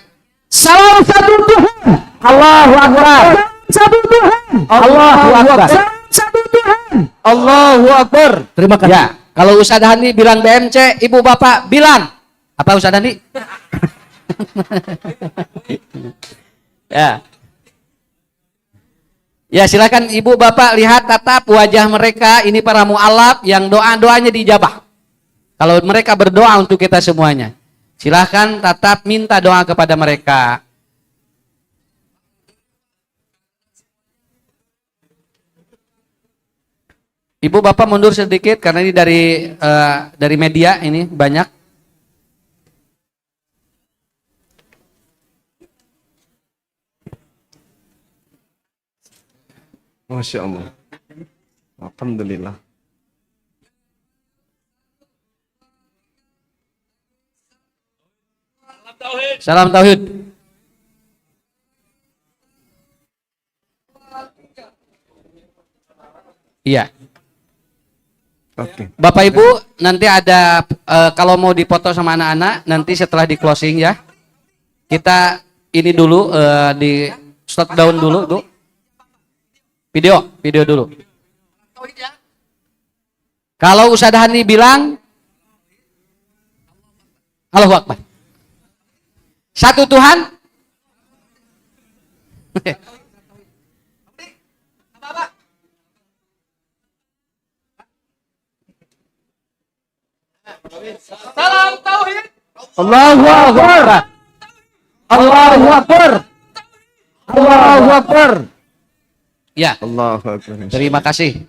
Salam satu Tuhan, Allahu Akbar. Salam satu Tuhan, Allahu Akbar. Salam satu Tuhan, Allahu Akbar. Terima kasih. Ya, kalau Ustadz Hani bilang BMC, Ibu Bapak bilang apa Ustadz Hani? Ya. Ya, silakan Ibu Bapak lihat tatap wajah mereka, ini para mualaf yang doa-doanya dijabah. Kalau mereka berdoa untuk kita semuanya. Silakan tatap minta doa kepada mereka. Ibu Bapak mundur sedikit karena ini dari media ini banyak. Masya Allah. Alhamdulillah. Salam tauhid. Iya. Oke. Bapak Ibu, nanti ada kalau mau dipoto sama anak-anak, nanti setelah di closing ya. Kita ini dulu di stop down dulu, Bu. Video dulu. Kalau Ustadz Hani bilang Allahu Akbar. Satu Tuhan. Salam tauhid. Allahu Akbar. Allahu Akbar. Allahu Akbar. Ya, Allahu Akbar. terima kasih.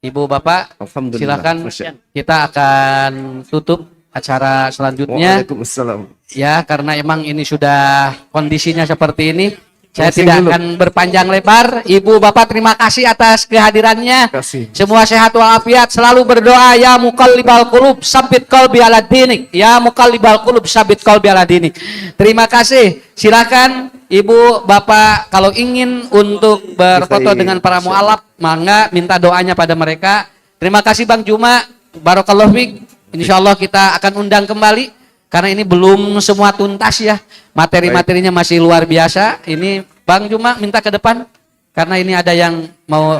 Ibu Bapak, Alhamdulillah. silakan Masya Allah. kita akan tutup acara selanjutnya. Waalaikumsalam. Ya, karena emang ini sudah kondisinya seperti ini. Saya Closing tidak dulu. akan berpanjang lebar. Ibu bapak terima kasih atas kehadirannya. Kasih. Semua sehat walafiat. Selalu berdoa ya muqallibal qulub sabbit qalbi ala dinik. Ya muqallibal qulub sabbit qalbi ala dinik. Terima kasih. Silakan ibu bapak kalau ingin untuk berfoto Bisa, dengan para insya mualaf, mangga minta doanya pada mereka. Terima kasih Bang Juma. Barakallahu fiik. Insyaallah kita akan undang kembali karena ini belum semua tuntas ya. Materi-materinya masih luar biasa. Ini Bang Juma minta ke depan karena ini ada yang mau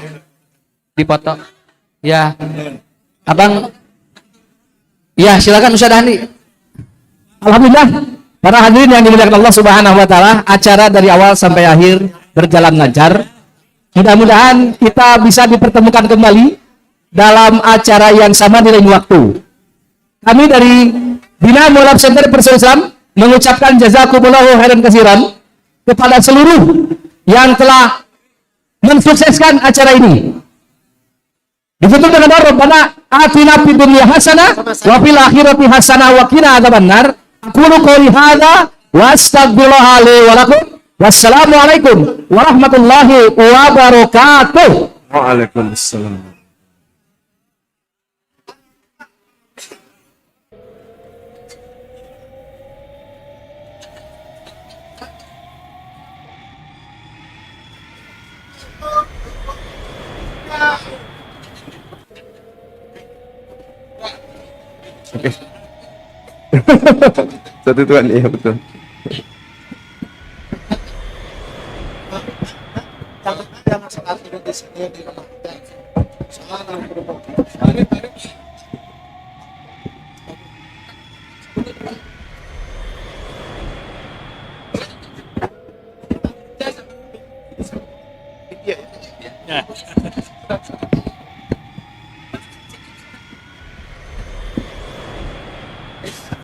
dipoto. Ya. Abang. Ya, silakan Ustaz Andi. Alhamdulillah, para hadirin yang dimuliakan Allah Subhanahu wa taala, acara dari awal sampai akhir berjalan lancar. Mudah-mudahan kita bisa dipertemukan kembali dalam acara yang sama di lain waktu. Kami dari Bina Mualaf Center Persaudaraan Islam mengucapkan jazakumullahu khairan katsiran kepada seluruh yang telah mensukseskan acara ini. Ditutup dengan doa Rabbana atina fid dunya hasanah wa fil akhirati hasanah wa qina adzabannar. Aqulu qouli hadza wa astaghfirullah li wa lakum. Wassalamu alaikum warahmatullahi wabarakatuh. Waalaikumsalam. Oke. Satu Tuhan, iya betul. Jangan salah di sini di rumah.